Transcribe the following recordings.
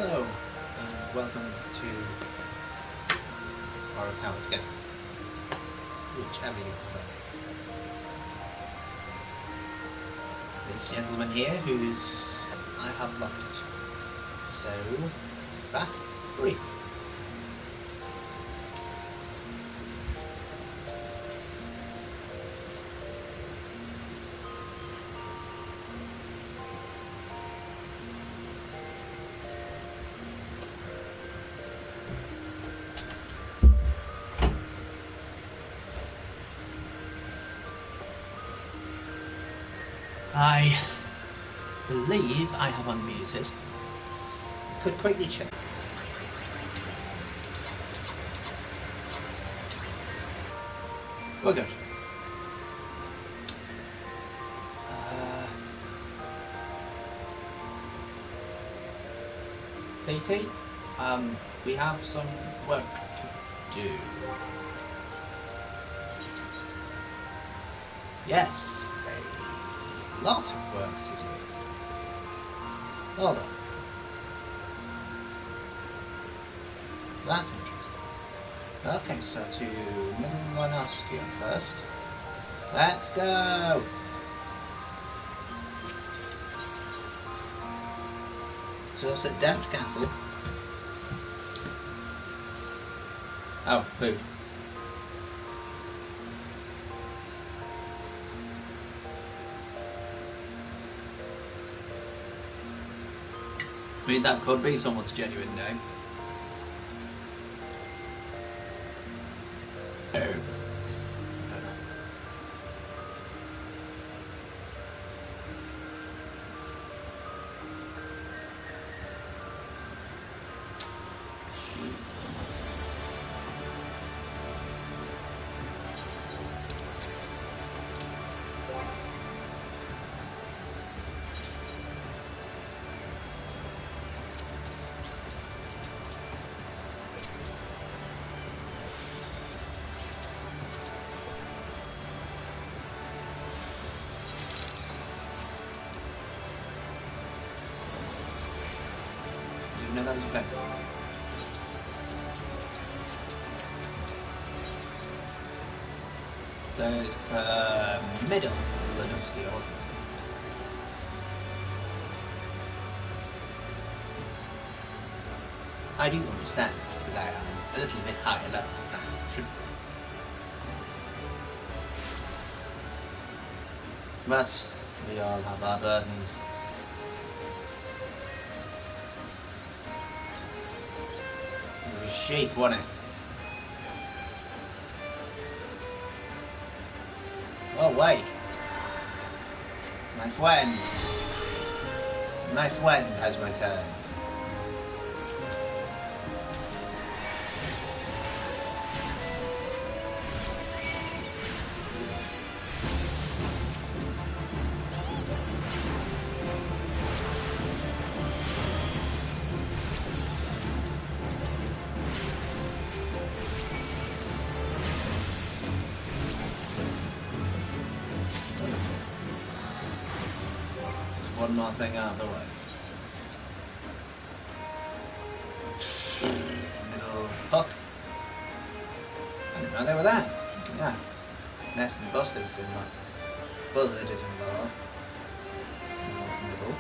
Hello, and welcome to our account again, whichever you prefer. This gentleman here I have locked. So, back briefly. I believe I have unmuted. Could quickly check. We're good. PT, we have some work to do. Yes, a lot of work to do. Hold on. That's interesting. Okay, so to middle one Austria first. Let's go! So that's at Depth Castle. Oh, food. I mean, that could be someone's genuine name. No, that was okay. So it's middle Lenuskia, wasn't it? I do understand that I am a little bit higher level than I should be. But we all have our burdens. It was sheep, wasn't it? Oh wait. My friend has returned. One more thing out of the way. Middle hook. I didn't know they were there. Look at that. Nest and Buzzard's in that. Buzzard is in lower. Middle.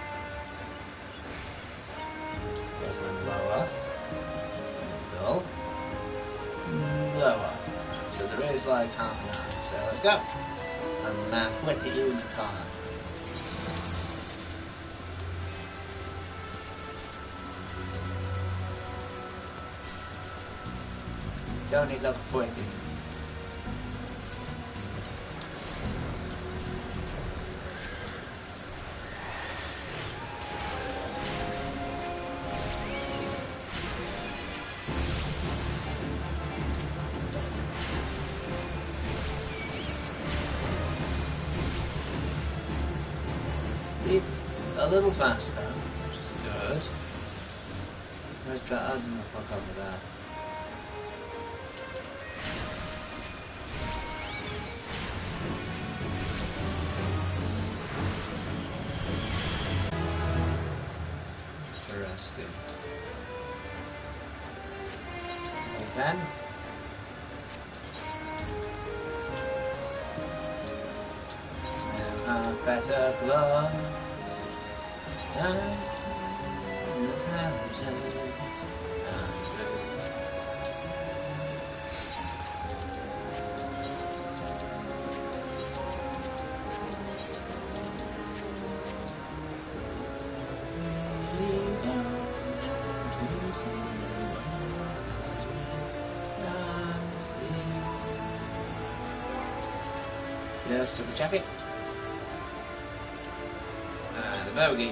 Buzzard in lower. Middle. Lower. So there is like half an hour. So let's go. And now flick at you in the corner. Don't need look pointy. See, it's a little faster, which is good. Where's that us in the fuck over there? Interesting. Then. Now have better gloves than the thousands and roses. Just double check it. The bogey.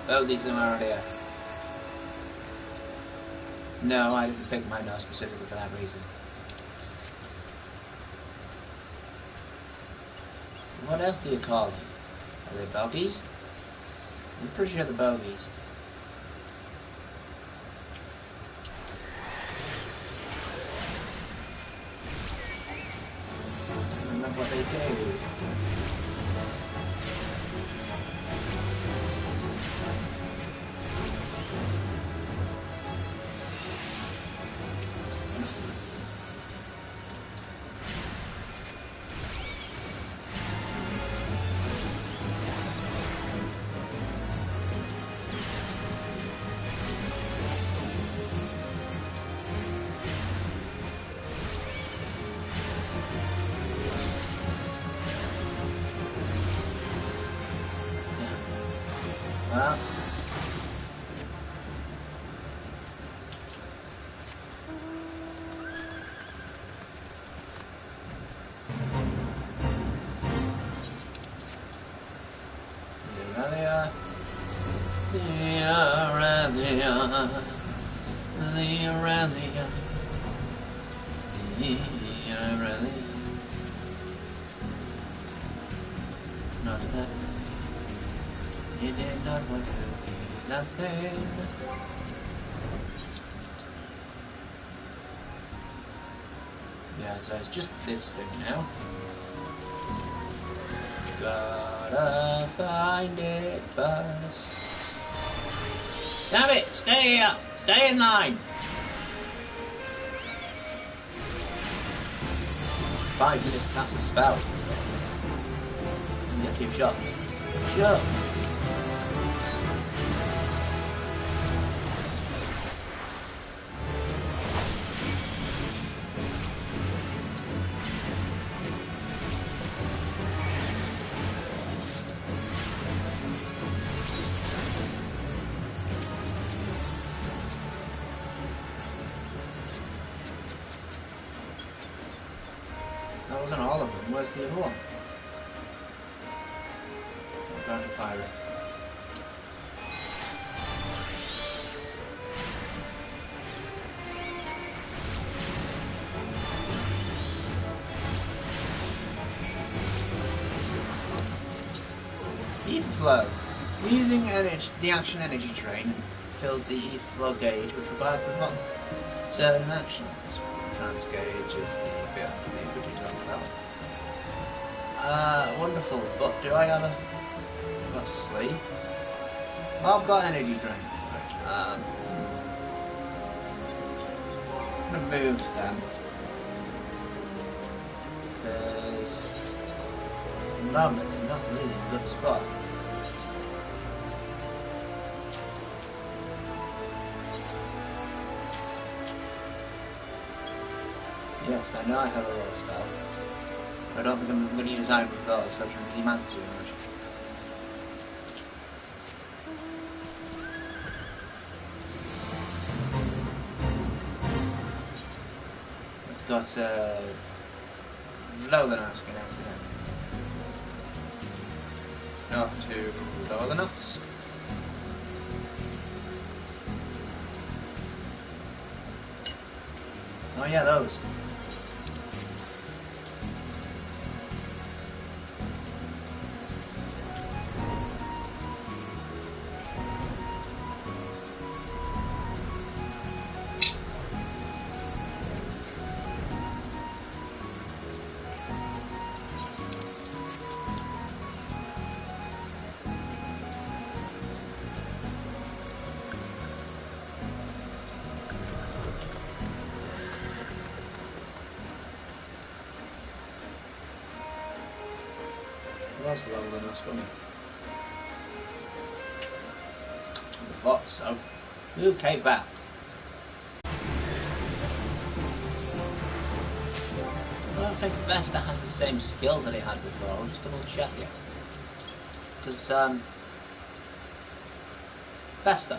Bogey's somewhere around here. No, I didn't pick my nose specifically for that reason. What else do you call them? Are they bogeys? I'm pretty sure they're bogeys. What they do. Well, there they are. There they are. Not that. You did not want to be nothing. Yeah, so it's just this thing now. Gotta find it first. Damn it! Stay here! Stay in line! 5 minutes to cast a spell. You get 2 shots. Sure. That wasn't all of them. Where's the other one? I'm trying to pirate. Heat flow. Using the action energy train fills the heat flow gauge, which requires performing certain actions. Trans gauge is the bit we do talk about. Wonderful, but do I have a sleep? I've got energy drain. Right. I'm gonna move them because at the moment I'm not really in a good spot. Yes, I know I have a roll spell. I don't think I'm going to use either of those, so I don't really matter too much. I've got lower than us connected. Not to lower than us. Oh yeah, those. else level than us, wouldn't he? I thought so. Okay, back. I don't think Vesta has the same skills that he had before. I'll just double check it. Because, Vesta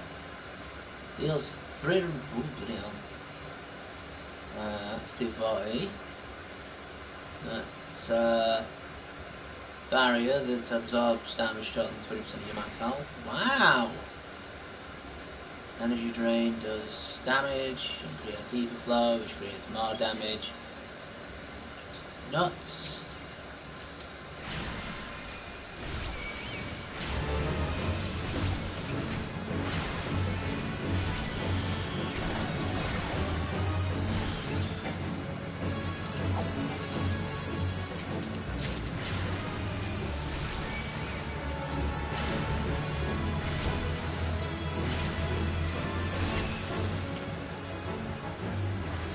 deals 300. Ooh, bloody hell. That's 240. That's, barrier that absorbs damage totaling 20% of your max health. Wow! Energy drain does damage and creates ether flow, which creates more damage. Nuts.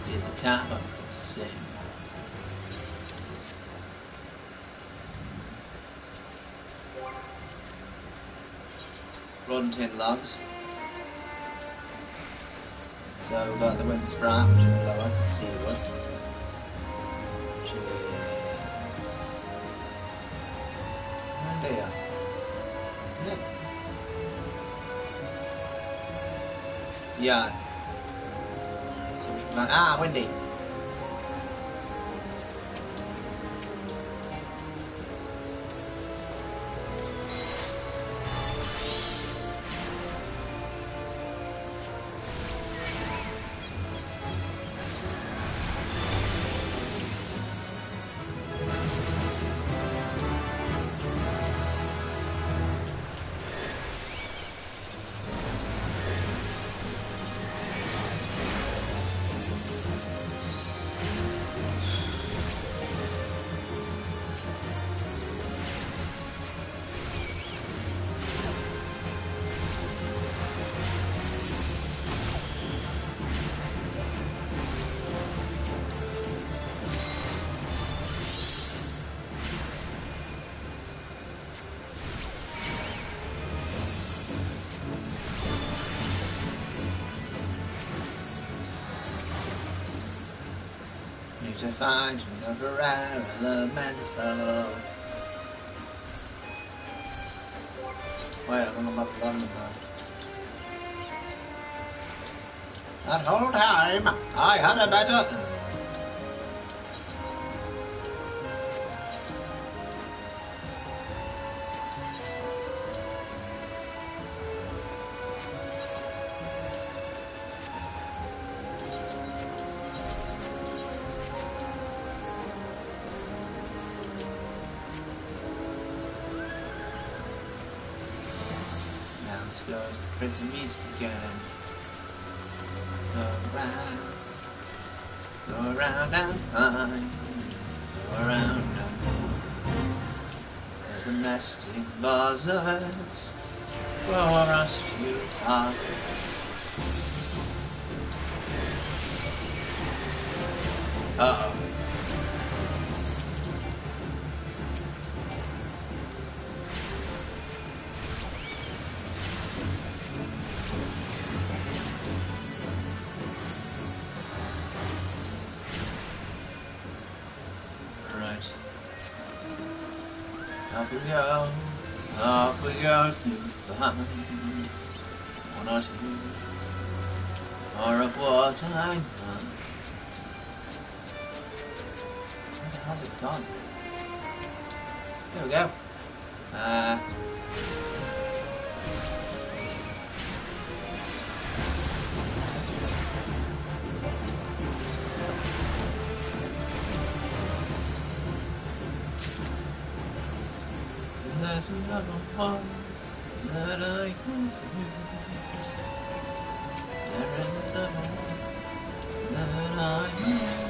Did the cat sing? Run tin logs. So we've got the wind sprite, which is lower, see the wood. Which is... oh dear. Yeah. So which one? Ah, windy. Need to find another rare elemental. Wait, I'm on level 11 now. That whole time, I had a better... Goes the prison music again. Go around and find, go around and find. There's a nest in buzzards for us to find. Uh-oh. Off we go to find one or two more of what I know. Where the hell's it gone? Here we go. There's another one that I confuse. There is another one that I confuse.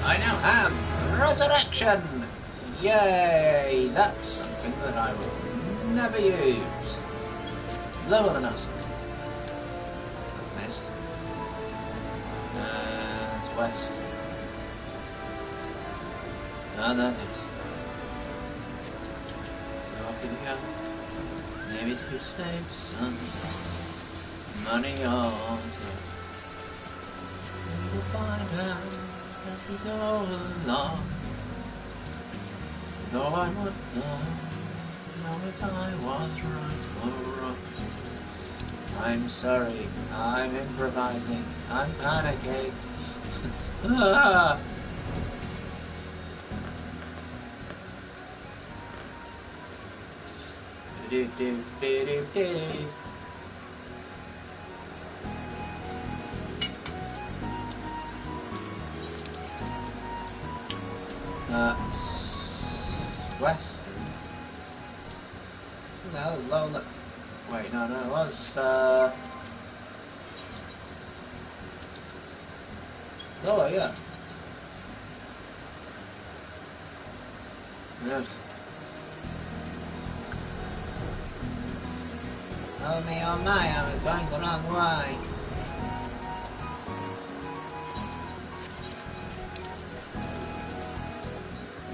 I now have resurrection! Yay! That's something that I will never use. Lower than us. Missed. It's west. And that's east. So off we go. Maybe to save some money on top. We'll find out as we go along. Though I would know if I was right or wrong. I'm sorry, I'm improvising, I'm panicking. Ah! Do do do do do. That's west. That was low. Wait, no, it was lower, yeah. Yes. Oh me, oh my, I was going the wrong way.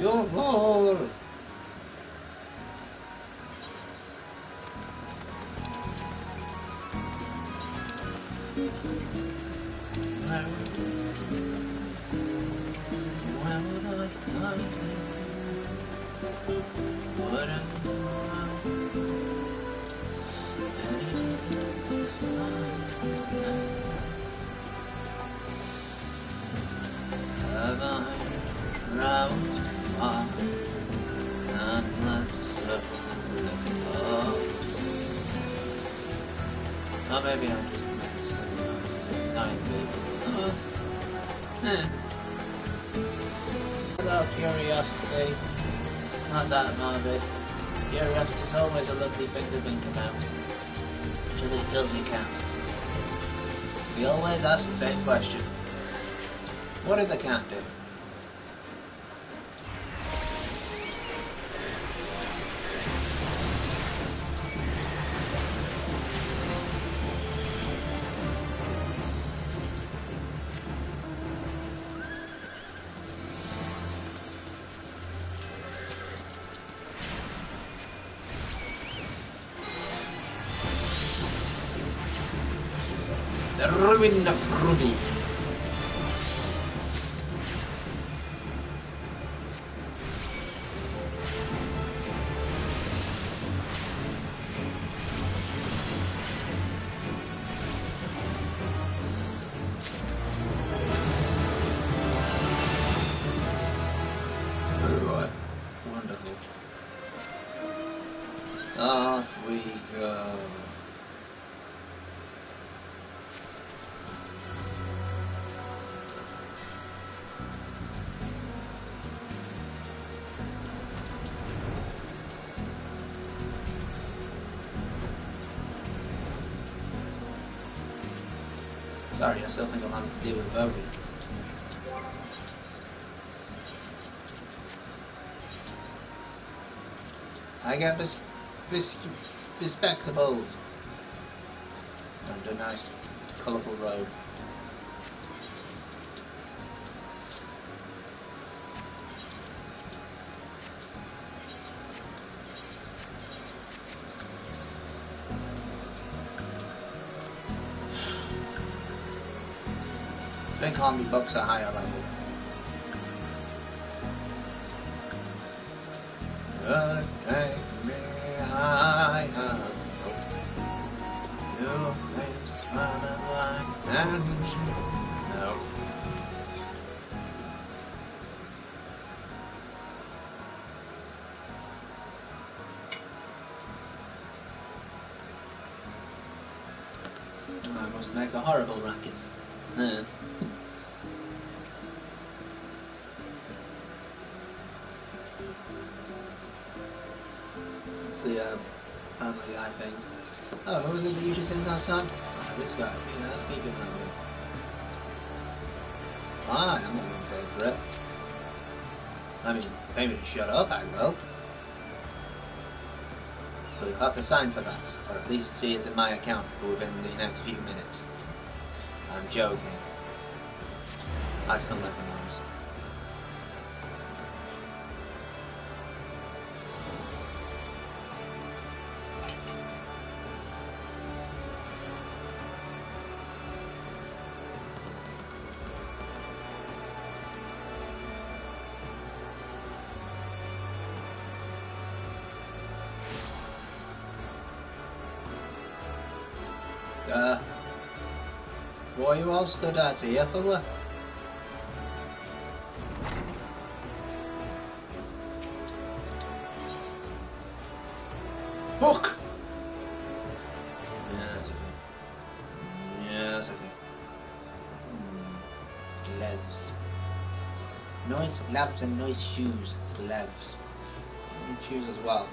Your roll! Oh, maybe I'm just Hello, curiosity. Not that morbid. Curiosity is always a lovely thing to think about. Until it fills your cat. We always ask the same question. What did the cat do? The ruin of Ruby. Wonderful. Off we go. Sorry, I still think I'm having to deal with a bogey. I get bespectacles. And a nice, colourful road. I think army books are higher level. Take me higher. Your face smiling like and no. I must make a horrible racket. It's the family guy thing. Oh, who was it that you just said last time? Oh, this guy. Yeah, let's keep it that way. Fine, I'm not going to pay for it. I mean, pay me to shut up, I will. So you'll have to sign for that, or at least see it in my account within the next few minutes. I'm joking. I just don't like the noise. What you all stood out here for? Book! Yeah, that's okay. Yeah, that's okay. Gloves. Nice gloves and nice shoes. Gloves. And shoes as well.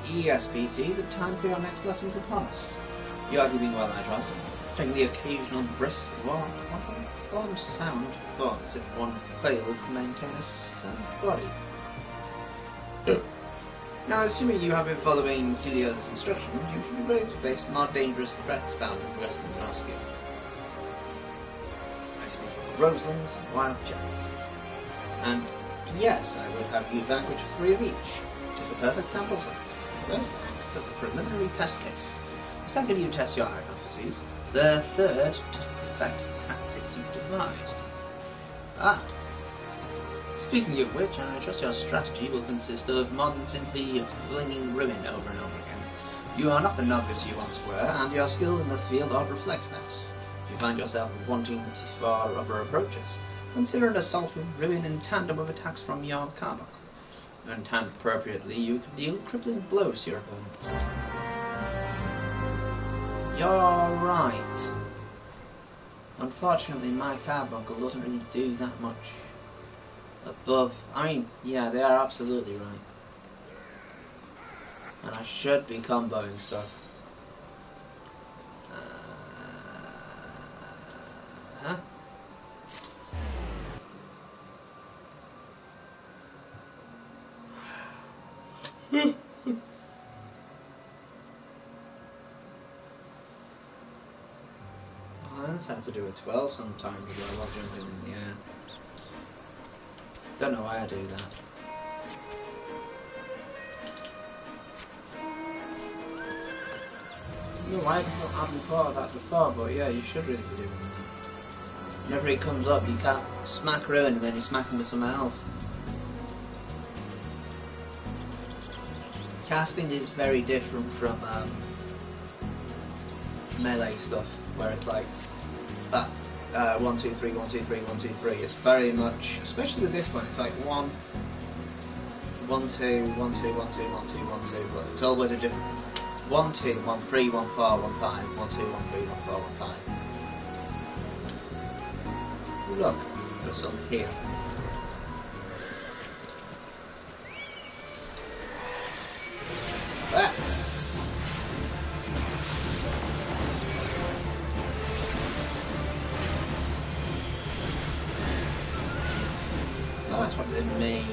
Yes, BT, the time for your next lesson is upon us. You are keeping well, I trust. Taking the occasional brisk walk, forms sound thoughts if one fails to maintain a sound body. Now, assuming you have been following Julia's instructions, you should be ready to face more dangerous threats bound in progressing your skill. I speak of Roselands and Wild Giants. And yes, I would have you vanquish 3 of each, which is a perfect sample size. First acts as a preliminary test case. The second, you test your hypotheses. The third, to perfect the tactics you've devised. Ah. Speaking of which, I trust your strategy will consist of more than simply flinging ruin over and over again. You are not the novice you once were, and your skills in the field ought to reflect that. If you find yourself wanting for other approaches, consider an assault with ruin in tandem with attacks from your carbuncle. When timed appropriately, you can deal crippling blows to your opponents. You're right. Unfortunately, my carbuncle doesn't really do that much above. I mean, yeah, they are absolutely right. And I should be comboing stuff. Huh? I just had to do a 12 sometimes as well while jumping in the air. Don't know why I do that. No, I haven't thought of that before, but yeah, you should really be doing that. Whenever he comes up, you can't smack ruin and then you smack him with someone else. Casting is very different from melee stuff, where it's like 1, 2, 3, 1, 2, 3, 1, 2, 3. It's very much, especially with this one, it's like 1, 1, 2, 1, 2, 1, 2, 1, 2, 1, 2, but it's always a different 1, 2, 1, 3, 1, 4, 1, 5, 1, 2, 1, 3, 1, 4, 1, 5. Look, there's some here. Ah. Oh, that's what they mean.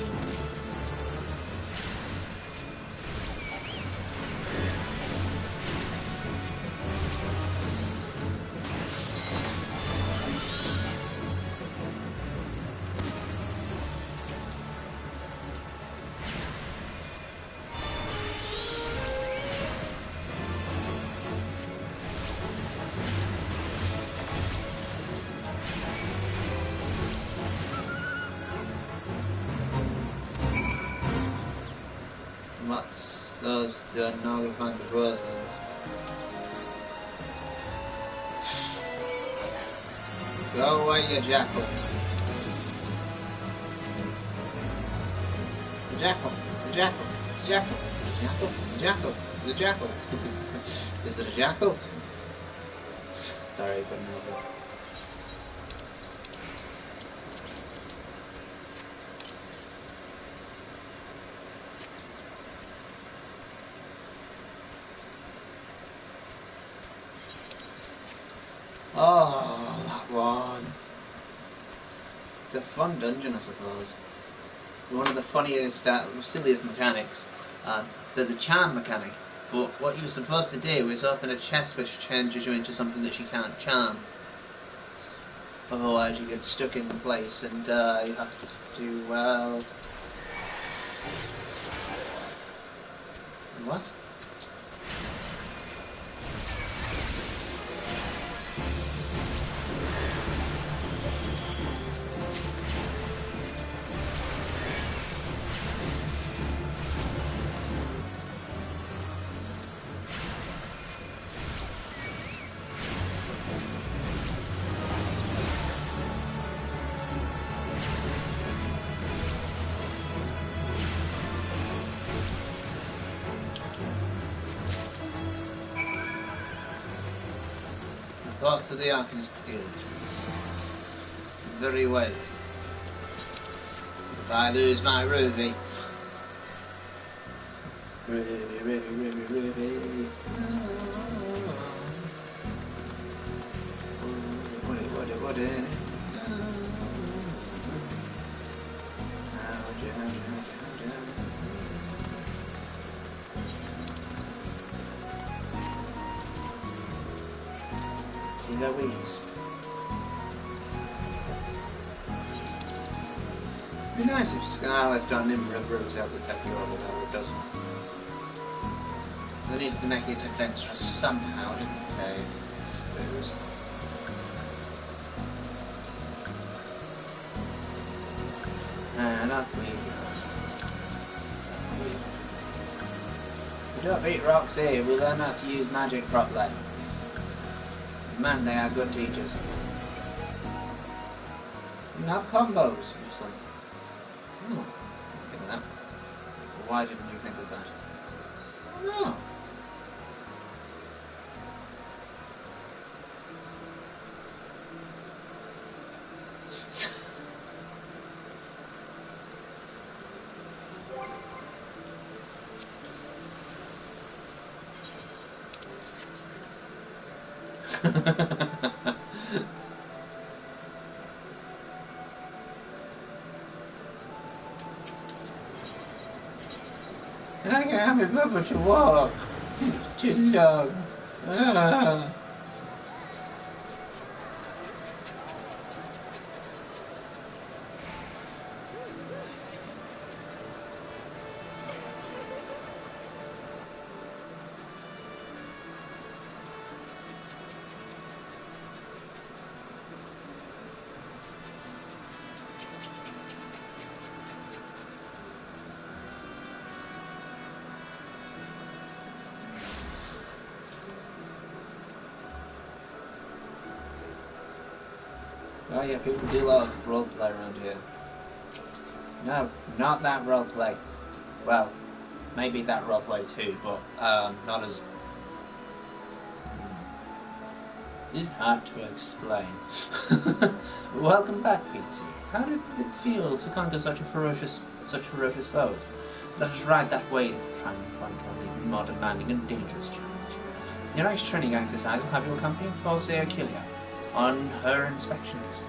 What's those? They're now going to find the Roselands. Go away, you jackal. It's a jackal. It's a jackal. It's a jackal. It's a jackal. It's a jackal. It's a jackal. Is it a jackal? Sorry, I couldn't help it. Oh, that one. It's a fun dungeon, I suppose. one of the funniest, silliest mechanics. There's a charm mechanic, but what you're supposed to do is open a chest which changes you into something that you can't charm. Otherwise you get stuck in place and you have to do, well... What? Thoughts of the Arcanist Guild. Very well. If I lose my Ruby. Ruby. Woody. Louise. It'd be nice if Sky left on Nimrod Rose out to take you over there, it doesn't. They needs to make it adventurous somehow, didn't they? I suppose. And up we go. We don't beat rocks here, we'll learn how to use magic properly. Man, they are good teachers. You have combos, you son. Oh, think of that. Well, why didn't you think of that? Oh, I can't remember to walk. It's too long. Ah. Oh yeah, people do a lot of roleplay around here. No, not that roleplay. Well, maybe that roleplay too, but not as... This is hard to explain. Welcome back, Peter. How did it feel to conquer such ferocious foes? Let us ride that wave, trying to find one more demanding and dangerous challenge. Your ex-training gang society will have you accompany Falsea Achillea on her inspections.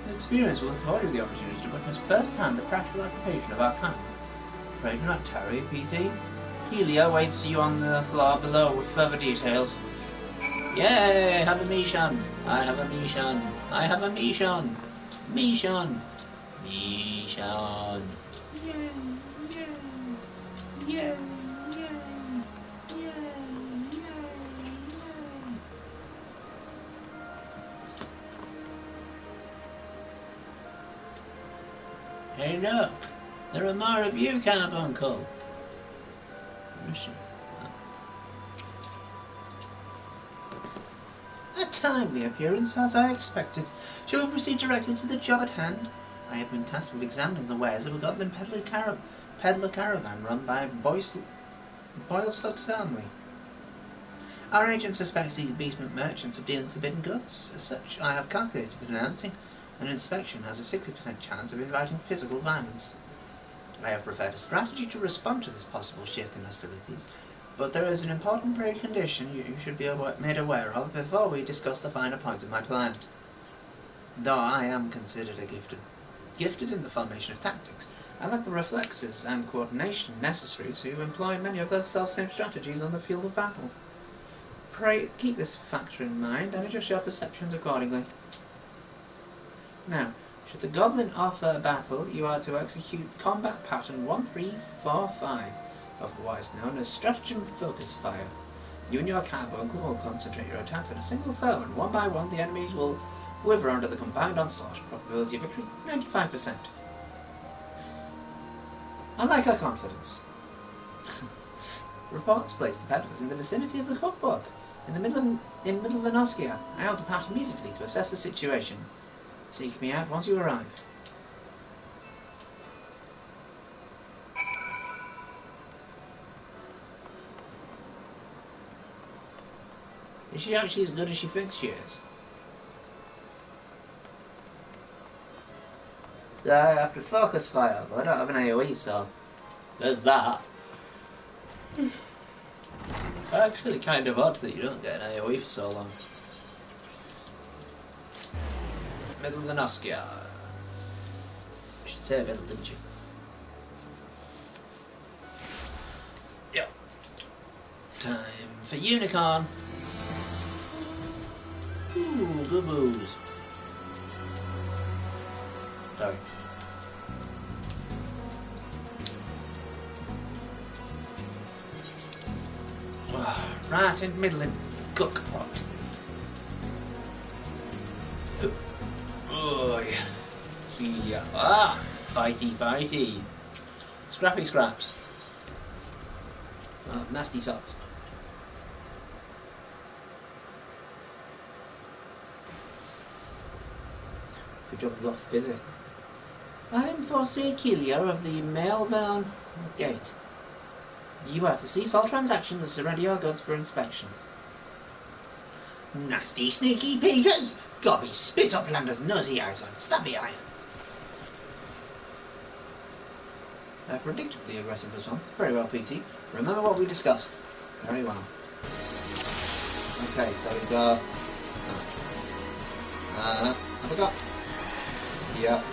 This experience will afford you the opportunity to witness firsthand the practical application of our kind. Pray do not tarry, PT. Keelia waits you on the floor below with further details. Yay! I have a Mishon! I have a Mishon! I have a Mishon! Mishon! Mishon! Yay! Yay! Yay! Hey look! There are more of you, Carbuncle! A timely appearance, as I expected. Shall we proceed directly to the job at hand? I have been tasked with examining the wares of a goblin peddler caravan run by Boylston's family. Our agent suspects these beastment merchants of dealing forbidden goods. As such, I have calculated that announcing an inspection has a 60% chance of inviting physical violence. I have prepared a strategy to respond to this possible shift in hostilities, but there is an important precondition you should be made aware of before we discuss the finer points of my plan. Though I am considered gifted in the formation of tactics, I lack the reflexes and coordination necessary to employ many of those self-same strategies on the field of battle. Pray keep this factor in mind and adjust your perceptions accordingly. Now, should the goblin offer battle, you are to execute combat pattern 1345, otherwise known as stratagem focus fire. You and your carbuncle will concentrate your attack on a single foe, and one by one the enemies will wither under the combined onslaught. Probability of victory 95%. I like her confidence. Reports place the peddlers in the vicinity of the cookbook, in the middle of Lenoskia. I ought to depart immediately to assess the situation. Seek me out once you arrive. Is she actually as good as she thinks she is? So I have to focus fire, but I don't have an AoE, so there's that. Actually kind of odd that you don't get an AoE for so long. Middle of the Noskia. I should say middle, didn't you? Yep. Time for Unicorn. Ooh, good moves. Sorry. Right in the middle in the cook pot. Oh, yeah. Ah, fighty, fighty. Scrappy scraps. Oh, nasty sots. Good job you got visit. I'm Forsakilia of the Melbourne Gate. You are to seize all transactions and surrender your goods for inspection. Nasty sneaky peekers! Gobby spit up Lander's nosy eyes on stuffy iron. A predictably aggressive response. Very well, PT. Remember what we discussed. Very well. Okay, so we got... I forgot. Yep.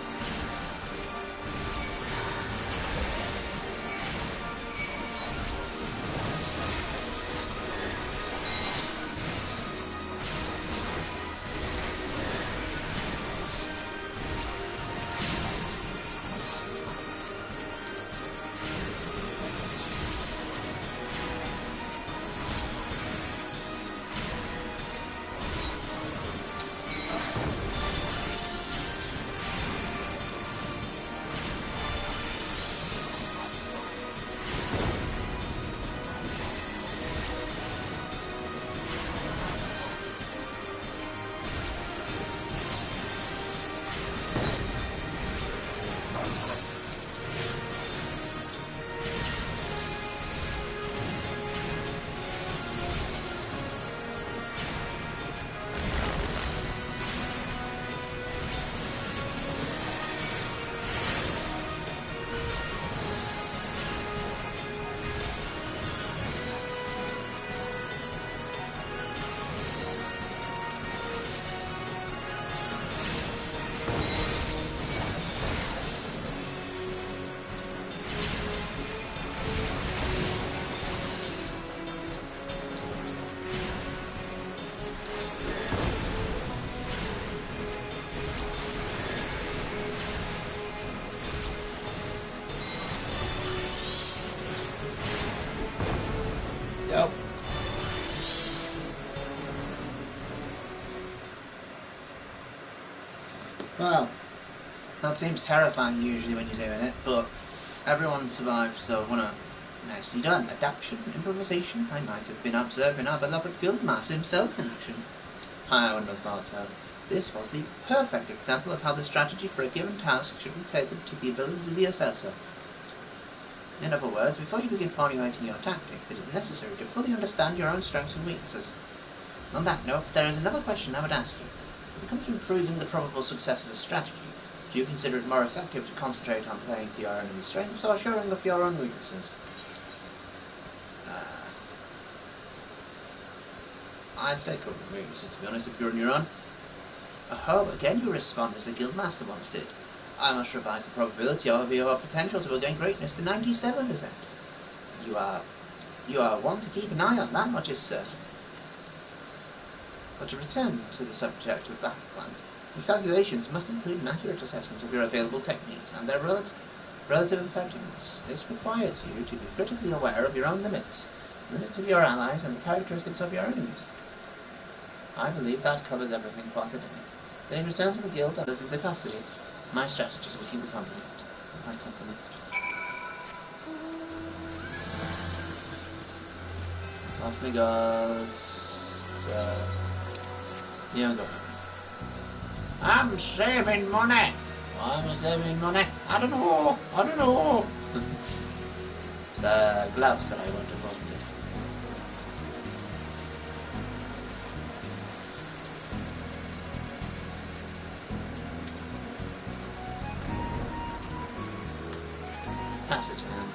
Yep. Well, that seems terrifying usually when you're doing it, but everyone survived, so what a nicely done. Adaptation, improvisation. I might have been observing our beloved guildmaster himself in action. I wouldn't have thought so. This was the perfect example of how the strategy for a given task should be tailored to the abilities of the assessor. In other words, before you begin formulating your tactics, it is necessary to fully understand your own strengths and weaknesses. On that note, there is another question I would ask you. When it comes to improving the probable success of a strategy, do you consider it more effective to concentrate on playing to your enemy's strengths or showing up your own weaknesses? I'd say cover weaknesses, to be honest, if you're on your own. Oh, again you respond as the guildmaster once did. I must revise the probability of your potential to gain greatness to 97%. You are one to keep an eye on, that much is certain. But to return to the subject of battle plans, your calculations must include an accurate assessment of your available techniques and their relative effectiveness. This requires you to be critically aware of your own limits of your allies, and the characteristics of your enemies. I believe that covers everything plotted in it. Then return to the guild and into custody. My strategies will keep you company. My company. Off we goes. Yoga. I'm saving money. Why am I saving money? I don't know. The gloves that I want to put. Pass it to him.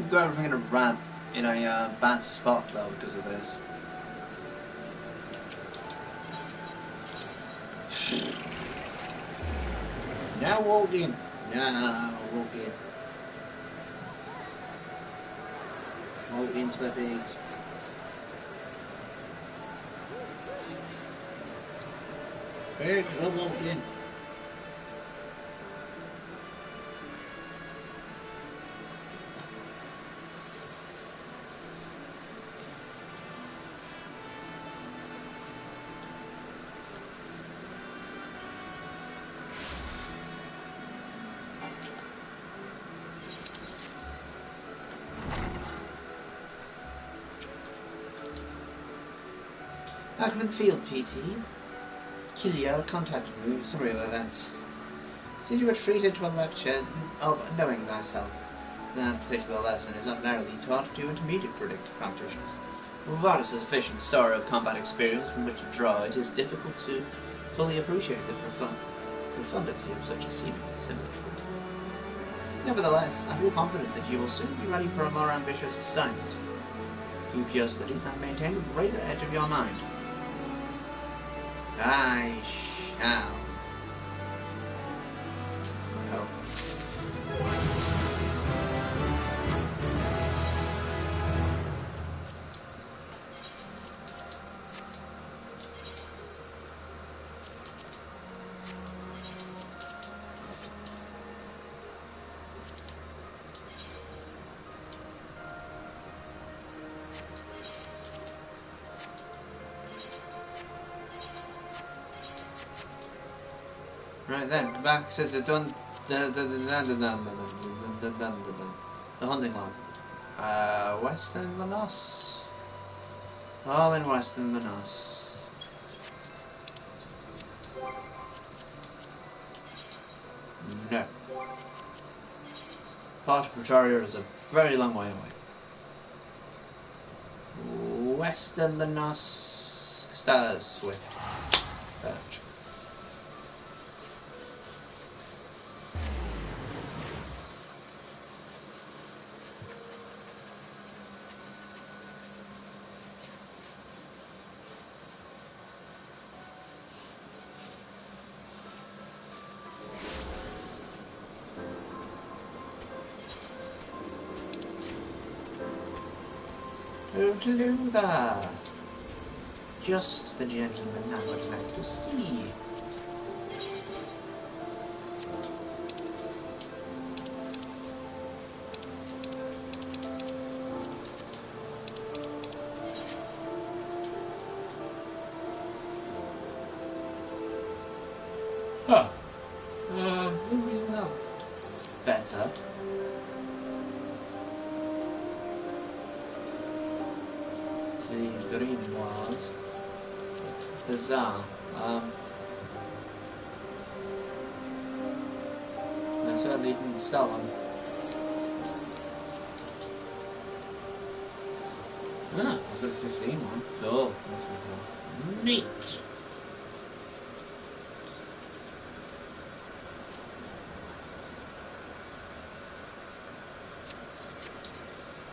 Do everything in a bad spot though because of this. Now walk in. Walk into my pigs. Pigs, I'll walk in. Back in the field, PT. Kilio contacted me with summary of events. Said you were treated to a lecture of knowing thyself. That particular lesson is ordinarily taught to intermediate practitioners. Without a sufficient store of combat experience from which to draw, it is difficult to fully appreciate the profundity of such a seemingly simple truth. Nevertheless, I feel confident that you will soon be ready for a more ambitious assignment. Keep your studies and maintain the razor edge of your mind. I shall. Oh. Right then, the back says the hunting log. Western Lanos. All in Western Lanos. No. Port Pretoria is a very long way away. Western Lanos. Stars Swift. Birch. Luther! Just the gentleman I would like to see. Huh. The reason that's better. The green was bizarre. I certainly didn't sell them. Ah, I've got a 15 one. Cool. That's pretty cool. Neat.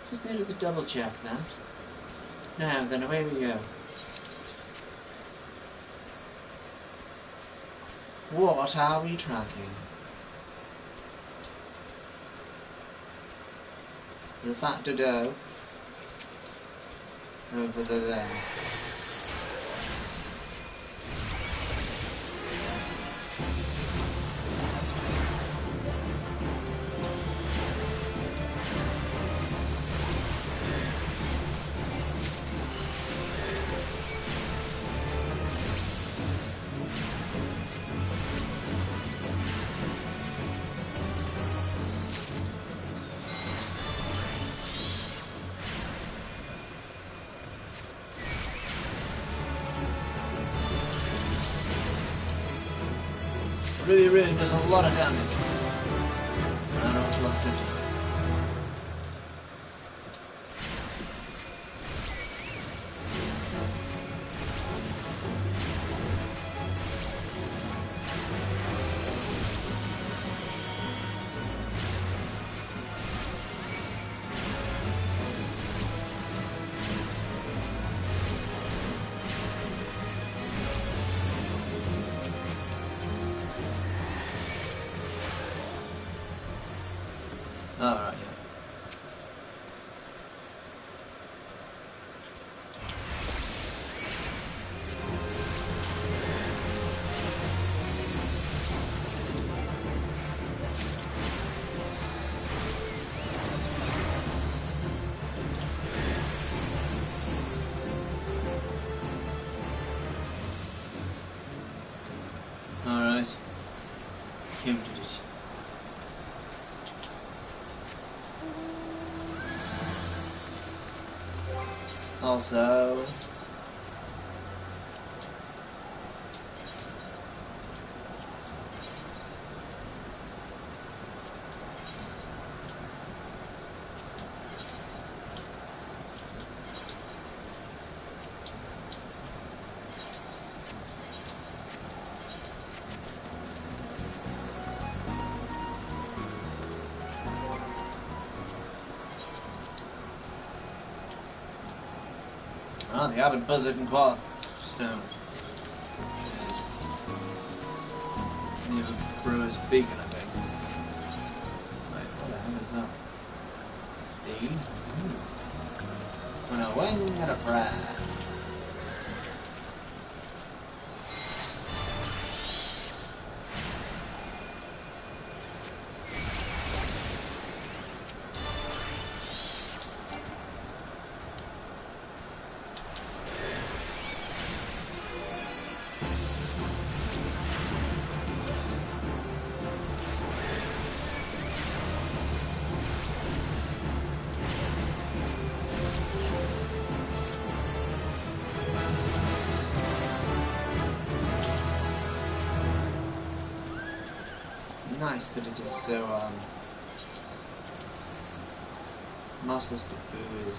Just needed to double check that. Now then, away we go. What are we tracking? The fat dodo over there. Really does a lot of damage. I don't know what's left of it. Alright, yeah. Alright. Him did it. Also, oh, the avid buzzard and quad stone. Even grew as big, I think. Wait, what the hell is that? 15? On a wing and a prayer. Nice that it is so, Master's Taboo is,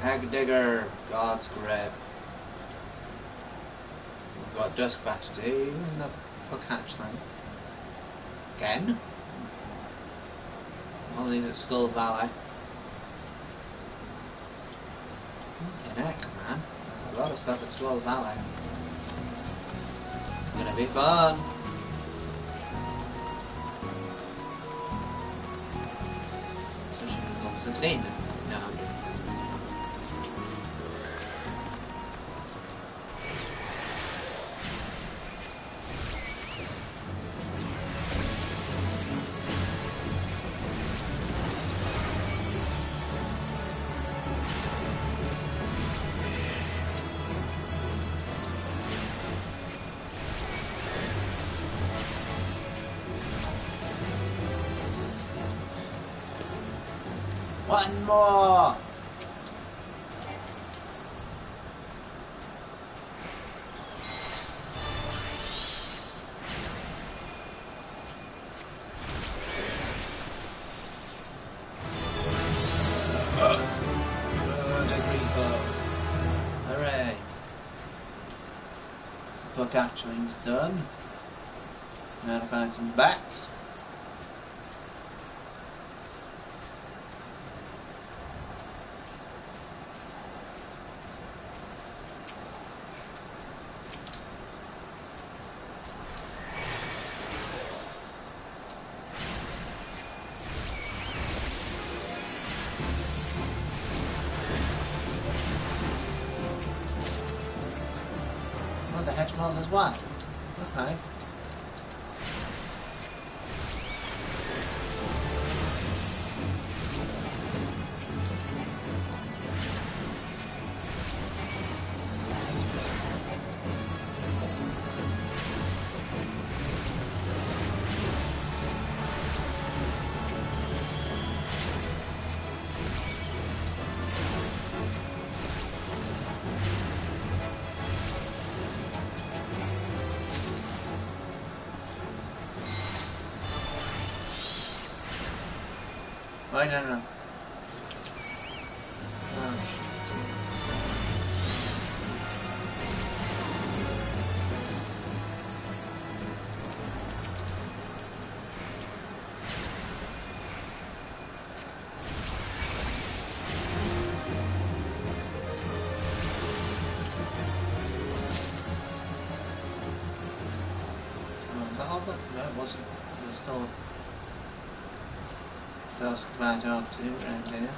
Egg Digger, God's Grip. We've got Dusk Bat today, and the hook hatch thing. Again? I'll leave it Skull Valley. Heck, man. There's a lot of stuff at Skull Valley. It's gonna be fun. Level 16 then. No, I'm doing one more! hatchlings done. Now to find some bats. The hedgehogs as well. Okay. Wait, no. Was that all that? No, it wasn't. It was still. Does right up to right there.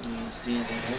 You steal it.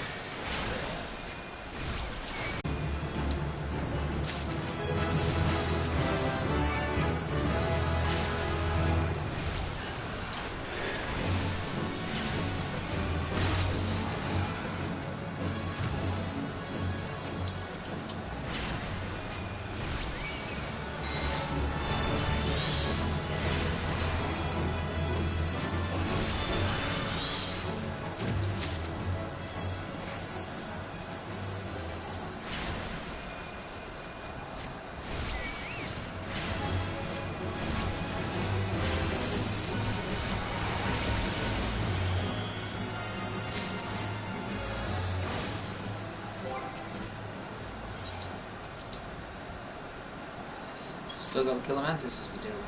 Still got the killer mantises to deal with.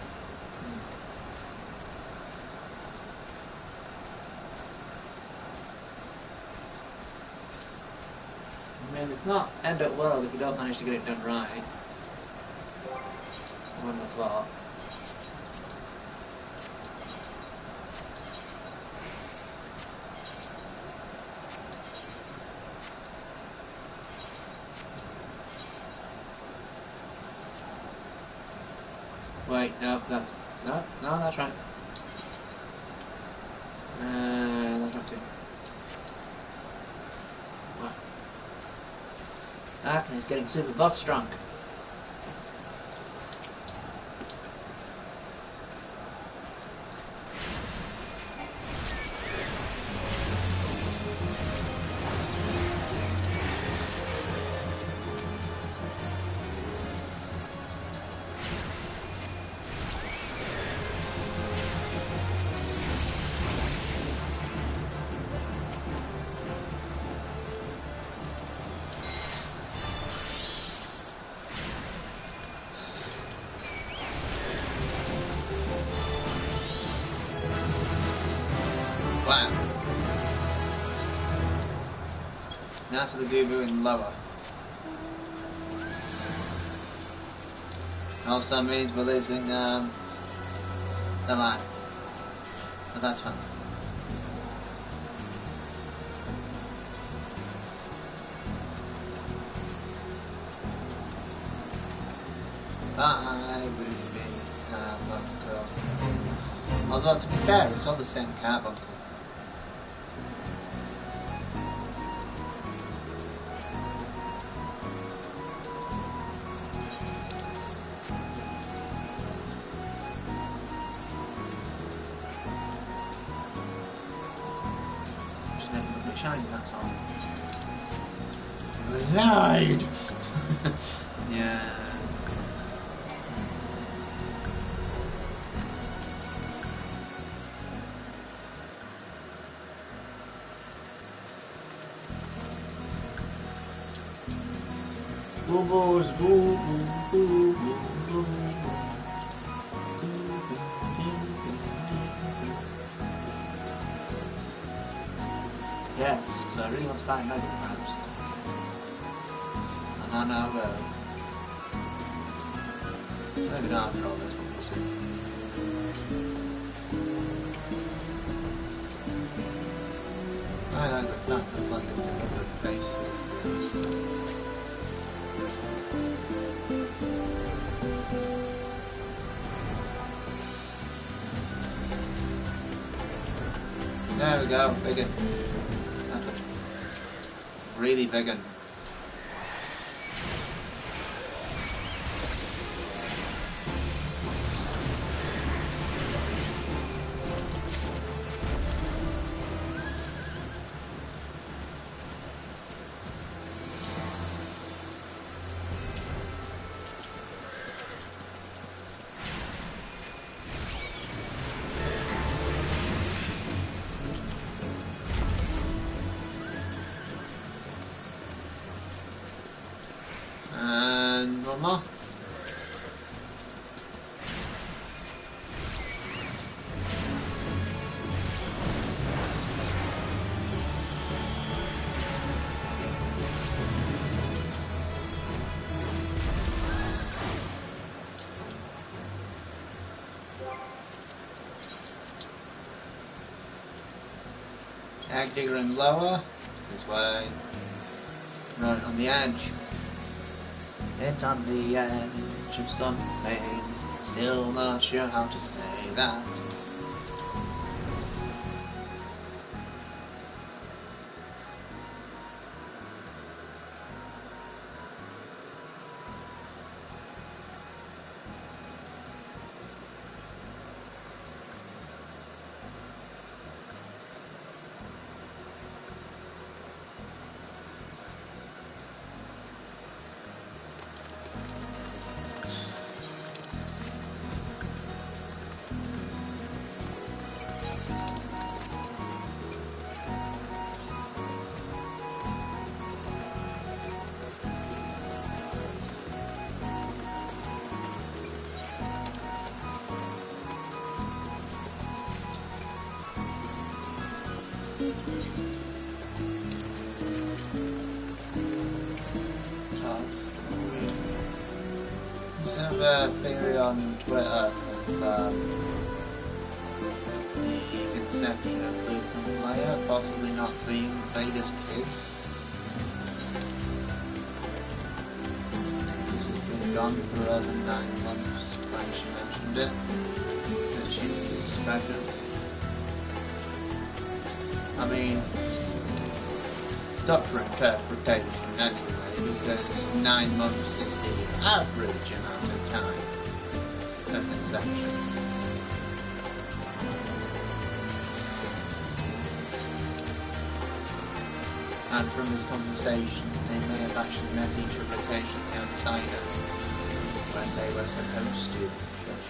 I mean, it's not end up well if you don't manage to get it done right. I wouldn't have thought. Wait, no, that's no, that's right. That's right too. What? Arkin is getting super buff strong. Wow. Now to the Gubu and lower. Also means we're losing the line. But that's fine. I will be carbuncle. Although to be fair, it's all the same carbuncle. Just made it look a bit shiny, that's all. You lied! Yeah. Boo-boos, boo-boo. Yes, so I really want to find magazine maps. I'm on our road. So maybe not after all this one, we'll see. I know that's like a number faces. There we go, big one. That's it. Really big one. And one more. Ag digger and lower. This way. Right on the edge. It's on the edge of something. Still not sure how to say that. There's a theory on Twitter of the conception of Luke and Leia possibly not being Vader's kids. This has been gone for over 9 months when she mentioned it, that she was special. I mean, it's up for interpretation anyway, because 9 months is the average amount of time for conception. And from this conversation, they may have actually met each other occasionally outside of when they were supposed to. Shush.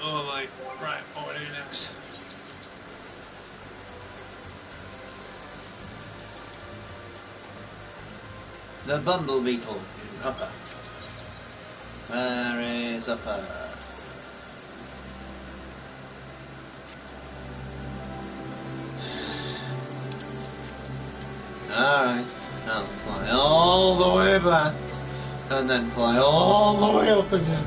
Oh my, right, what do we do next? The Bumble Beetle, upper. Where is upper? Alright, I'll fly all the way back, and then fly all the way up again.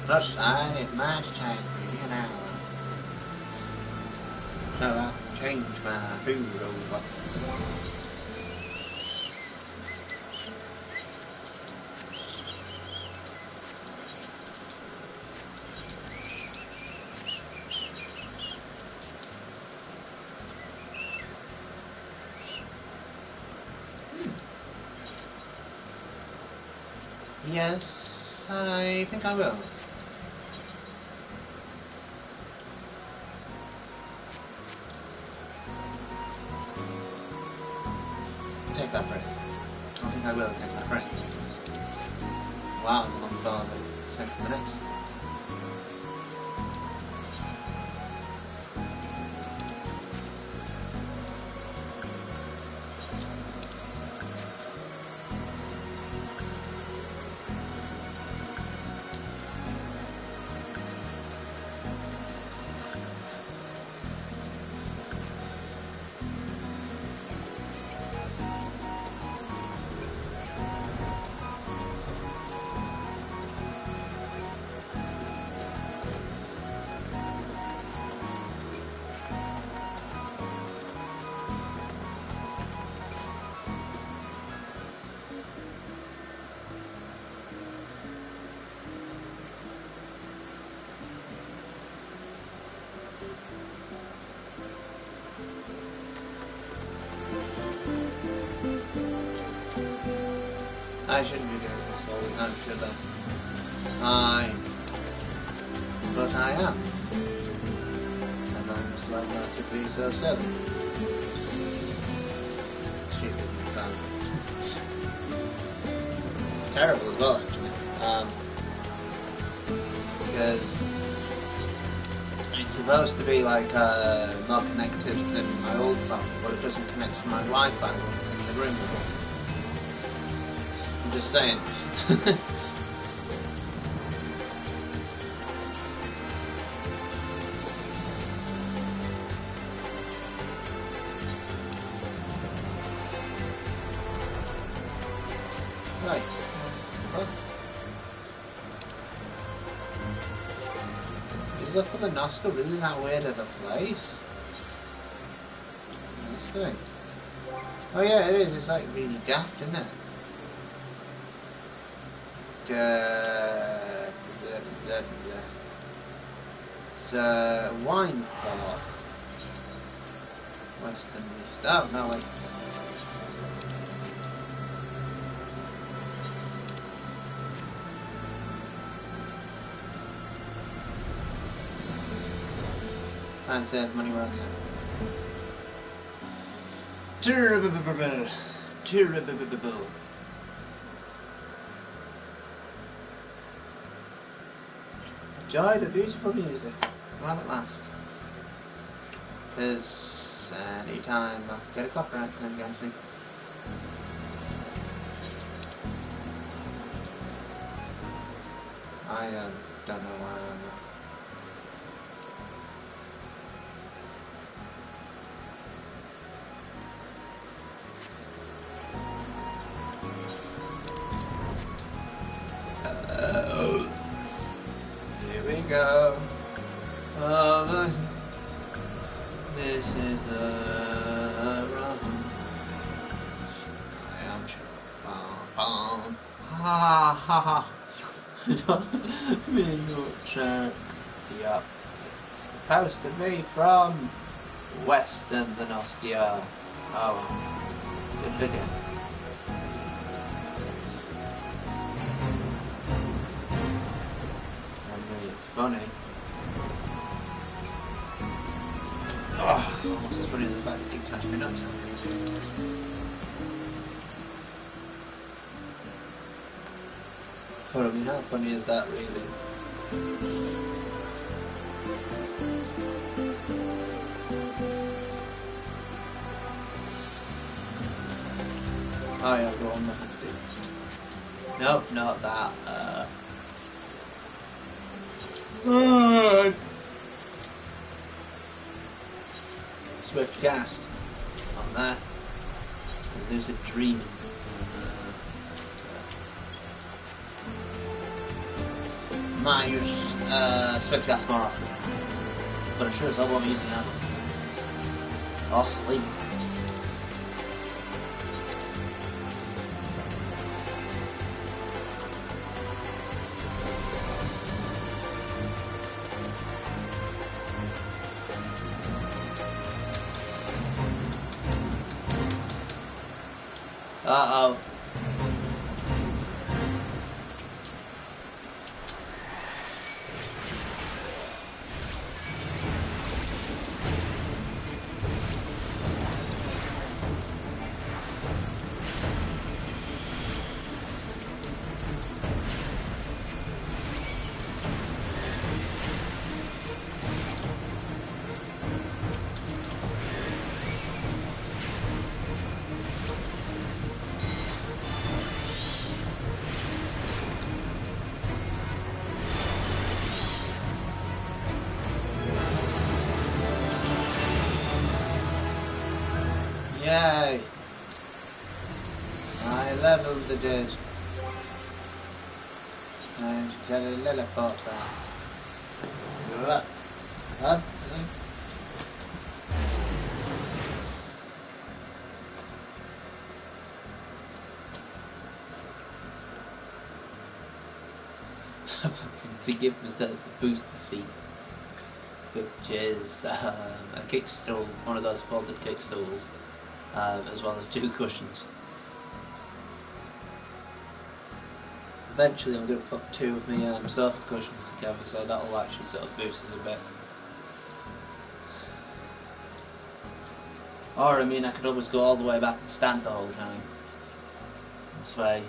Plus, I need much time for you now. So I'll change my food over. Yes, I think I will. Take that break. I think I will take that break. Wow, I'm on for 6 minutes. I shouldn't be doing this all the time, should I? But I am. And I'm just like that to be so silly. Stupid, fun. It's terrible as well, actually. Because it's supposed to be like more connected than my old phone, but it doesn't connect to my Wi-Fi when it's in the room with me. I'm just saying. Right. Well, is the fucking Oscar really that weird of a place? Let's see. Oh yeah, it is. It's like really daft, isn't it? It's a wine bar. Western East. Oh, no, wait. And save money where I can. Enjoy the beautiful music while it lasts. Because any time I get a copyright claim against me. I don't know why I'm here we go. Over. This is the run. I am sure. Ha ha ha. Miniature. Yup. It's supposed to be from Western than Ostia. Oh, good video. It's funny. Oh, almost as funny as the fact that you catch me nuts. But I mean, how funny is that really? Oh yeah, go on, nothing to do. Nope, not that. Swift cast on that. Lucid dreaming. Might use Swift cast more often, but I'm sure as hell won't be using that. Or sleep. Uh-oh. Yay! I leveled the dead. And tell a lilliput that. Up. To give myself a booster seat, which is a kickstool, one of those folded kickstools, as well as 2 cushions. Eventually I'm going to put 2 of my sofa cushions together, so that'll actually sort of boost us a bit. Or I mean, I could always go all the way back and stand the whole time. This way.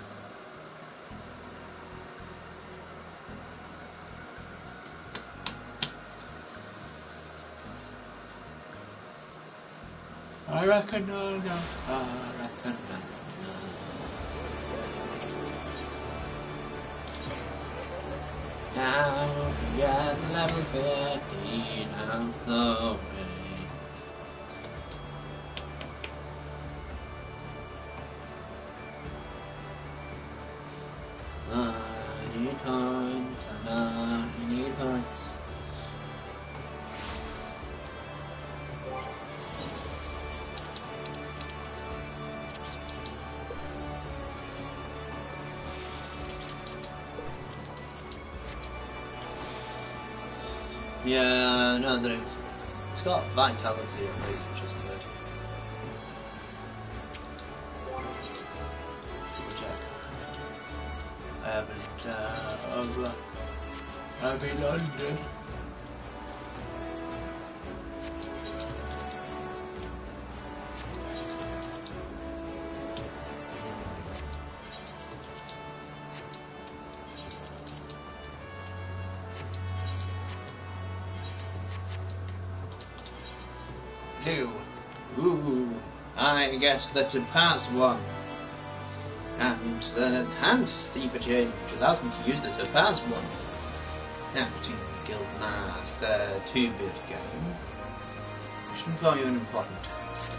I reckon no, I reckon no. Now we at level 15 out the way. I need points, I need points. Yeah, no, there is. It's got vitality at least, which is good. Check. I haven't been London. Blue. Ooh, I guess the Topaz one. And the enhanced steeper change, which allows me to use the Topaz one. Now, between Guildmaster 2-bit game, I should inform you an important task.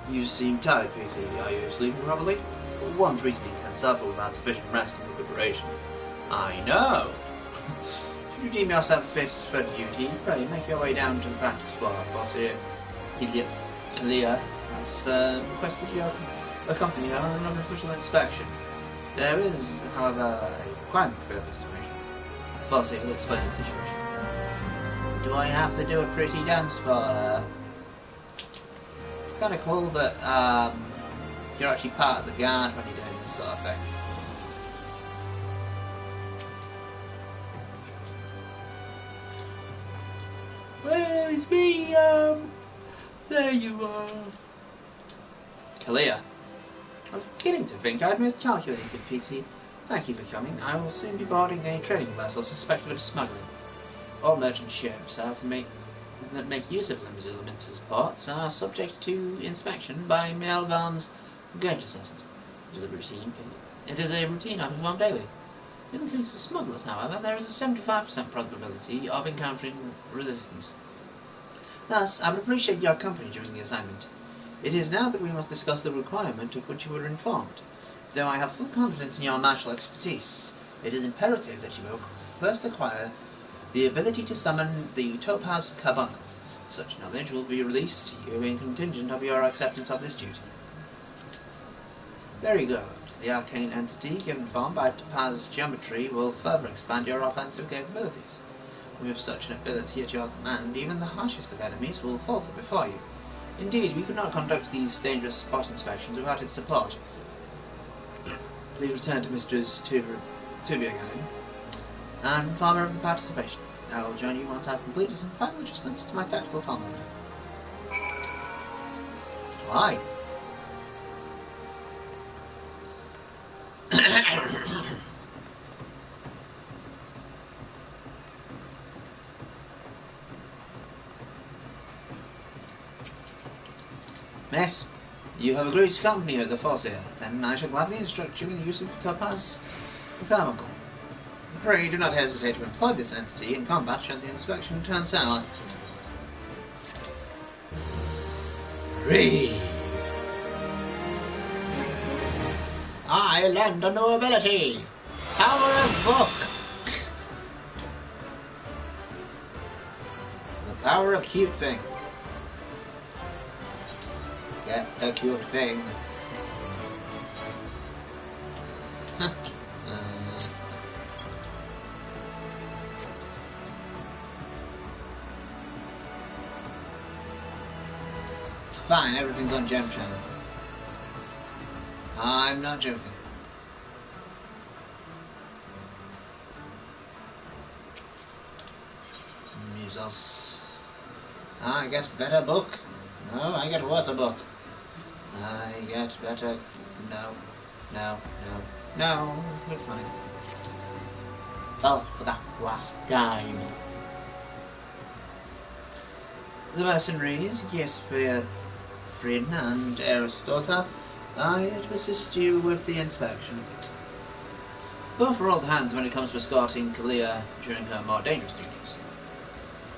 You seem tired, PT. Are you sleeping properly? One's recently tense up without sufficient rest and recuperation. I know! Should you deem yourself fit for duty, pray make your way down to the practice floor. Boss here, Kalia has requested you accompany her on an unofficial inspection. There is, however, a requirement for this information. Boss here will explain the situation. Do I have to do a pretty dance for her? Kinda cool that you're actually part of the guard when you're doing this sort of thing. Well, it's me, there you are. Kalia. I was beginning to think I'd miscalculated, PT. Thank you for coming. I will soon be boarding a trading vessel suspected of smuggling. All merchant ships that make use of limited ports are subject to inspection by Melbourne's gauge assessors. It is a routine I perform daily. In the case of smugglers, however, there is a 75% probability of encountering resistance. Thus, I would appreciate your company during the assignment. It is now that we must discuss the requirement of which you were informed. Though I have full confidence in your martial expertise, it is imperative that you will first acquire the ability to summon the Topaz Carbuncle. Such knowledge will be released to you in contingent of your acceptance of this duty. Very good. The arcane entity given form by Topaz geometry will further expand your offensive capabilities. With such an ability at your command, even the harshest of enemies will falter before you. Indeed, we could not conduct these dangerous spot inspections without its support. Please return to Mistress Tubia again and inform her of the participation. I will join you once I've completed some final adjustments to my tactical combat. Why? Miss, you have agreed to accompany her to the force here. Then I shall gladly instruct you in the use of Topaz Carbuncle. Pray do not hesitate to employ this entity in combat should the inspection turn sour. Read. I lend a new ability. Power of book. The power of cute thing. Get a cute thing. It's fine, everything's on Gem Channel. I'm not joking. Musos. I get better book. No, I get worse a book. I get better. No. We're fine. Fell for that last time. The mercenaries, yes, for Frin and Aristotle, I to assist you with the inspection. Both are old hands when it comes to escorting Kalia during her more dangerous duties.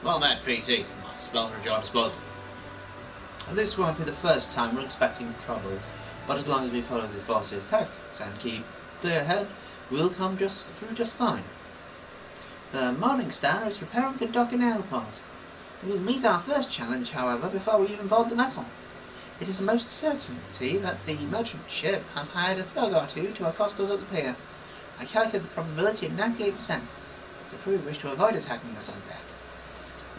Well met, PT. My spells are at your disposal. This won't be the first time we're expecting trouble, but as long as we follow the force's tactics and keep clear ahead, we'll come through just fine. The Morning Star is preparing to dock in airport. We'll meet our first challenge, however, before we even board the vessel. It is a most certainty that the merchant ship has hired a thug or two to accost us at the pier. I calculate the probability at 98%. The crew wish to avoid attacking us on deck.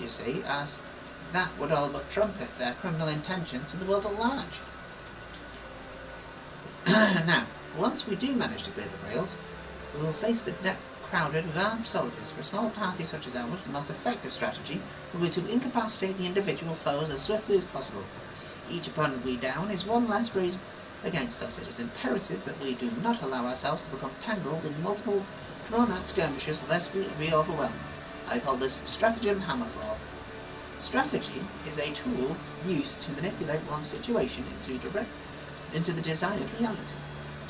You see, as that would all but trumpet their criminal intentions to the world at large. Now, once we do manage to clear the rails, we will face the deck crowded with armed soldiers. For a small party such as ours, the most effective strategy will be to incapacitate the individual foes as swiftly as possible. Each opponent we down is one less reason against us. It is imperative that we do not allow ourselves to become tangled in multiple drawn-out skirmishes lest we be overwhelmed. I call this stratagem hammerfall. Strategy is a tool used to manipulate one's situation into the desired reality.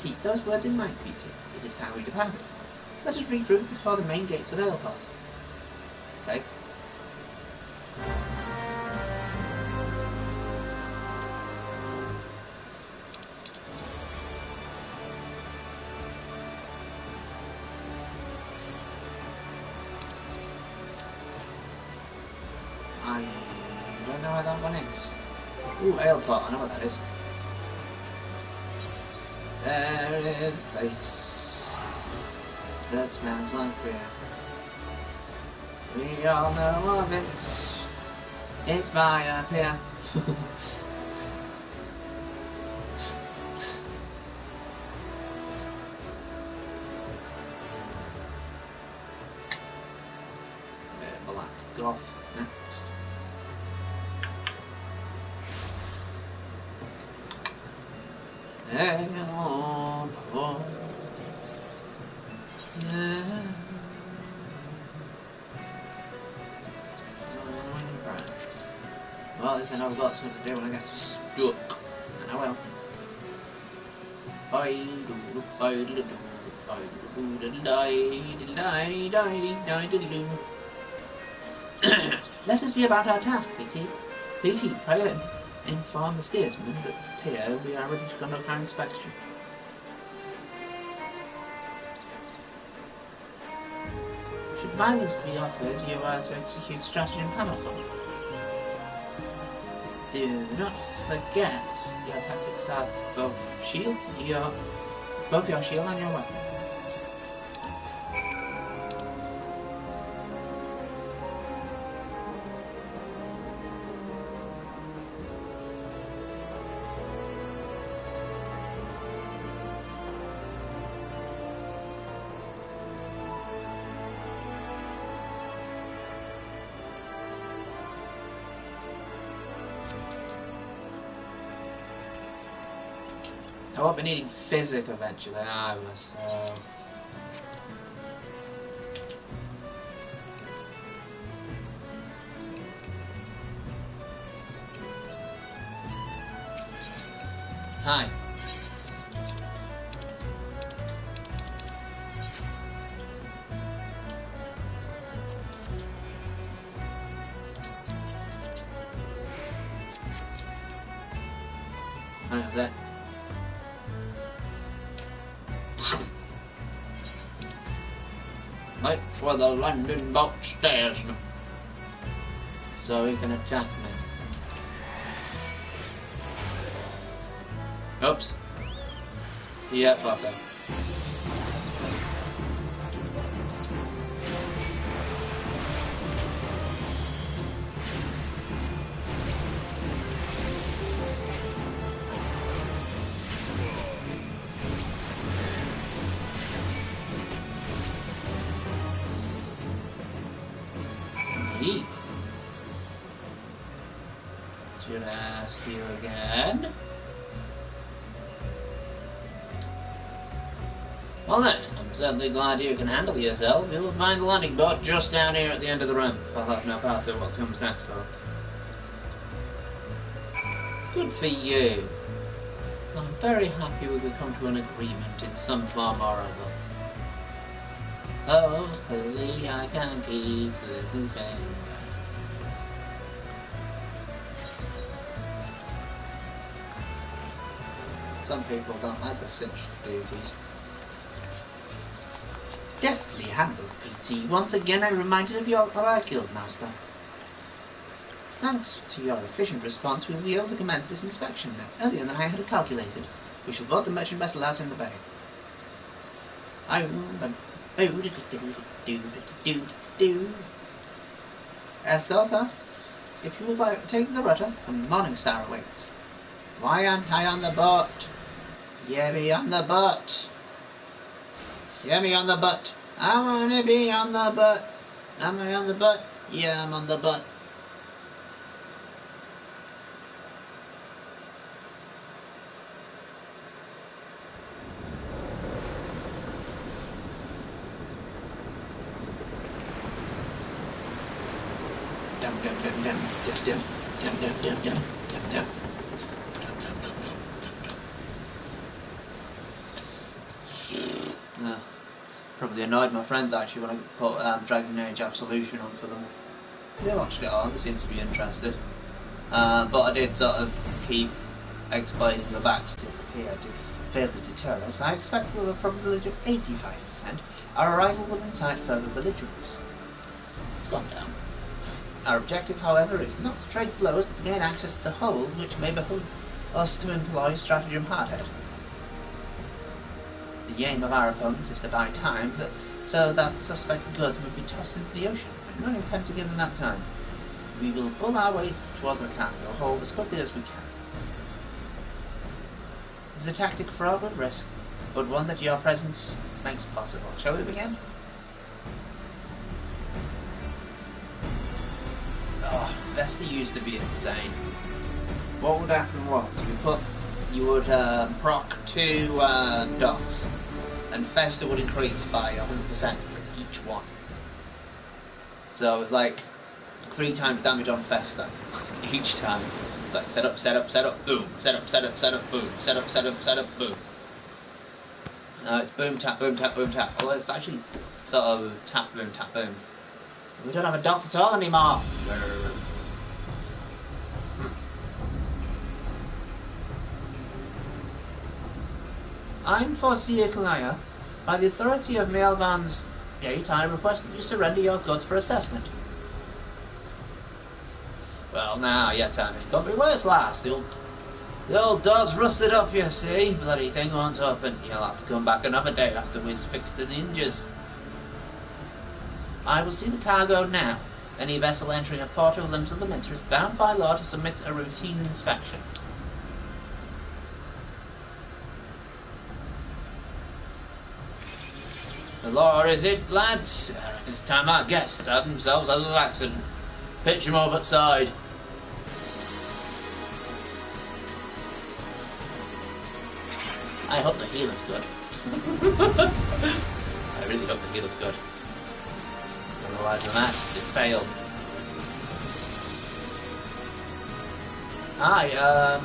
Keep those words in mind, PT. It is time we departed. Let us regroup before the main gates of Airport. Okay. I don't know where that one is. Ooh, Airport, I know what that is. There is a place that smells like beer. We all know of it. It's by a pier. Black Goth next. Hey, oh, oh. Yeah. Well, at least I know I've got something to do when I get stuck. And I will. Let us be about our task, PT. PT, pray inform the steersman that here we are ready to conduct our inspection. Should violence be offered, you are to execute stratagem hammerfall. Do not forget your tactics are both your shield and your weapon. I won't be needing physic eventually, I was, Hi. Like that. Wait for the landing boat stairs so he can attack me. Oops. Yeah, thought so. Should ask you again. Well then, I'm certainly glad you can handle yourself. You'll find the landing boat just down here at the end of the ramp. I'll have no part of what comes next, though. Good for you. I'm very happy we could come to an agreement in some form or other. Hopefully I can keep this in faith. Some people don't like the cinched duties. Deftly handled, PT. Once again I'm reminded of our guildmaster. Thanks to your efficient response, we will be able to commence this inspection earlier than I had calculated. We shall board the merchant vessel out in the bay. As thought, if you would like to take the rudder, the Morning Star awaits. Why aren't I on the boat? Get me on the boat. Get me on the boat. I wanna be on the boat. Am I on the boat? Yeah, I'm on the boat. Dum dum dum dum dum dum dum dum dum dum dum. Probably annoyed my friends actually when I put Dragon Age Absolution on for them. They watched it on, they seemed to be interested. But I did sort of keep explaining the backstory here to fail to deter us. I expect with a probability of 85%, our arrival will incite further belligerence. It's gone down. Our objective, however, is not to trade blows, but to gain access to the hold, which may behoove us to employ stratagem hardhead. The aim of our opponents is to buy time, so that suspected goods will be tossed into the ocean. We don't intend to give them that time. We will pull our way towards the cargo hold as quickly as we can. It's a tactic fraught with risk, but one that your presence makes possible. Shall we begin? Oh, Vesta used to be insane. What would happen was, you would proc 2 dots, and Festa would increase by 100% for each one. So it was like 3 times damage on Festa each time. It's like set up, set up, set up, boom, set up, set up, set up, boom, set up, set up, set up, boom. No, it's boom, tap, boom, tap, boom, tap. Although it's actually sort of tap, boom, tap, boom. We don't have a dots at all anymore. I'm Forcia Kalaya. By the authority of Maelvan's Gate, I request that you surrender your goods for assessment. Well, now, yeah, Tammy. Got me worse last. The old door's rusted up, you see. Bloody thing won't open. You'll have to come back another day after we've fixed the ninjas. I will see the cargo now. Any vessel entering a port or limbs of the Minster is bound by law to submit a routine inspection. The law is it, lads? I reckon it's time our guests had themselves out of the accident. Pitch them over the side. I hope the healer's good. I really hope the healer's good. Otherwise the match is failed. Hi,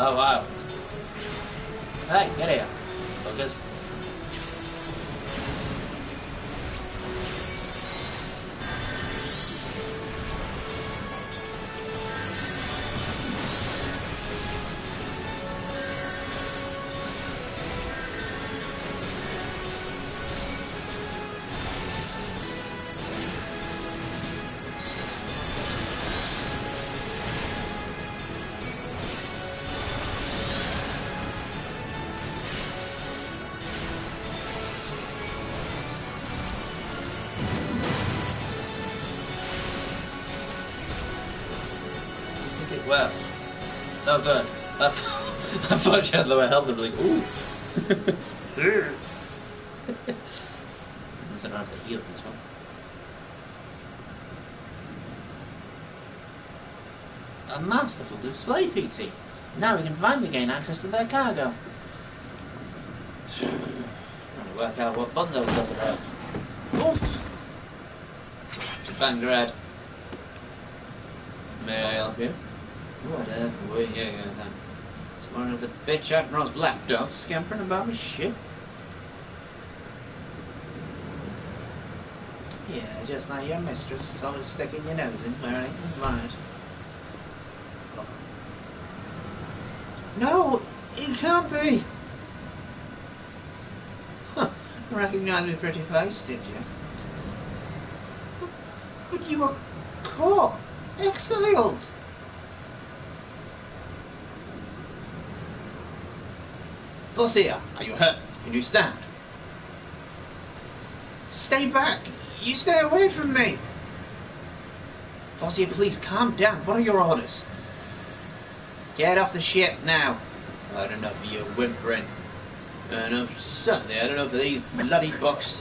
Oh wow. Hey, get here, fuckers. Well, oh good. I thought she had lower health. I'm like, ooh. Unless I don't have to heal this one. A masterful display, PT. Now we can finally gain access to their cargo. Trying to work out what bundle does it have. Oof. She banged her head. May I help you? Whatever, where you go then? It's one of the bitch Admiral's black dogs scampering about my ship. Yeah, just like your mistress, always sticking your nose in where it ain't right. No, it can't be! Huh, recognise me pretty face, did you? But you were caught, exiled! Bossier, are you hurt? Can you stand? Stay back! You stay away from me! Bossier, please calm down. What are your orders? Get off the ship now. I had enough of your whimpering. Enough, certainly I had enough of these bloody books.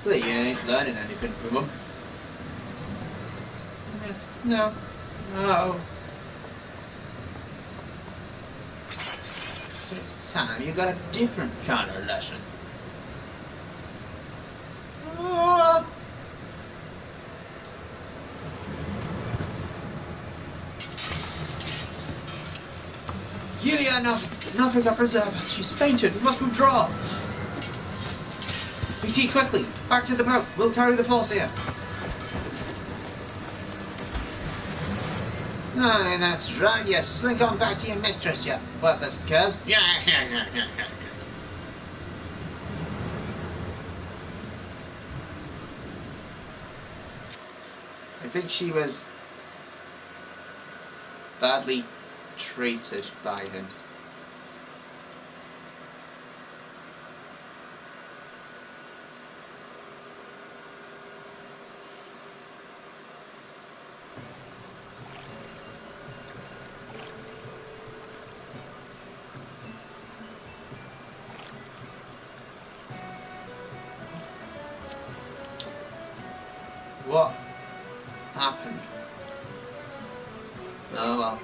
But you ain't learning anything from them. No. No. This time you got a different kind of lesson. Oh. Yulia, nothing got preserve us. She's fainted. We must withdraw. BT, quickly. Back to the boat. We'll carry the force here. Aye, that's right. Yes, slink on back to your mistress, you worthless curs. Yeah. I think she was badly treated by him. What happened? Oh well.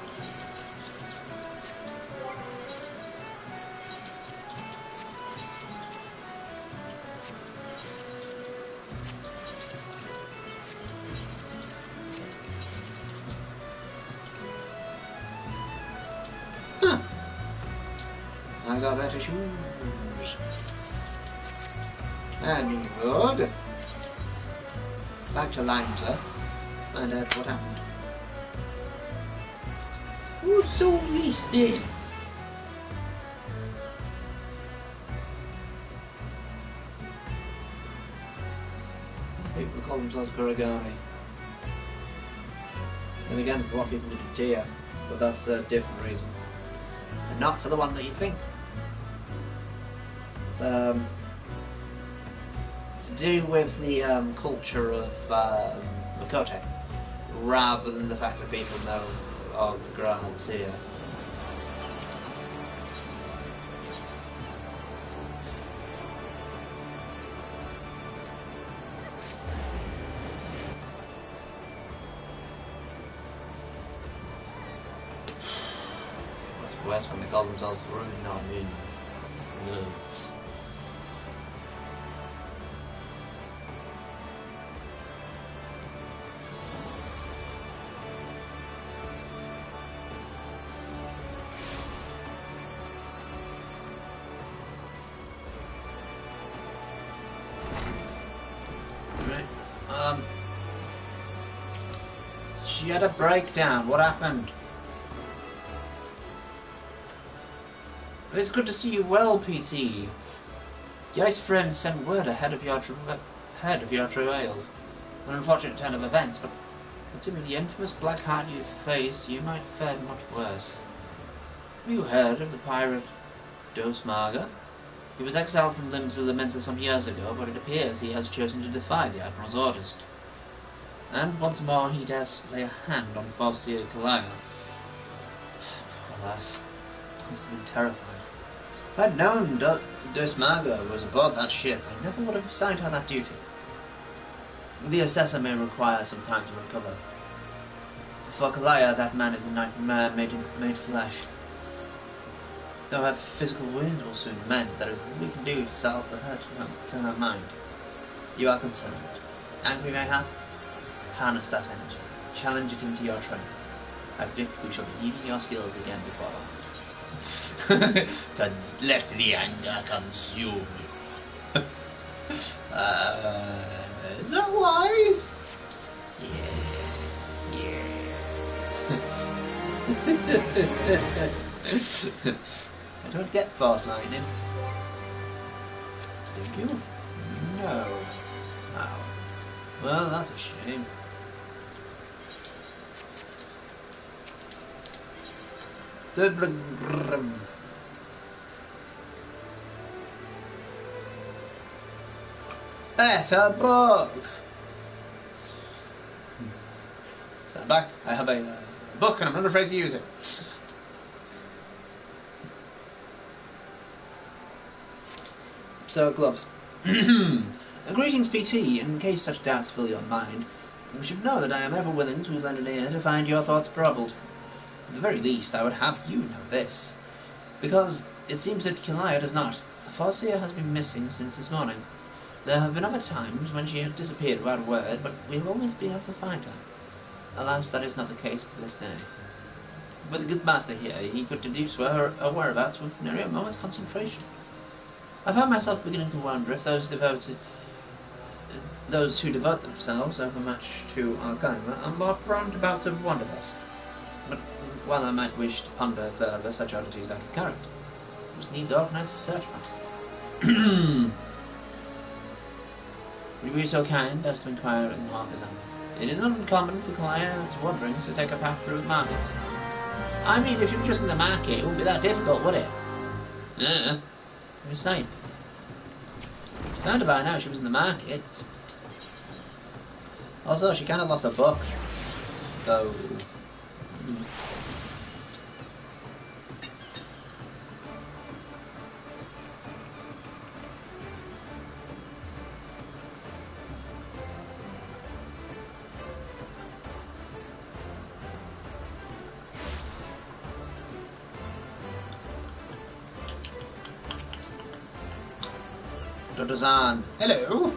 Huh. I got better shoes. And good. Back to Limesa. Find out what happened. What's all this then? People call themselves Kuragami. And again, for what people do to Tia, but that's a different reason. And not for the one that you think. It's, to do with the culture of Makote, rather than the fact that people know of the Grants here. It's worse when they call themselves Rune, not Moon. She had a breakdown. What happened? It's good to see you well, PT. The ice friend sent word ahead of your travails. An unfortunate turn of events, but considering the infamous black heart you faced, you might have fared much worse. Have you heard of the pirate Dos Marga? He was exiled from Lim to Lamenta some years ago, but it appears he has chosen to defy the Admiral's orders. And once more he dares lay a hand on Falsia Kalaya. Alas, I must have been terrified. If I'd known Dos Marga was aboard that ship, I never would have signed her that duty. The assessor may require some time to recover. For Kalaya, that man is a nightmare made flesh. Though her physical wounds will soon mend, there is little we can do to salve the hurt to her mind. You are concerned. Angry mayhap? Harness that energy. Challenge it into your training. I predict we shall be eating your skills again before long. Let the anger consume you. Is that wise? Yes. I don't get fast lightning. Thank you. No. Oh. Well, that's a shame. Better book! Stand back. I have a book and I'm not afraid to use it. So, gloves. Greetings, PT. In case such doubts fill your mind, you should know that I am ever willing to lend an ear to find your thoughts troubled. At the very least, I would have you know this. Because it seems that Kalaya does not. The Farseer has been missing since this morning. There have been other times when she has disappeared without a word, but we have always been able to find her. Alas, that is not the case for this day. With the good master here, he could deduce her whereabouts with nearly a moment's concentration. I found myself beginning to wonder if those who devote themselves overmuch to Argima are more prone to bouts of wanderlust. But while I might wish to ponder further such oddities out of character, which needs organised search for. Would you be so kind as to inquire in the artisan? It is not uncommon for Kalaya's wanderings to take a path through the markets. I mean, if she was just in the market, it wouldn't be that difficult, would it? I'm just saying. Found her by now, she was in the market. Also, she kind of lost her book. So... Dr. Zahn. Hello?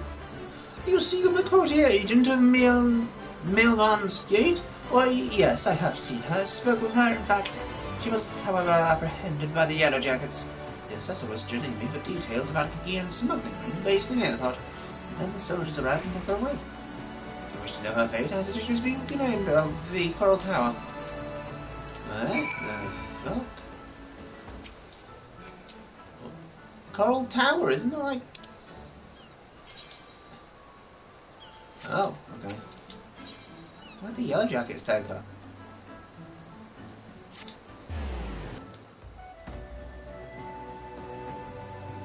You see the Makoti agent of Milvan's Gate? Why, yes, I have seen her, spoke with her, in fact. She was, however, apprehended by the Yellow Jackets. The assessor was drilling me for details about a Kikian smuggling ring based in the airport. Then the soldiers arrived and took her away. If you wish to know her fate, I suggest she was being named of the Coral Tower. What the fuck? Coral Tower, isn't it like... Oh, okay. Where'd the Yellow Jackets take her?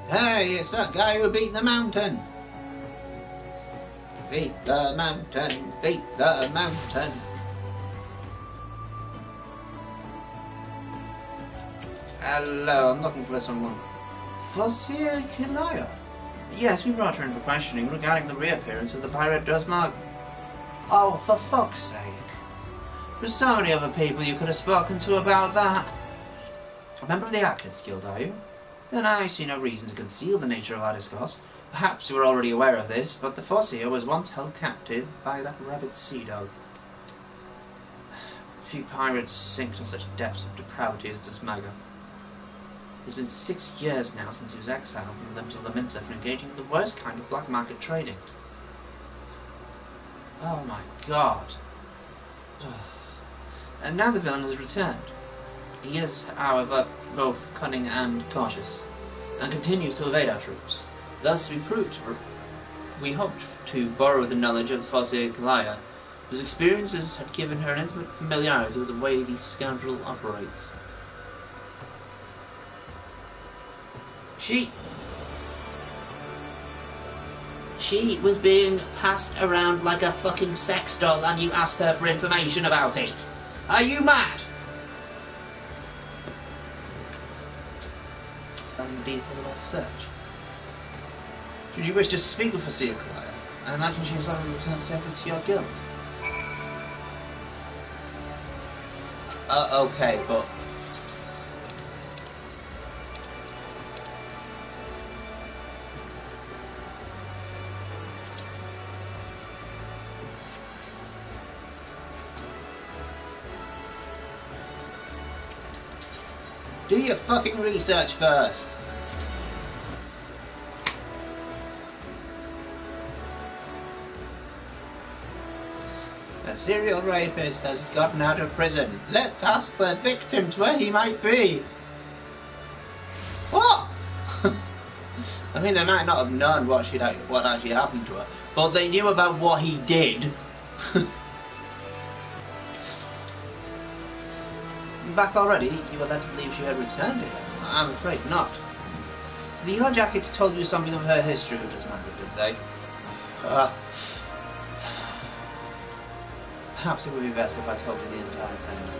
Hey, it's that guy who beat the mountain! Beat the mountain, beat the mountain! Hello, I'm looking for someone. Fosia Kilaya? Yes, we brought her in for questioning regarding the reappearance of the pirate Dosmog. Oh, for fuck's sake. There's so many other people you could have spoken to about that. A member of the Arcades Guild, are you? Then I see no reason to conceal the nature of our discourse. Perhaps you were already aware of this, but the Fosia was once held captive by that rabid sea dog. Few pirates sink to such depths of depravity as Dosmaga. It's been 6 years now since he was exiled from them to Laminsa for engaging in the worst kind of black market trading. Oh my god. And now the villain has returned. He is, however, both cunning and cautious, and continues to evade our troops. Thus we hoped to borrow the knowledge of Fosse Kalaya, whose experiences had given her an intimate familiarity with the way the scoundrel operates. She was being passed around like a fucking sex doll and you asked her for information about it. Are you mad? Indeed for the last search. Should you wish to speak with Fosse Kalaya, I imagine she has already returned safely to your guild. Okay, but... do your fucking research first. A serial rapist has gotten out of prison. Let's ask the victims where he might be. What? I mean, they might not have known what actually happened to her, but they knew about what he did. Back already? You were led to believe she had returned to him. I'm afraid not. The Yellow Jackets told you something of her history with Desmaga, did they? Perhaps it would be best if I told you the entire tale.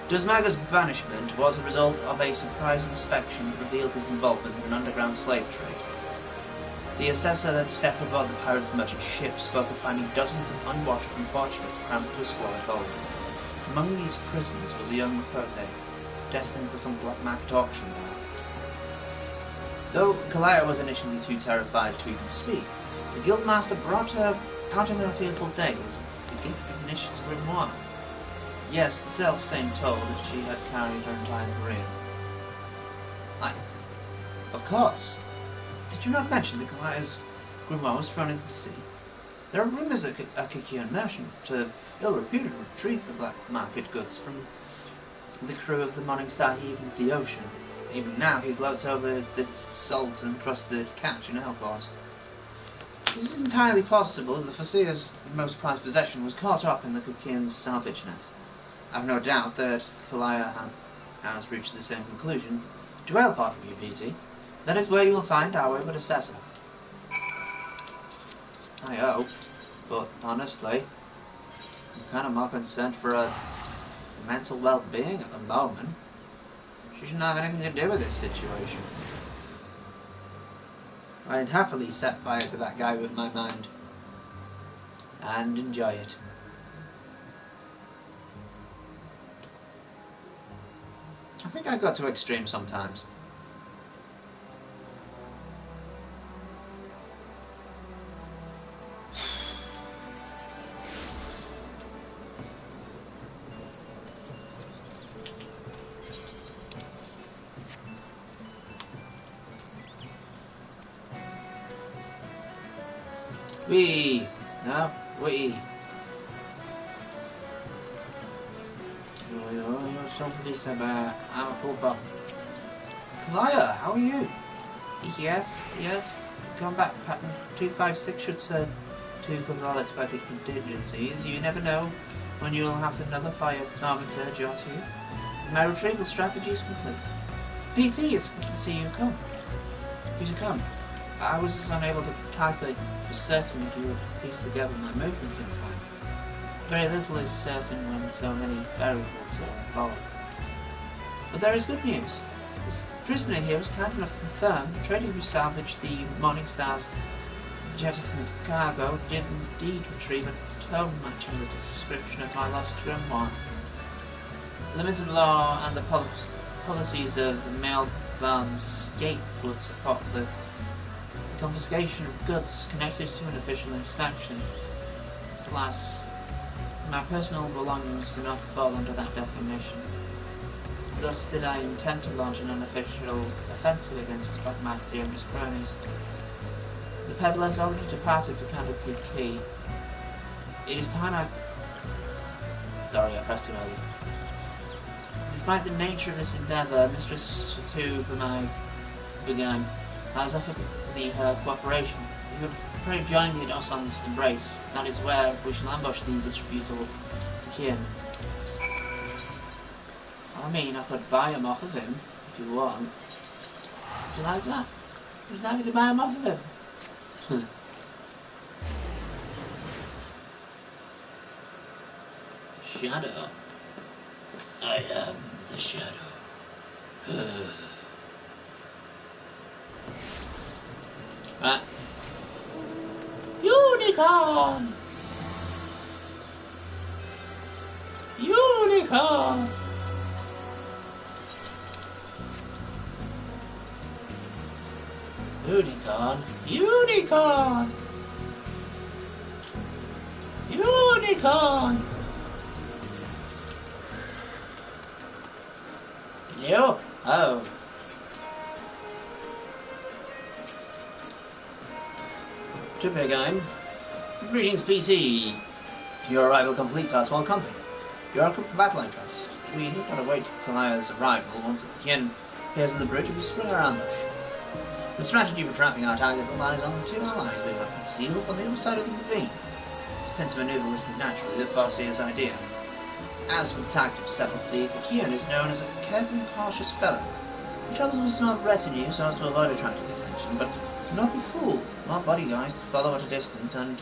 Desmaga's banishment was the result of a surprise inspection that revealed his involvement in an underground slave trade. The assessor that stepped aboard the pirates' merchant ship spoke of finding dozens of unwashed unfortunates cramped to a squalid hold. Among these prisoners was a young Makote, destined for some black market auction now. Though Kalaya was initially too terrified to even speak, the guildmaster brought her out of her fearful days with the gift of Nish's grimoire. Yes, the self-same told that she had carried her entire career. Of course. Did you not mention that Kalaya's grimoire was thrown into the sea? There are rumours that a Kikian merchant, ill-reputed, retrieved the black market goods from the crew of the Morning Star heaving into the ocean. Even now he gloats over this salt-encrusted catch in Hellport. It is entirely possible that the Fosse's most prized possession was caught up in the Kikian's salvage net. I have no doubt that Kalaya has reached the same conclusion. Dwell, pardon me, PT. That is where you will find our wayward assessor. I hope, but honestly, I'm kind of more concerned for her mental well-being at the moment. She shouldn't have anything to do with this situation. I'd happily set fire to that guy with my mind and enjoy it. I think I got to extreme sometimes. Oui, no, oui. Somebody said, I'm a cool bum. Kalaya, how are you? Yes. Come back, pattern 256 should serve to cover all expected contingencies. You never know when you will have another fire armature join to you. My retrieval strategy is complete. PT, it's good to see you come. I was unable to calculate for certain if you would piece together my movements in time. Very little is certain when so many variables are involved. But there is good news. This prisoner here was kind enough to confirm the trader who salvaged the Morning Star's jettisoned cargo did indeed retrieve a tone matching the description of my lost grimoire. Limited law and the policies of Melbourne's Gate would support the confiscation of goods connected to an official inspection. Alas, my personal belongings do not fall under that definition. Thus did I intend to launch an unofficial offensive against black marketeer and his cronies. The peddlers already departed for Candlekeep Key. It is time Sorry, I pressed it earlier. Despite the nature of this endeavour, Mistress to whom I began has offered me her cooperation. If you would pray join me at Osan's embrace, that is where we shall ambush the disreputable Kian. I mean, I could buy him off of him, if you want. Would you like that? Would you like me to buy him off of him? Shadow. I am the shadow. Right. Unicorn! Unicorn! Unicorn! Unicorn! Unicorn! Hello? Oh. Trivia game. Greetings, PC. Your arrival complete our small company. You are equipped for battle, I trust. We need not await Kalaya's arrival. Once the Kian appears on the bridge, we spring our ambush. The strategy for trapping our target relies on two allies we have concealed on the other side of the ravine. This defensive maneuver was naturally the Farseer's idea. As for the tactics set off, the Kian is known as a careful and cautious fellow. He travels with small retinue so as to avoid attracting attention, but do not be fooled. Our bodyguards follow at a distance and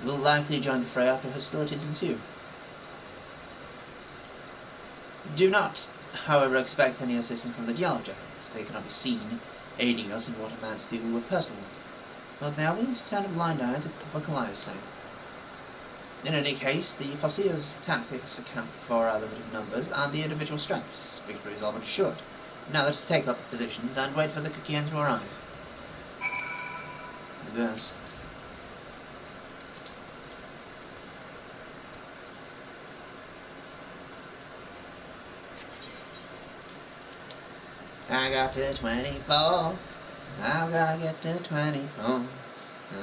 will likely join the fray after hostilities ensue. Do not, however, expect any assistance from the Yellow Jackals. They cannot be seen aiding us in what amounts to a personal matter, but they are willing to turn a blind eye for Kalaya's sake. In any case, the Farseer's tactics account for our limited numbers and the individual strengths. Victory is all but assured. Now let us take up positions and wait for the Kian to arrive. Yes. I got to 24. I've got to get to 24. I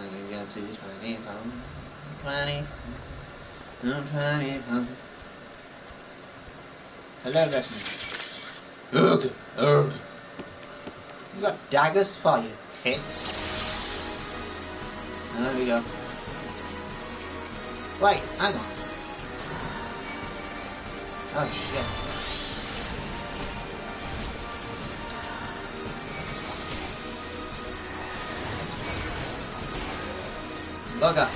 can get to 24. 20. 24. Hello, Destiny. Ugh, ugh. You got daggers for your tits. There we go. Wait, hang on. Oh shit. Bugger.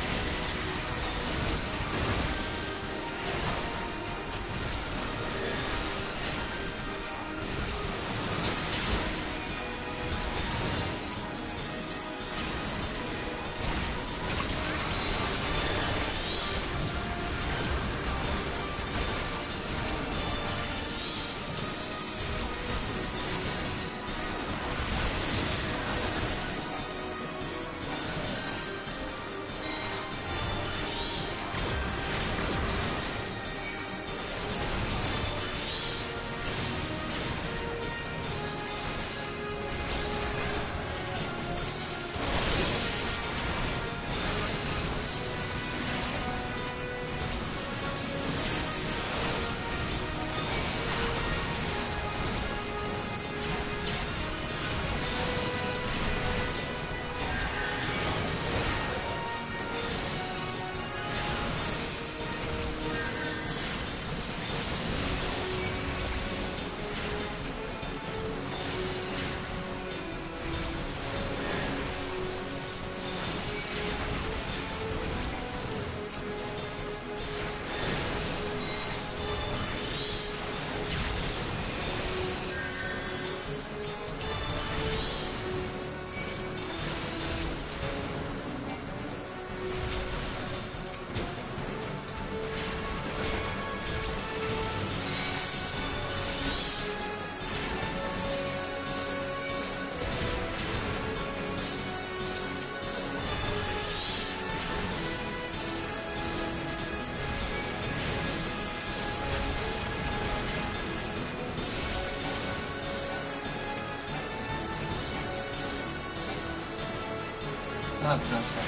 Oh, for God's sake.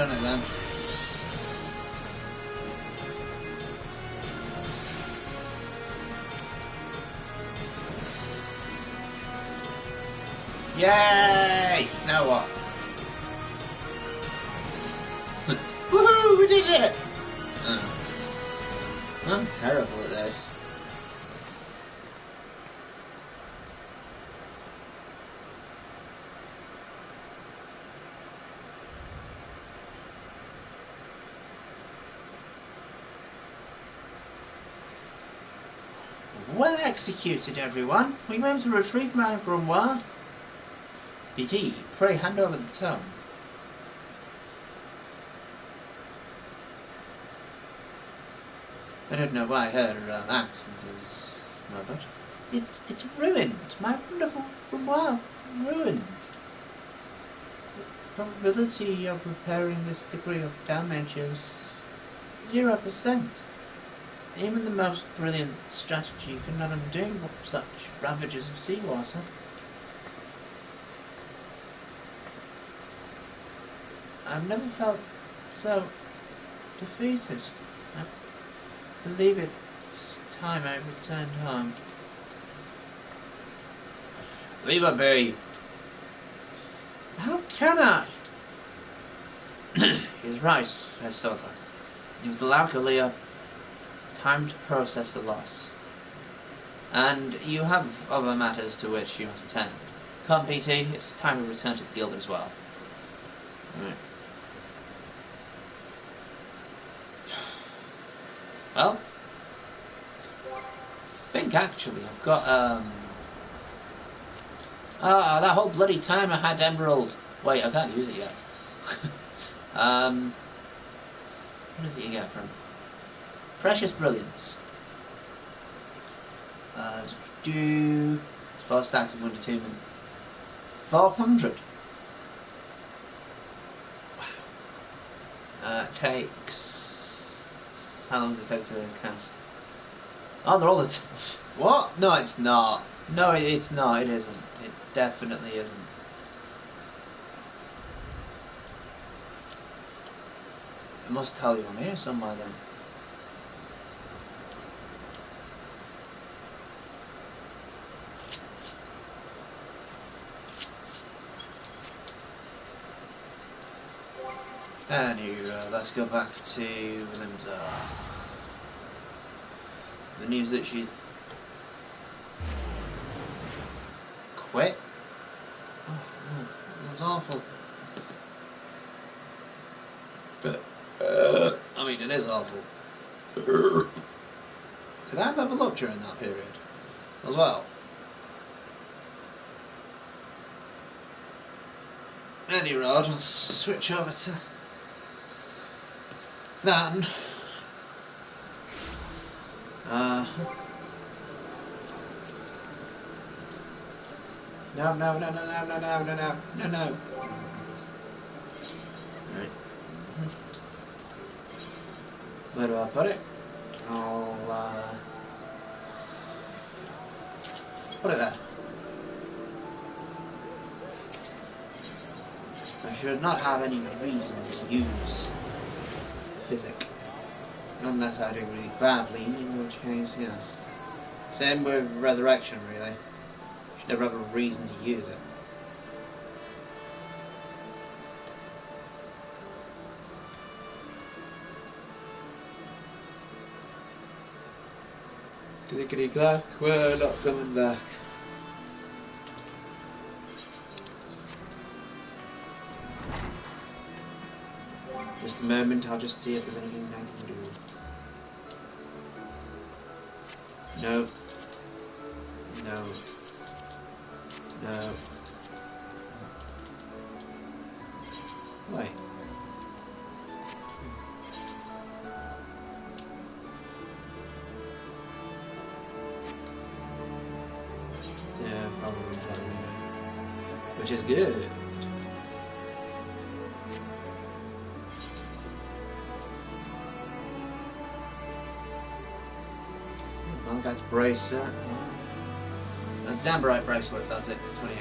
done it then. Yay! Now what? Woohoo! We did it! Oh. I'm terrible at this. Well executed, everyone. We were able to retrieve my grimoire. BD, pray hand over the tome. I don't know why her accent is murdered. It's ruined. My wonderful grimoire ruined. The probability of repairing this degree of damage is 0%. Even the most brilliant strategy cannot undo such ravages of seawater. I've never felt so defeated. I believe it's time I returned home. Leave her be. How can I? He's right, Aristotle. You've allowed Kalia time to process the loss. And you have other matters to which you must attend. Come, PT, it's time we return to the guild as well. Alright. Well, I think actually I've got that whole bloody time I had emerald. Wait, I can't use it yet. What does it you get from? Precious brilliance. Do 4 stacks of wonder attunement. 400. Wow. Takes. How long does it take to cast? Oh, they're all the what? No, it's not. No, it's not. It isn't. It definitely isn't. I must tell you on here somewhere then. Anyway, let's go back to Linda. The news that she's quit. Oh no, that was awful. But I mean, it is awful. Did I level up during that period as well? Anyway, I'll just switch over to that. No. Right. Where do I put it? I'll put it there. I should not have any reason to use physic. Unless I do really badly, in which case, yes. Same with resurrection, really. Should never have a reason to use it. Clickety-clack, we're not coming back. Just a moment, I'll just see if there's anything I can do. No. No. No. Wait. Yeah, probably not. Which is good. Guy's bracelet. A damn bright bracelet, that's it, 28.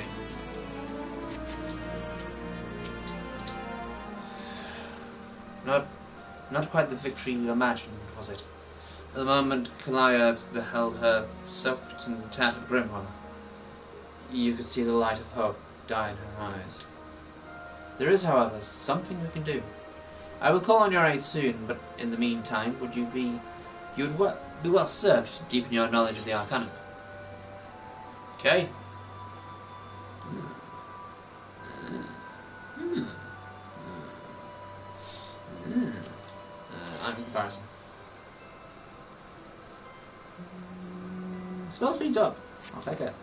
Not quite the victory you imagined, was it? The moment Kalia beheld her soaked and tattered grimoire, you could see the light of hope die in her eyes. There is, however, something we can do. I will call on your aid soon, but in the meantime, you would be well served to deepen your knowledge of the Arcana. Okay. On comparison. Spell speed's up. I'll take it.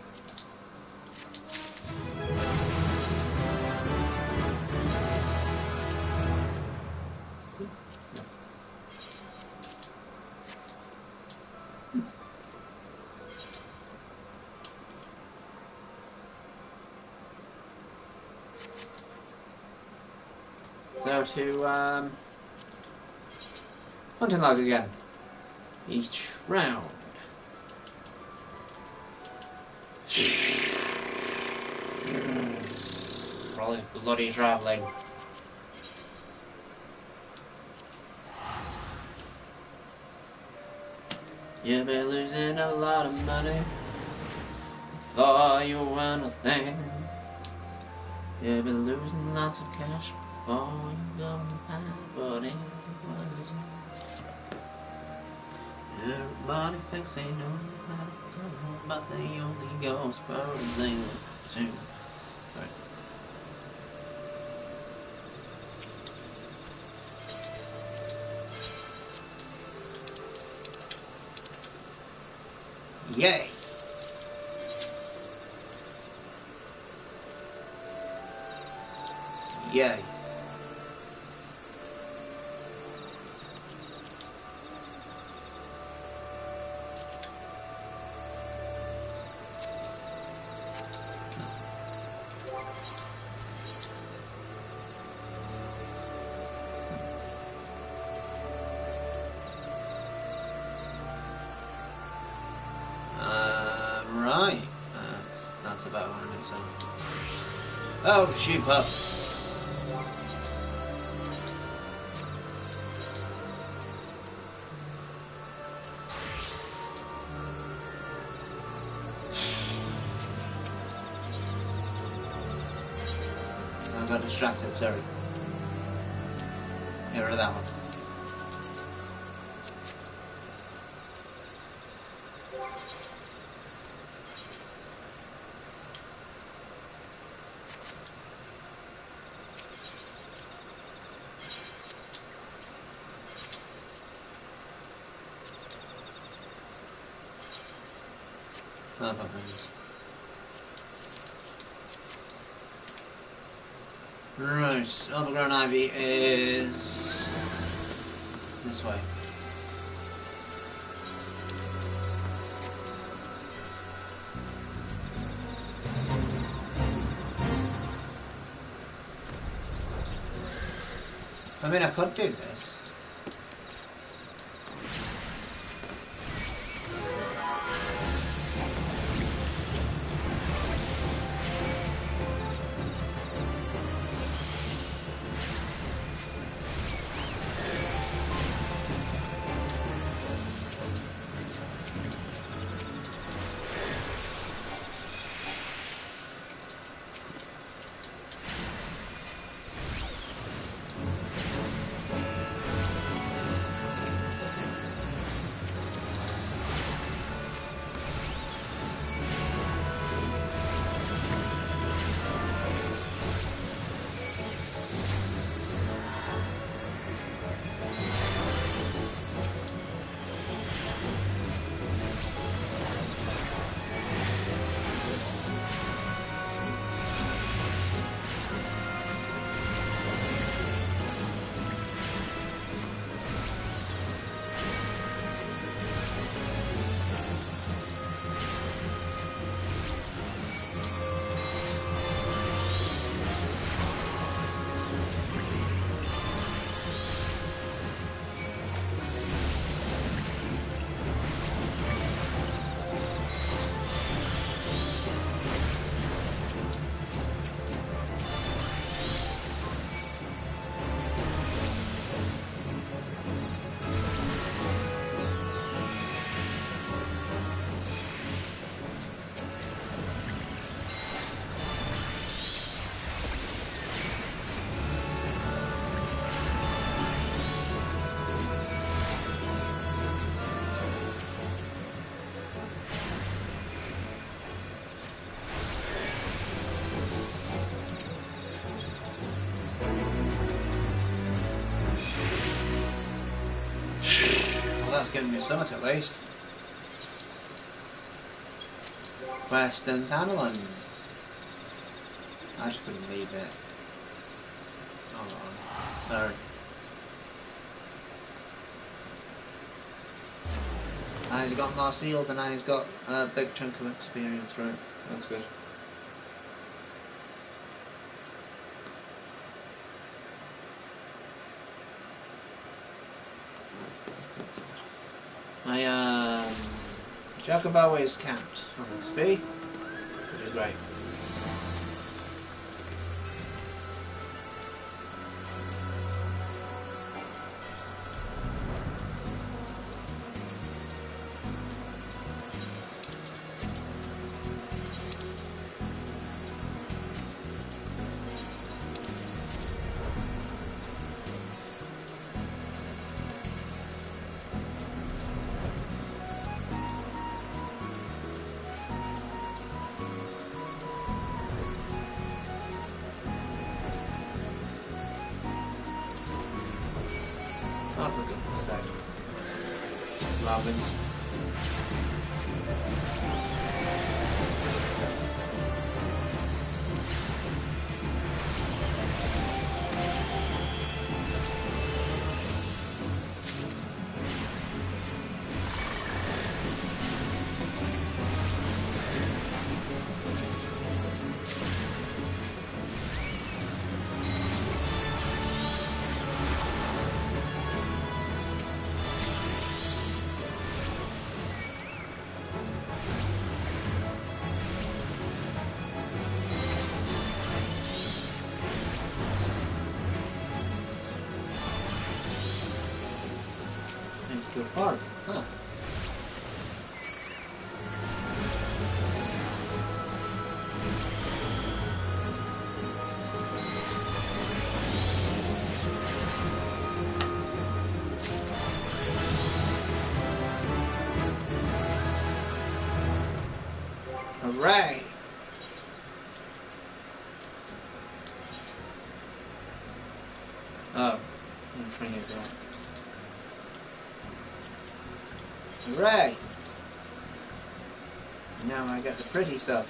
So to hunting log again. He's shroud. For all his bloody travelling. You'll be losing a lot of money before you want a thing. You'll be losing lots of cash before you go and find what it was. Everybody thinks they know how to come home, but they only go as far as they want to. Sorry. Yay! Yay! Right. That's about one of it, so. Oh, shoot pups. I got distracted, sorry. Get rid of that one. Oh, my goodness. Right, overgrown ivy is this way. I mean, I could do this. giving me summit at least. Western Thanalan. I just couldn't leave it. Hold on. There. Now he's got more seals and now he's got a big chunk of experience, right? That's good. My Jacobo is capped on XP, which is great. Oh, for goodness sake. Robins. Go far. Huh. Hooray! Oh, I'm trying to get that. Hooray! Now I got the pretty stuff.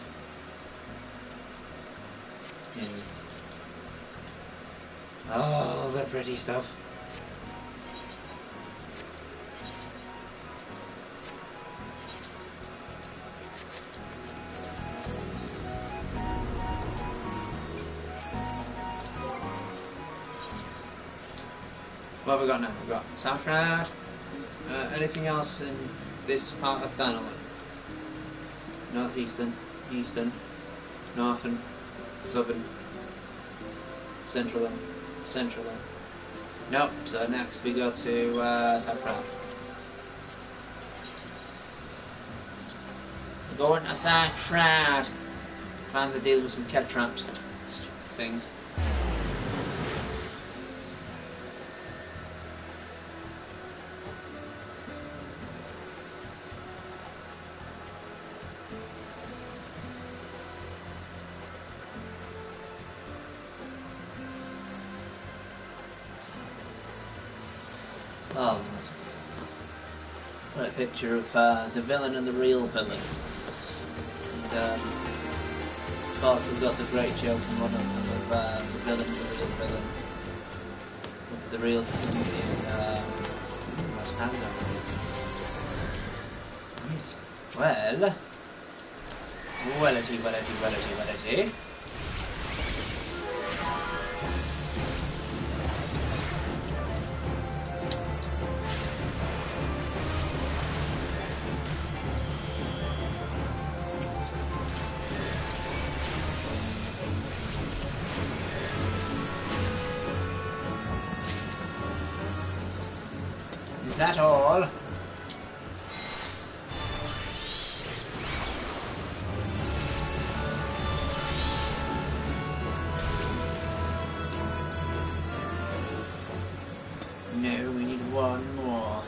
Oh, the pretty stuff. What have we got now? We've got Saffron. Anything else in this part of Thanalan? Northeastern, Eastern, Northern, Southern, Central, Central. Nope, so next we go to Saffron. Going to Saffron. Trying to deal with some cat traps. Stupid things. Oh, that's what a picture of the villain and the real villain. And of course, they've got the great joke in one of them of the villain and the real villain. With the real villain being West Ham. Well, wellity. Is that all? No, we need one more.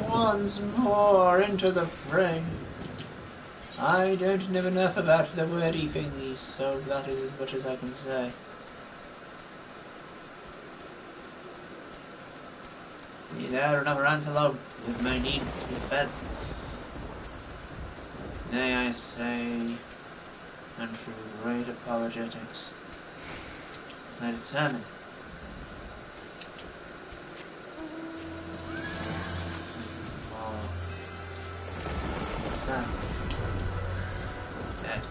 Once more into the frame. I don't know enough about the wordy thingies, so that is as much as I can say. Be there another antelope with my need to be fed. Nay, I say, and through great apologetics, as I determine. Oh, what's that? Dead.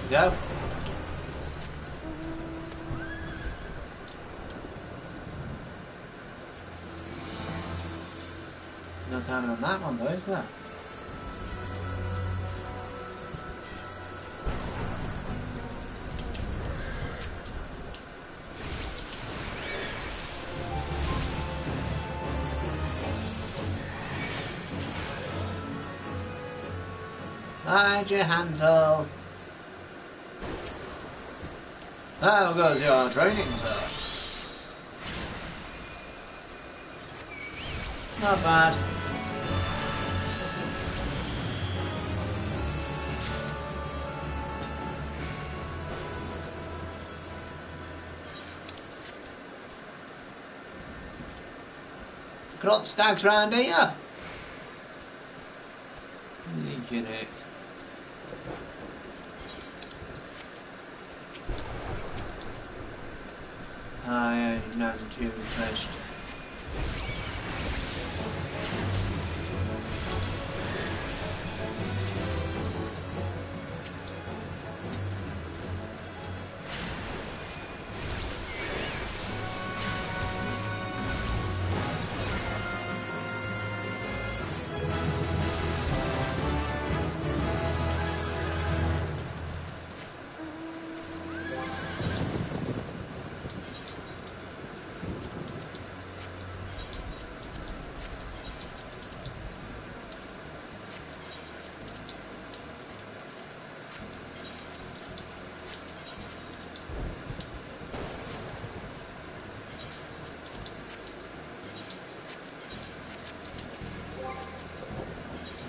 Go. No timing on that one though, is there? Hide your hands all. How goes your training, sir? Not bad. Got stags round here. Thinking it. I ain't none too touched.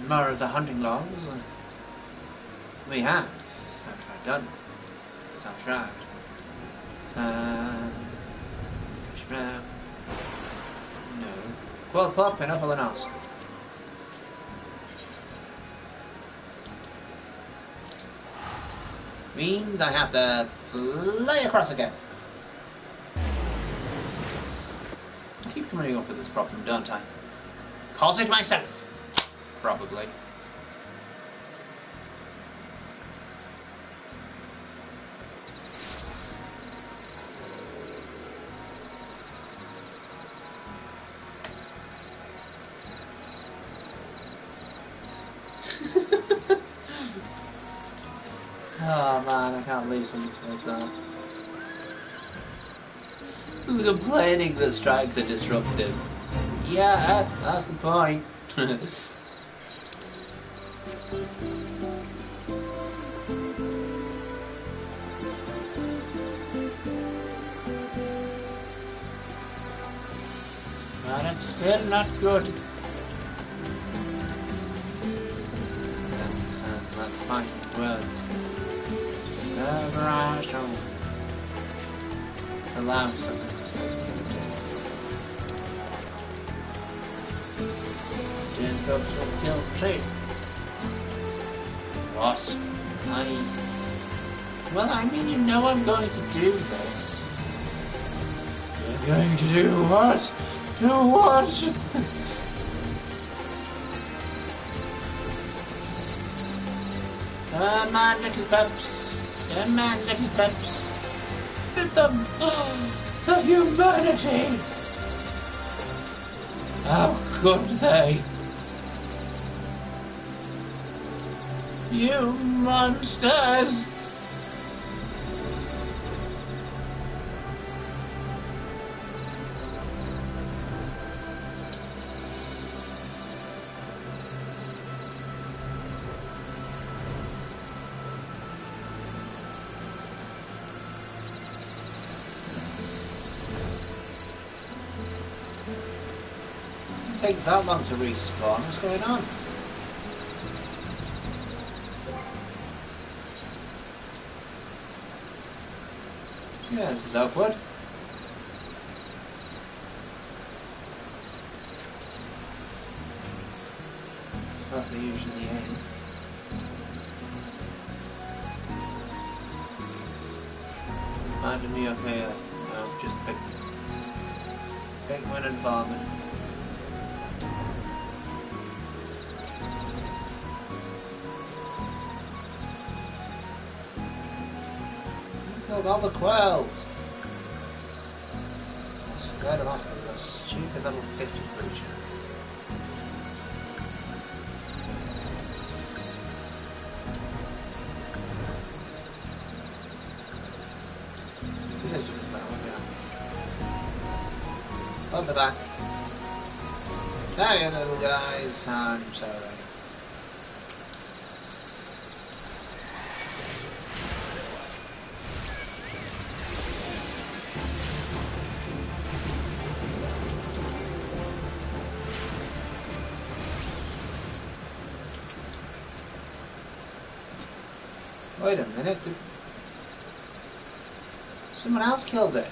More of the hunting logs. We have. Soundtrack done. Soundtrack. No. Quill Club, Pineapple and Ask. Means I have to fly across again. I keep coming up with this problem, don't I? Cause it myself. Probably. Oh man, I can't believe someone said that. This is complaining that strikes are disruptive. Yeah, that's the point. But it's still not good. That sounds like fighting words. The barrage home. Allow something. Didn't go to kill trade. What? Well, I mean, you know I'm going to do this. You're going to do what? Do what? Come on, little pups. Come on, little pups. The humanity! How could they? You monsters! Take that long to respawn. What's going on? Yeah, this is awkward. But they usually end. Reminded me of a, just big win environment. Killed all the quails. Scared them off with a stupid little 50 creature. It is just that one, yeah. On the back. There you go, guys. I'm sorry. Wait a minute. Someone else killed it.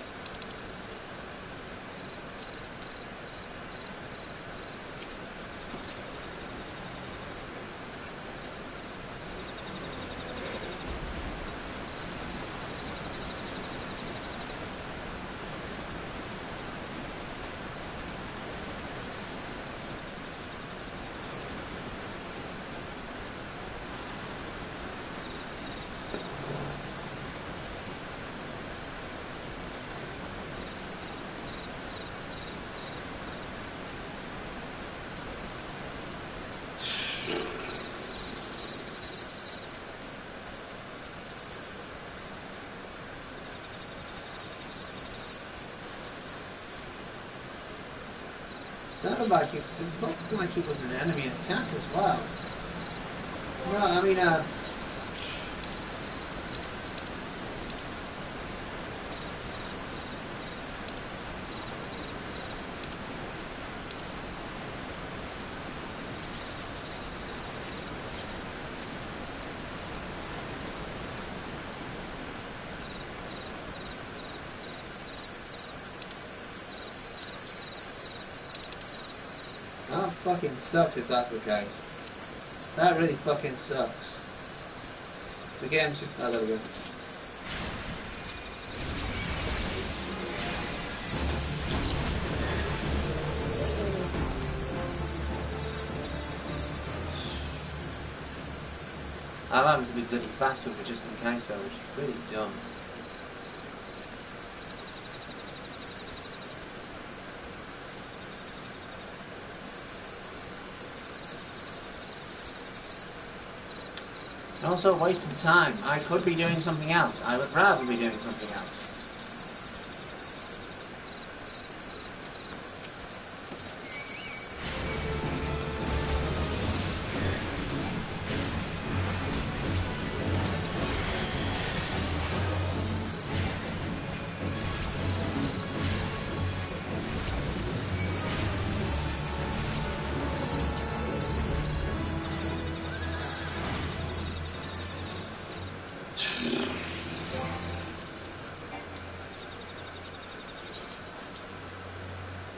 Sounded like it looked like it was an enemy attack as well. Well, I mean, that fucking sucks if that's the case. That really fucking sucks. The game's just... oh, there we go. I'm having to be bloody fast with it just in case though, which is really dumb. And also wasting time. I could be doing something else. I would rather be doing something else.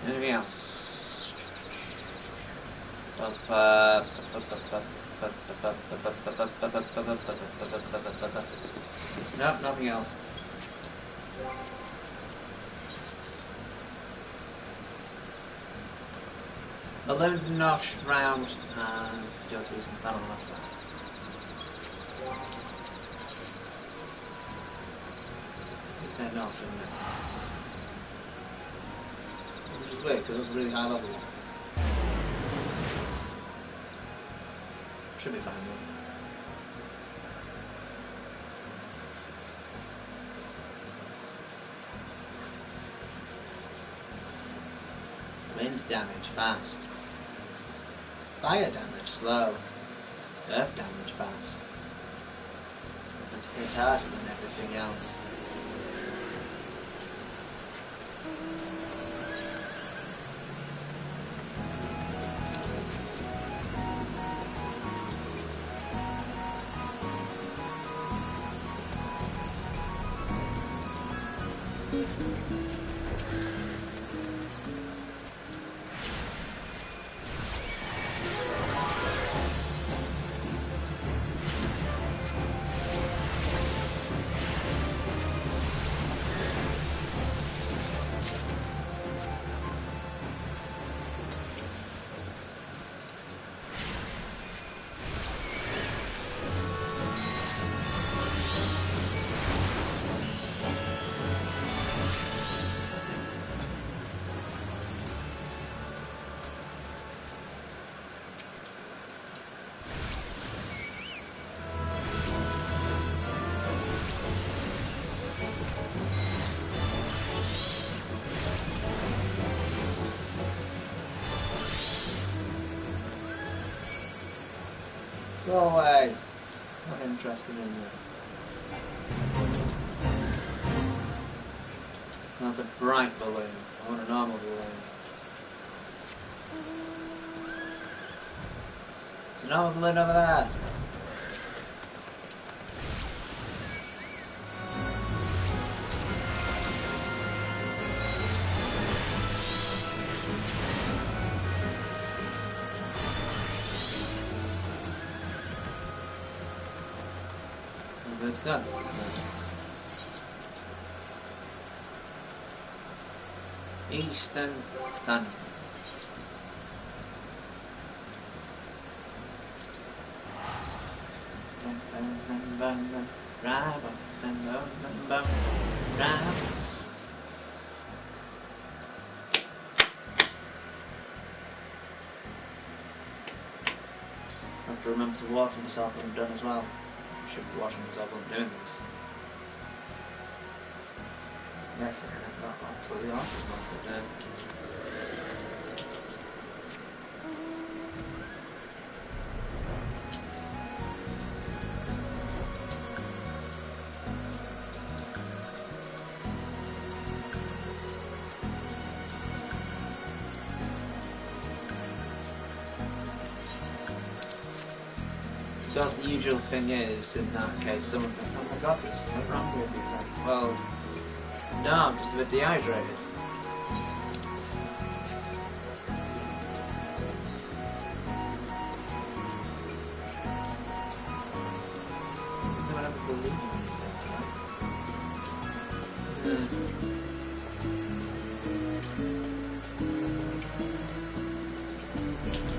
Anything else? Nope, nothing else. Balloons and notch round and just using funnel after that. It's a notch, isn't it? Which is weird because it's a really high level. Should be fine though. Wind damage fast. Fire damage slow. Earth damage fast. And hit harder than everything else. Go away. Not interested in you. That's a bright balloon. I want a normal balloon. There's a normal balloon over there. It's done. Eastern done. I have to remember to water myself when I'm done as well. I should be washing myself while I'm doing this. Yes, I got absolutely awesome most of the day. Because the usual thing is, in that case, someone thinks, oh my god, there's something wrong with you. Well, no, I'm just a bit dehydrated. No one ever believed in yourself,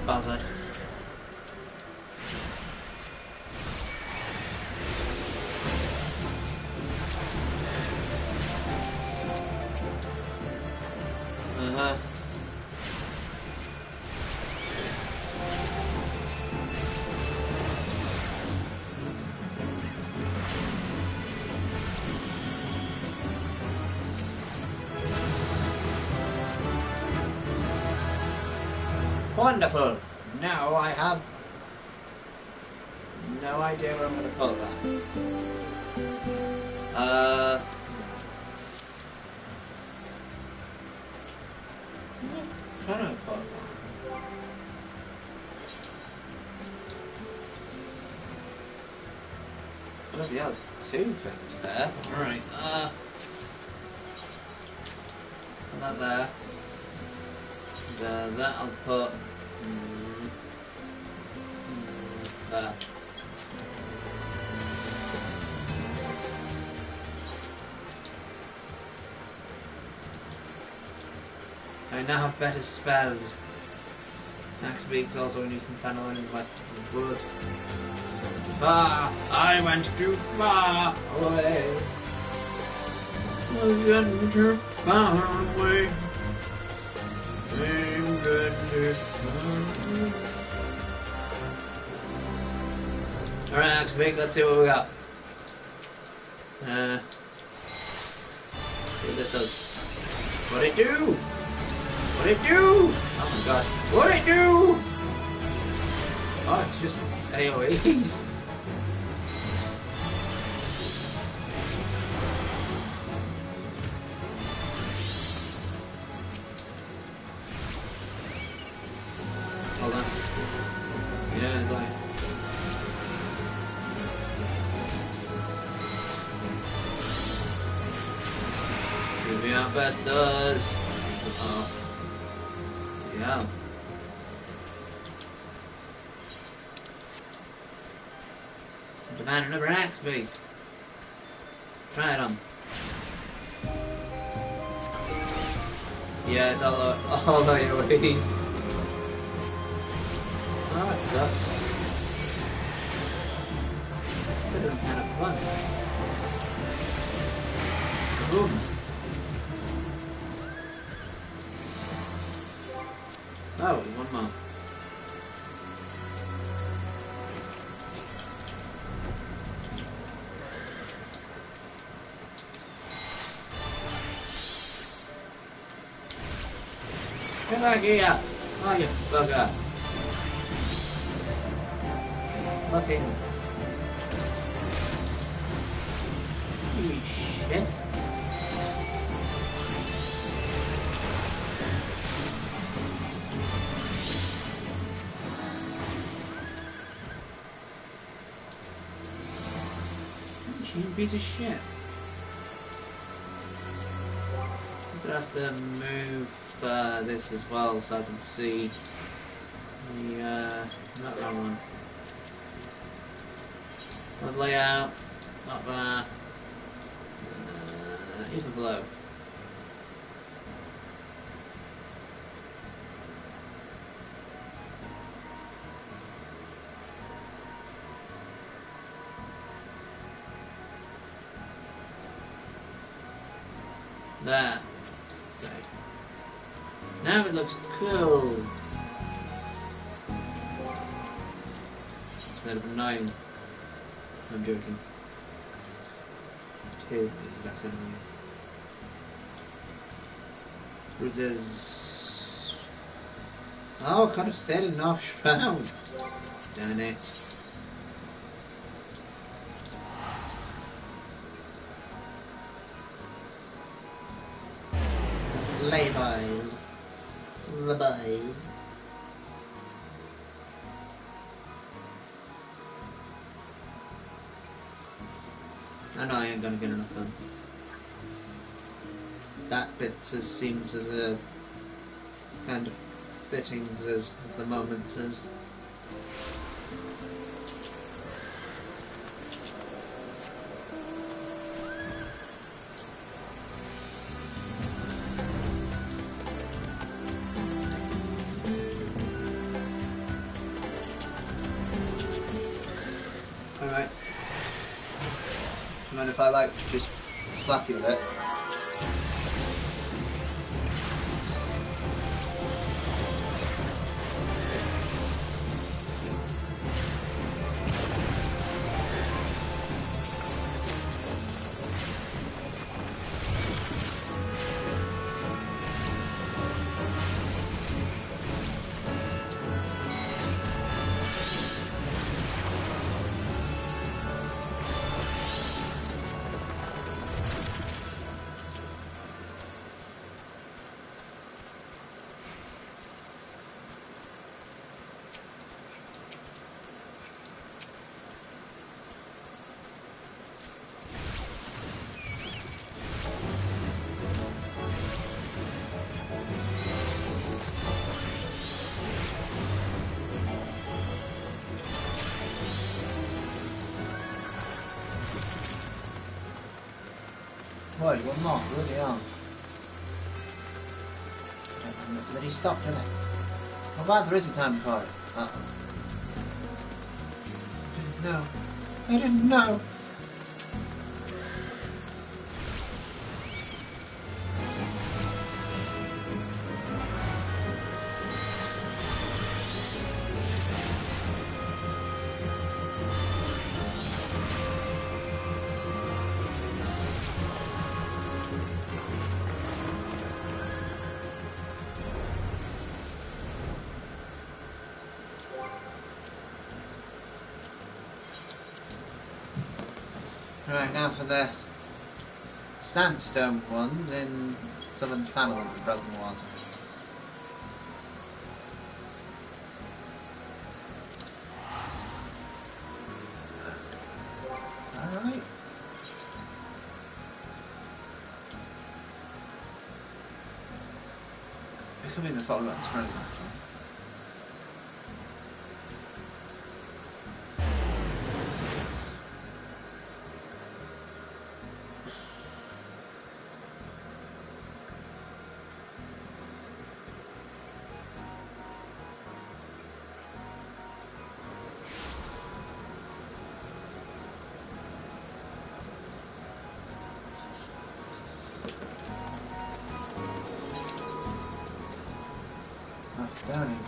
Buzzard. Wonderful! Now I have no idea where I'm going to put that. Can I put that? Bloody hell, two things there. Right, put that there. And that I'll put there. I now have better spells. Next week also we need some fennel and west of the wood. Far, I went too far away. I went too far away. Alright, next week, let's see what we got. See what this does. What'd it do? What'd it do? Oh my gosh. What'd it do? Oh, it's just AoEs. Hold on. Yeah, it's like... Moving out first does. Uh-oh. Yeah. Demand another axe, mate. Try it on. Yeah, it's all on your ways. Oh, that sucks. Could have been kind of fun. Boom. Oh, one more. Get back here! Oh, you bugger! Fucking... You shit! You piece of shit. I'm gonna have to move this as well so I can see the not wrong one. Not layout, not that. Even below. There. Right. Now it looks cool. Instead of 9. I'm joking. 2 is less than me. Bruises. Oh, kind of standing off shroud. Damn it. Lay boys. The boys. I know I ain't gonna get enough done. That bit seems as a kind of fittings as the moment is. Alright. And if I like to just slap you a bit. What, one more? Bloody hell. Did he stop, did he? I'm glad there is a time before it. Uh-oh. I didn't know. I didn't know. Right, now for the sandstone ones in Southern Channel and Broken Water. Alright. could be the fog that's running actually. Down in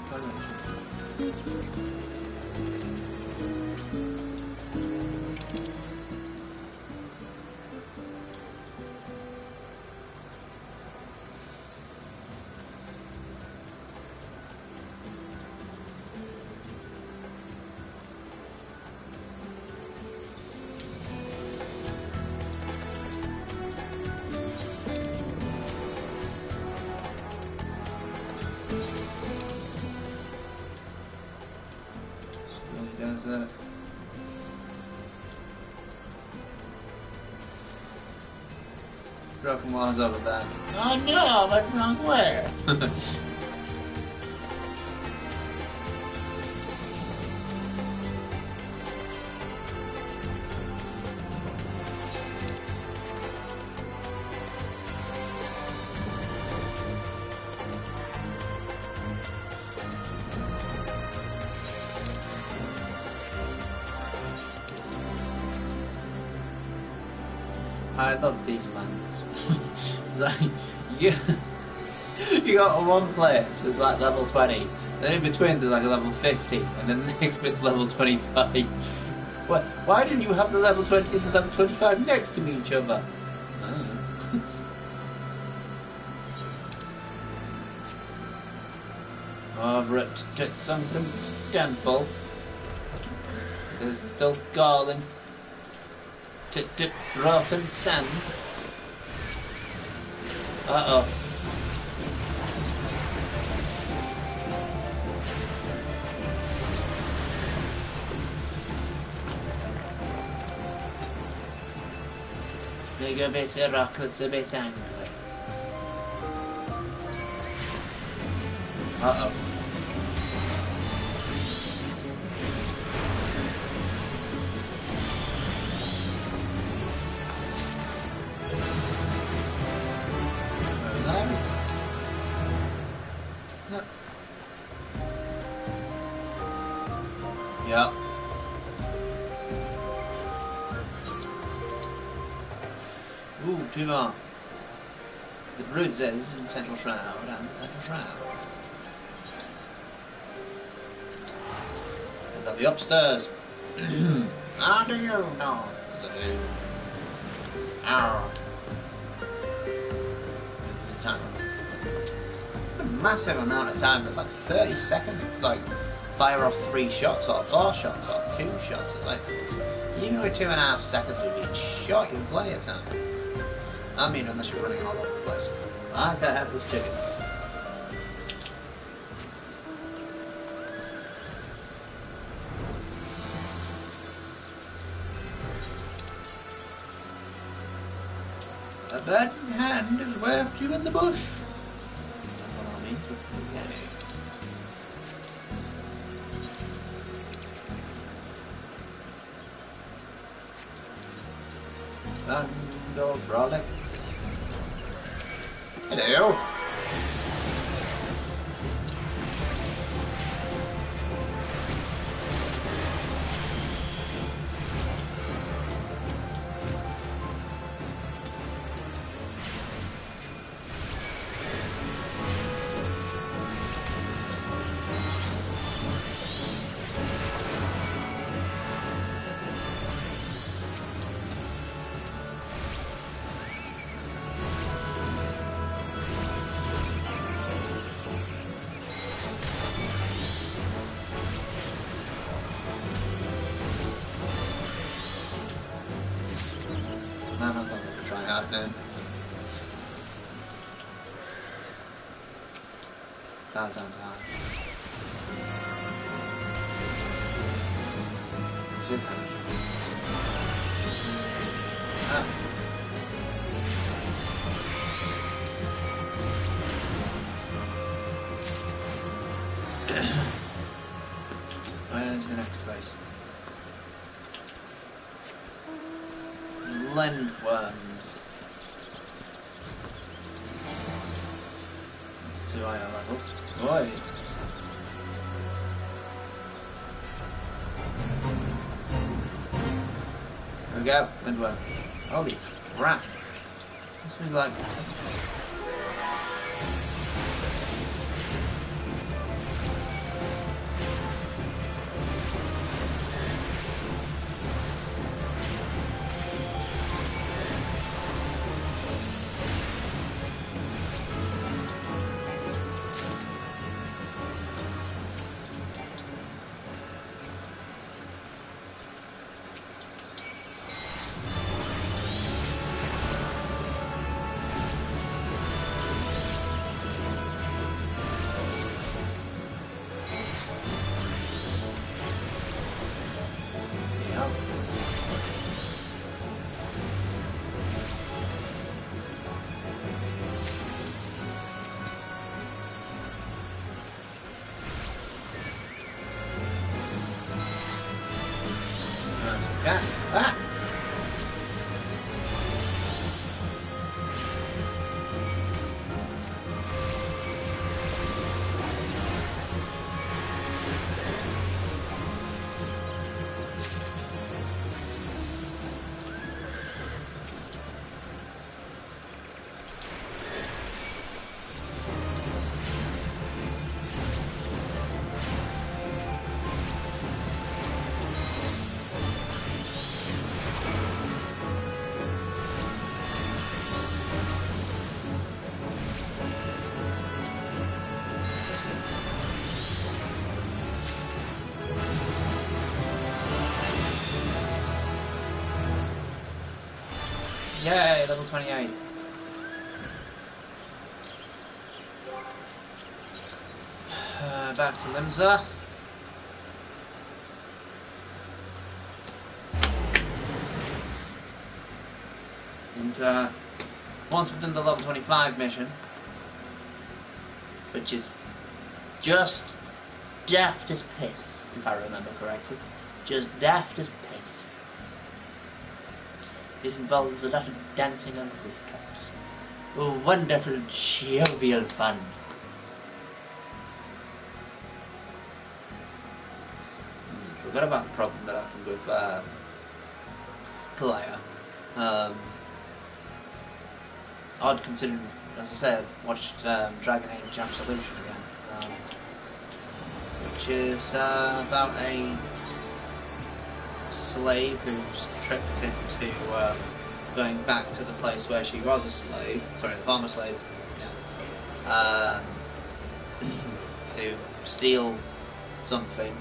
desert. Broken walls over there. Oh no, but wrong way. I love these lands. It's like you got one place it's like level 20, then in between there's like a level 50, and then the next bit's level 25. Why didn't you have the level 20 and the level 25 next to each other? I don't know. Over at Sunken Temple, there's still galling. Rock and sand. Uh-oh. Big a bit of rock that's a bit angry. Uh-oh. Yep. Ooh, two more. The Brood says in Central Shroud and Central Shroud. And they'll be upstairs. How do you know? Yes, I do. Ow. There's time. A massive amount of time. It's like 30 seconds. It's like fire off 3 shots or 4 shots or 2 shots. It's like, even with 2.5 seconds of each shot, you've plenty of time. I mean, unless you're running all over the place. I can have this chicken. A bird in hand has waved you in the bush. That's what I mean. And go frolic. Hello. Man, I'm not gonna try hard now. That sounds hard. It's just hard. Ah. the next place. Lindworms. Too high a level. Oi! There we go, lindworm. Holy crap. Must be like... Gas! Ah! Yay, level 28. Back to Limsa. And once we've done the level 25 mission, which is just daft as piss, if I remember correctly. Just daft as piss. It involves a lot of dancing on the rooftops. Oh, wonderful, jovial fun. Forgot about the problem that happened with Kalaya. Odd considering, as I said, watched Dragon Age Absolution again, which is about a slave who's tricked into going back to the place where she was a slave, sorry, the farmer slave, to steal something,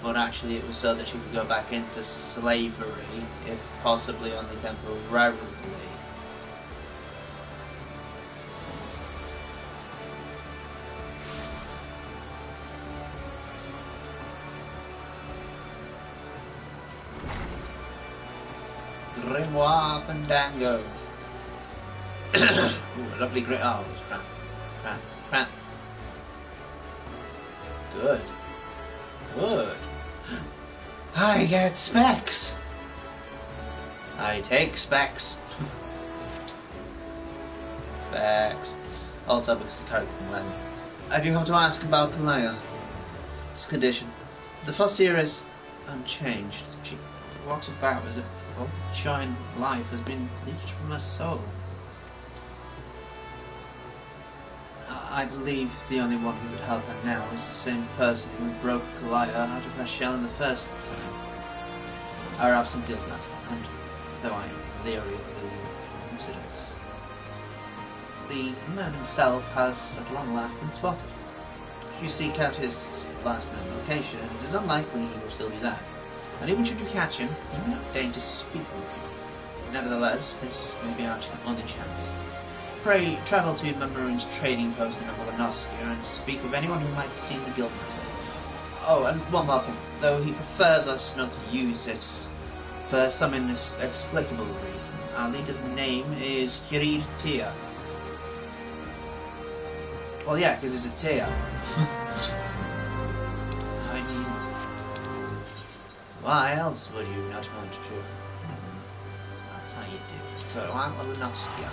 but actually it was so that she could go back into slavery, if possibly only temporarily. Grimoire Fandango. Ooh, a lovely great. Oh, it's crap. Good. I get specs. I take specs. Specs. Also because the character can learn. Have you come to ask about Kalaya? His condition. The Fossier is unchanged. She walks about as if all the joy in life has been leached from her soul. I believe the only one who would help her now is the same person who broke Kalaya out of her shell in the first time. Our absent guildmaster, and though I am leery of the coincidence, the man himself has at long last been spotted. If you seek out his last known location, it is unlikely he will still be there. And even should you catch him, he may not deign to speak with you. Nevertheless, this may be our only chance. Pray, travel to Mamoon's trading post in Amolanoska and speak with anyone who might have seen the guildmaster. Oh, and one more thing. Though he prefers us not to use it for some inexplicable reason, our leader's name is Kirir Tia. Well, yeah, because it's a Tia. I mean, Why else would you not want to? So that's how you do it. Throw out of the Nostia,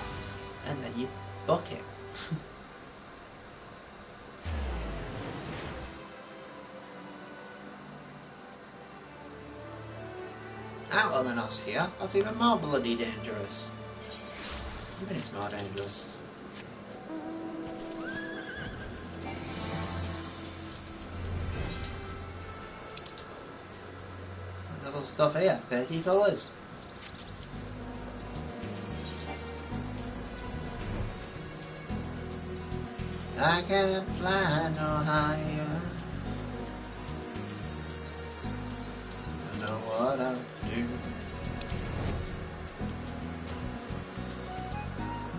and then you book it. Out of the Nostia, that's even more bloody dangerous. Even it's more dangerous. There's other stuff here, $30. I can't fly no higher. I know what I'll do.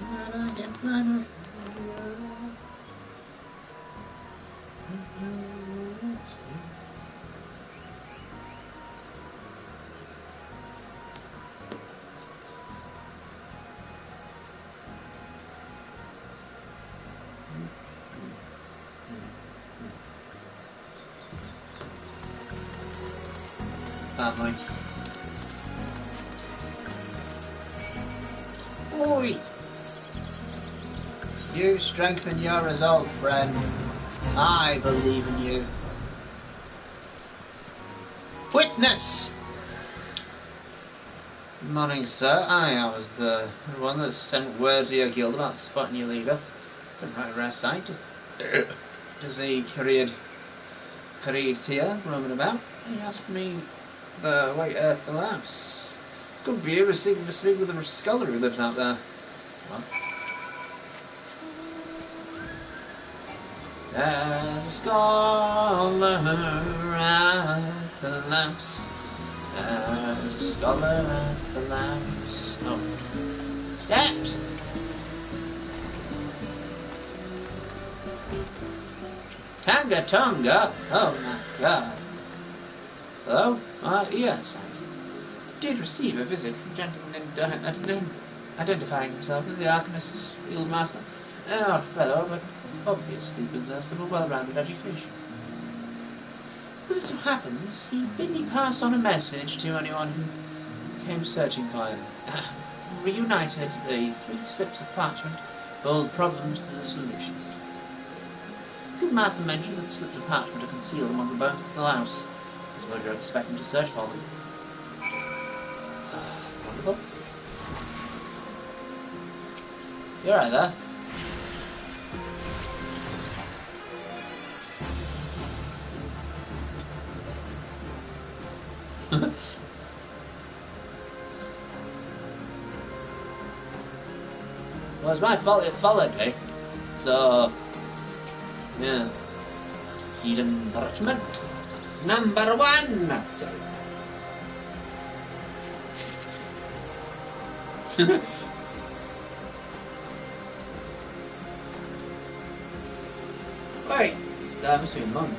But I can't fly no higher. Family. Oi! You strengthen your resolve, friend. I believe in you. Witness! Morning, sir. I was the one that sent word to your guild about spotting your leader. It's a right rare sight to see Creed here roaming about. He asked me the way Earth allows. Could be receiving to speak with a scholar who lives out there. What? There's a scholar at the lamps. There's a scholar at the lamps. Oh. Steps! Tanga Tonga? Oh my god. Hello? Yes, I did receive a visit from a gentleman identifying himself as the Arcanist's Guild Master. An odd fellow, but obviously possessed of a well-rounded education. As it so happens, he bid me pass on a message to anyone who came searching for him. Reunited the 3 slips of parchment, bold problems to the solution. The Guild Master mentioned that slips of parchment are concealed among the bones of the louse. I suppose you're expecting to search for them. Wonderful. You're right there. Well, it's my fault it followed me. So, yeah. Hidden parchment. Number 1! Sorry. Wait, that must be a monk.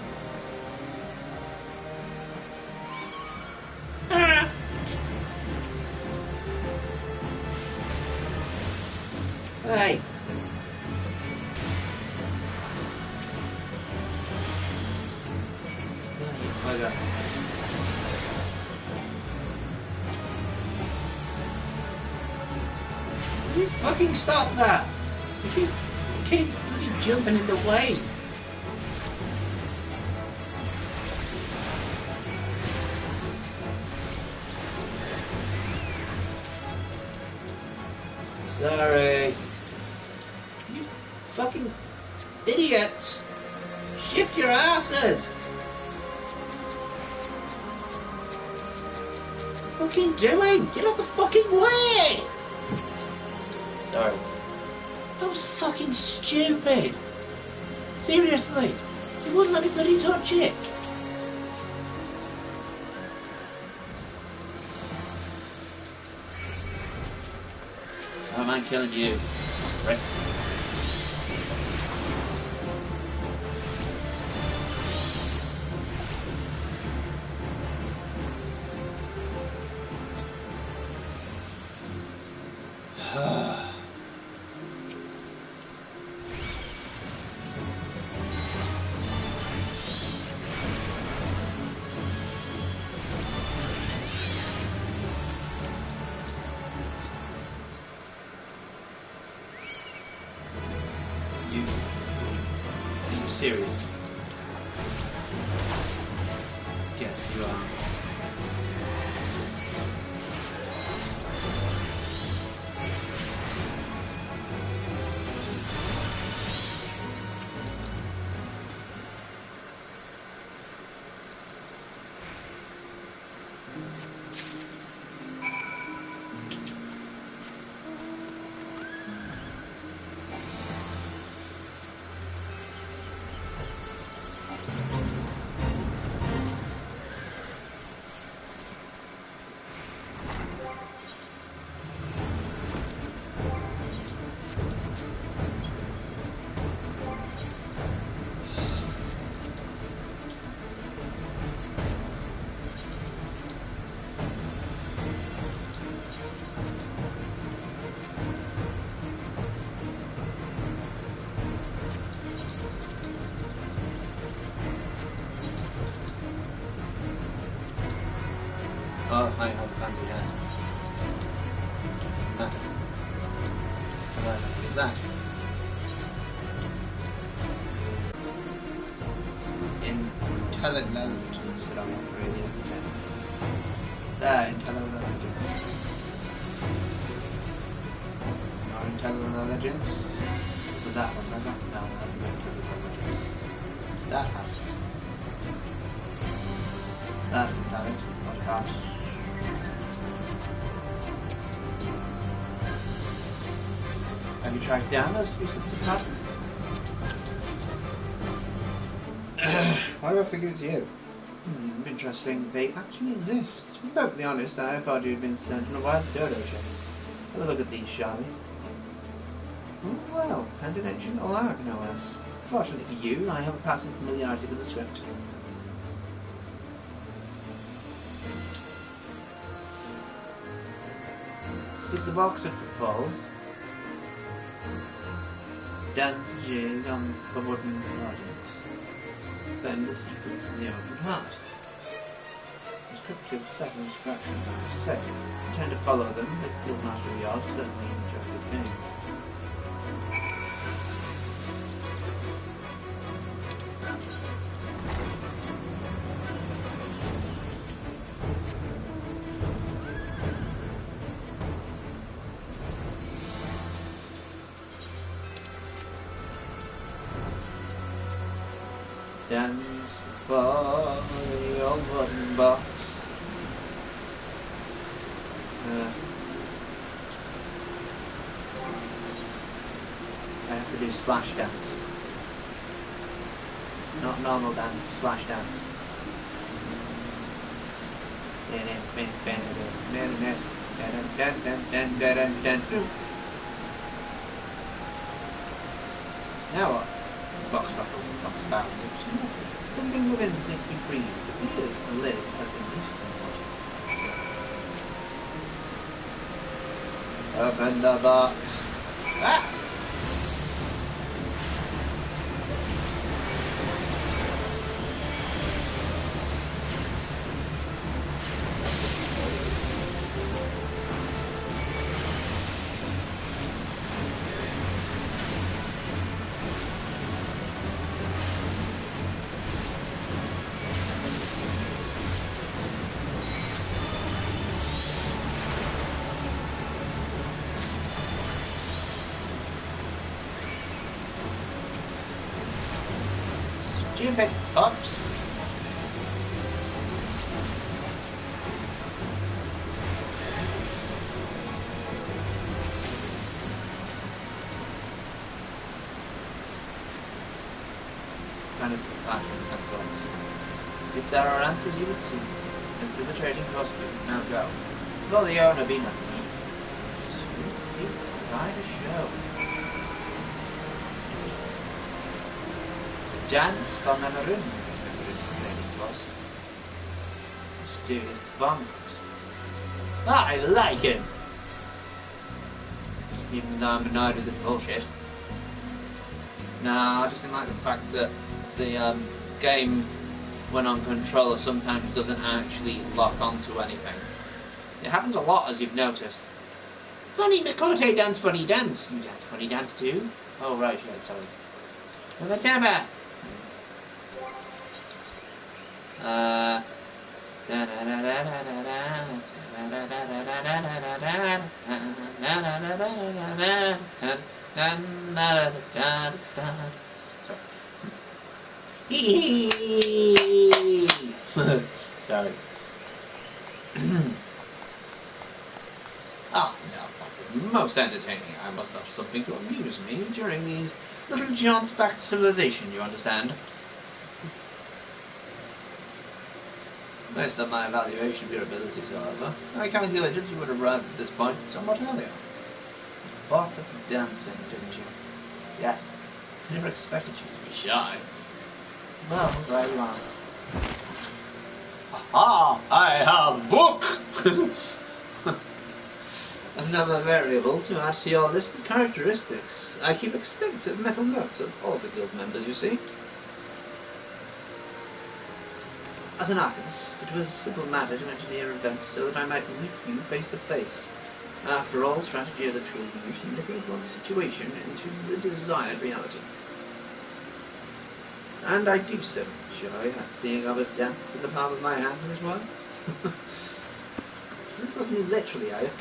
Hey! Bugger. You fucking stop that! You keep bloody jumping in the way! Sorry. You fucking idiots! Shift your asses! What are you doing? Get out the fucking way! Sorry. That was fucking stupid! Seriously! You wouldn't let me bloody touch it! I don't mind killing you. Right. serious? Yes, you are. Oh, I have a fancy hat. Nothing. How about I do that? Intelligence that I want really, isn't it? There, intelligence. Or intelligence. With that one, I got no intelligence. That has. That is intelligent. What about? Have you tracked down those three slips of pattern? Why do I figure it's you? Interesting. They actually exist. To be perfectly honest, I thought you'd been sent on a wild dodo chase. Have a look at these, shall we? Oh, well, confidential art, no less. Fortunately for you, I have a passing familiarity with the script. Stick the box at the falls. Dance a jig on the wooden audience. Then the secret from the open heart. Descriptive second instruction is set. Intend to follow them, this guildmaster of yours certainly enjoyed the game. Dance for the old wooden box. I have to do slash dance. Not normal dance, slash dance. Now what? Box buckles and box barrels. Something within 60 degrees appears the lid has been loosened somewhat. Open the box. Ah! Stupid pups. Kind of fashion sense box. If there are answers you would see, enter the trading costume. Now go. Though the owner be not me. Sweet people, try to show. Dance from a maroon. Stupid bunks. I like him! Even though I'm annoyed with this bullshit. Nah, I just didn't like the fact that the game, when on controller, sometimes doesn't actually lock onto anything. It happens a lot, as you've noticed. Funny Mikote dance funny dance. You dance funny dance too? Oh right, yeah, sorry. Tabba. Sorry. Ah, no, that was most entertaining. I must have something to amuse me during these little jaunts back to civilization, you understand? Based on my evaluation of your abilities, however, I calculated you would arrive at this point somewhat earlier. Thought of dancing, didn't you? Yes. I never expected you to be shy. Well, there you are. Aha! I have book! Another variable to add to your list of characteristics. I keep extensive mental notes of all the guild members, you see. As an archivist, it was a simple matter to engineer events so that I might meet you face to face. After all, strategy is a tool used in looking at one situation into the desired reality. And I do so enjoy seeing others dance in the palm of my hand as well. This wasn't literally, are you?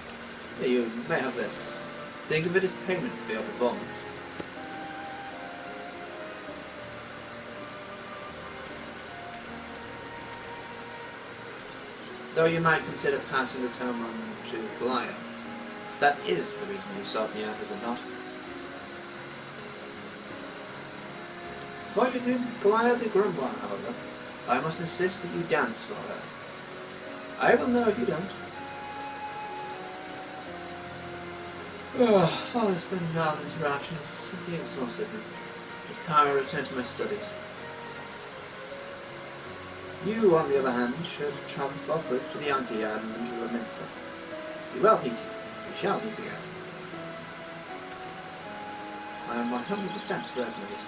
Here, you may have this. Think of it as payment for your performance. Though you might consider passing the tome on to Goliath. That is the reason you sought me out, is it not? For you do Goliath the Grumble, however, I must insist that you dance for her. I will know if you don't. All this been wild interactions, simply exhausted me. It's time I return to my studies. You, on the other hand, should travel forward to the Yankee Yard and into the Minster. Be well, Peter. We shall meet again. I am 100% certain of it.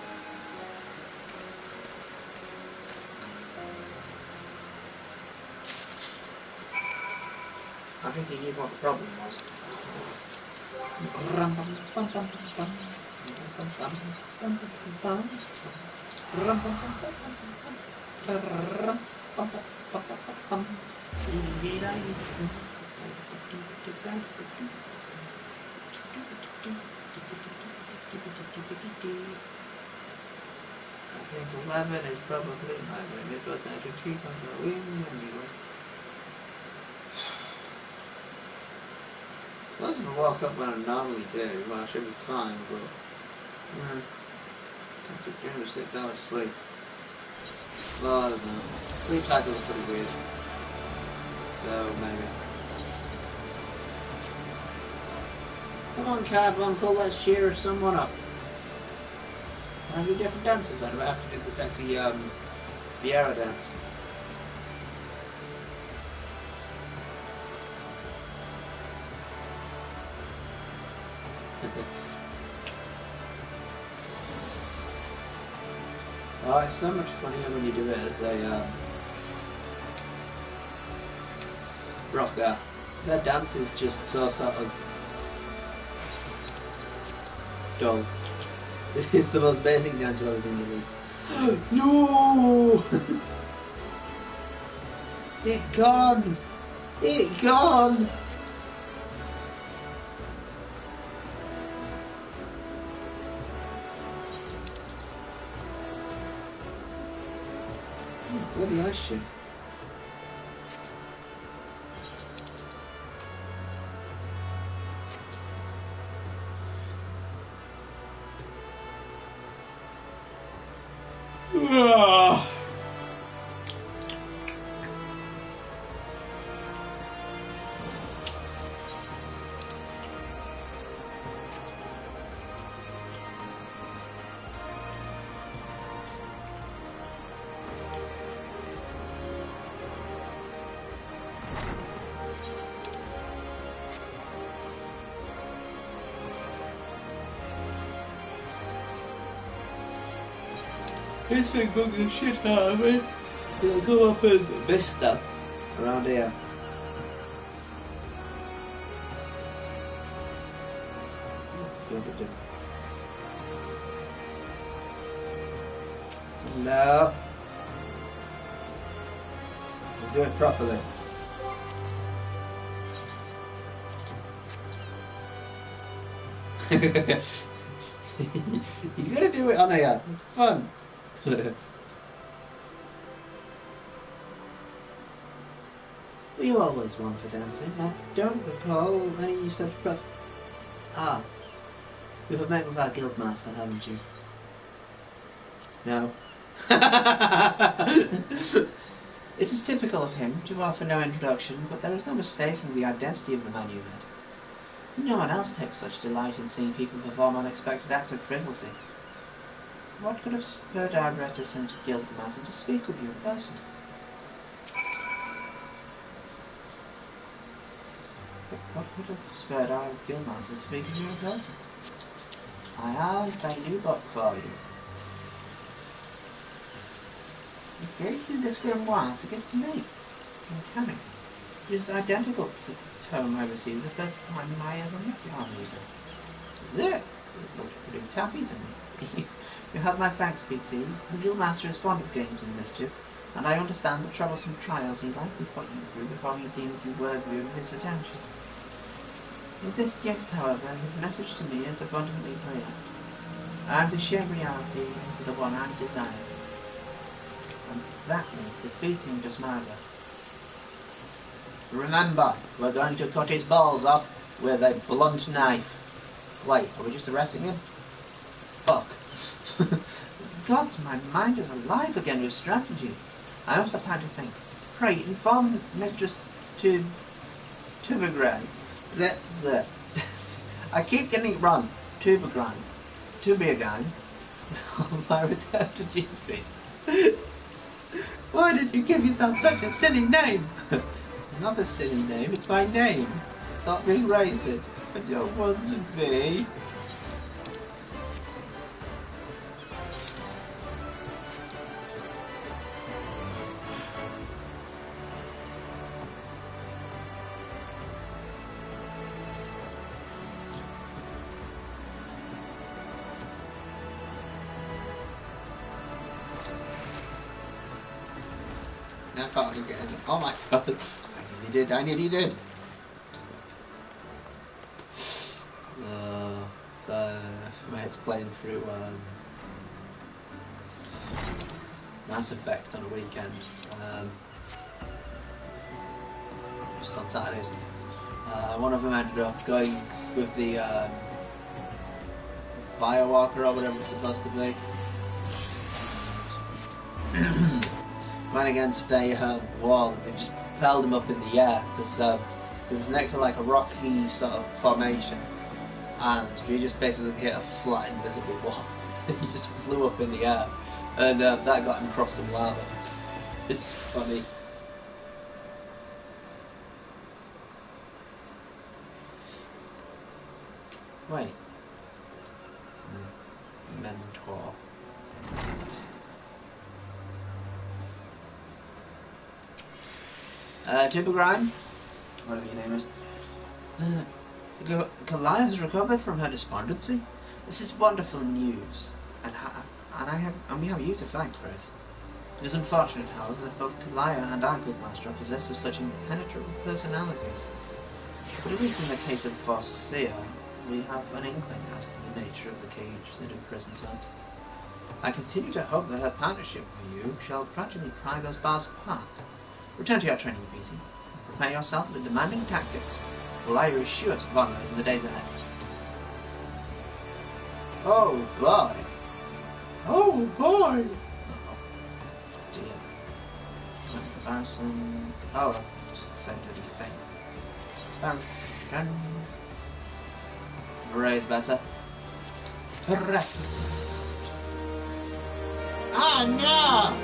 I think he knew what the problem was. I think 11 is probably my limit, but I should keep on going anyway. Once I walk up when I normally do, well, I should be fine, but I took 3 or 6 hours sleep. Well, I don't know. Sleep cycle is pretty weird. So, maybe. Come on, Carbuncle, let's cheer someone up. Can I do different dances? I do have to do the sexy, Vieira dance. Oh, it's so much funnier when you do it as a rocker. Because that dance is just so sort of dull. It's the most basic dance I've ever seen in my life. No! It gone! It gone! Bloody hell shit. This big bug the shit out of me. It'll come up as Vista around here. No. Do it properly. You gotta do it on here. It's fun. Were you always one for dancing? I don't recall any such Ah, you have met with our guildmaster, haven't you? No. It is typical of him to offer no introduction, but there is no mistaking the identity of the man you met. No one else takes such delight in seeing people perform unexpected acts of frivolity. What could have spurred our reticent guildmaster to speak with you in person? What could have spurred our guildmaster to speak with you in person? I have a new book for you. It gave you this grimoire to give to me. Mechanic. It is identical to the tome I received the first time I ever met the army leader. Is it? It looks pretty tatty to me. You have my thanks, PT. The guildmaster is fond of games and mischief, and I understand the troublesome trials he likely put you through before he deemed you worthy of his attention. With this gift, however, his message to me is abundantly clear. I am the shared reality into the one I desire. And that means defeating Desmarga. Remember, we're going to cut his balls off with a blunt knife. Wait, are we just arresting him? Fuck. Gods, my mind is alive again with strategy. I also have time to think. Pray, inform Mistress Tubagran. I keep getting it wrong. Tubiagan. My return to duty. Why did you give yourself such a silly name? Not a silly name, it's my name. Stop being racist. I don't want to be. I thought I'd get it. Oh my god. I nearly did. My head's playing through Mass Effect on a weekend. Just on Saturdays. One of them ended up going with the Firewalker or whatever it's supposed to be. Went against a wall and just propelled him up in the air because it was next to like a rocky sort of formation, and you just basically hit a flat invisible wall. He just flew up in the air, and that got him across some lava. It's funny. Wait. Mentor. Tubagran, whatever your name is. Kalia has recovered from her despondency. This is wonderful news, and we have you to thank for it. It is unfortunate, however, that both Kalia and our guildmaster are possessed of such impenetrable personalities. But at least in the case of Forcia, we have an inkling as to the nature of the cage that imprisons her. I continue to hope that her partnership with you shall gradually pry those bars apart. Return to your training, PT. Prepare yourself for the demanding tactics. Kalia is sure to honor in the days ahead. Oh boy! Oh boy! Oh dear. Comparison. Oh well, just the same dirty thing. Comparison. Array is better. Correct. Ah no!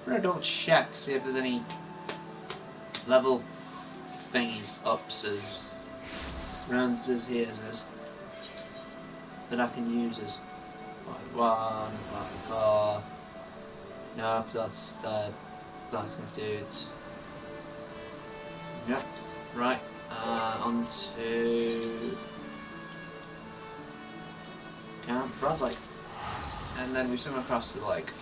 I'm gonna double check, see if there's any level thingies, upses, rounds as here's as that I can use as. 1, 4. Nope, that's the blacksmith dudes. Yep. Right. On to Camp Broadlight. And then we swim across the lake.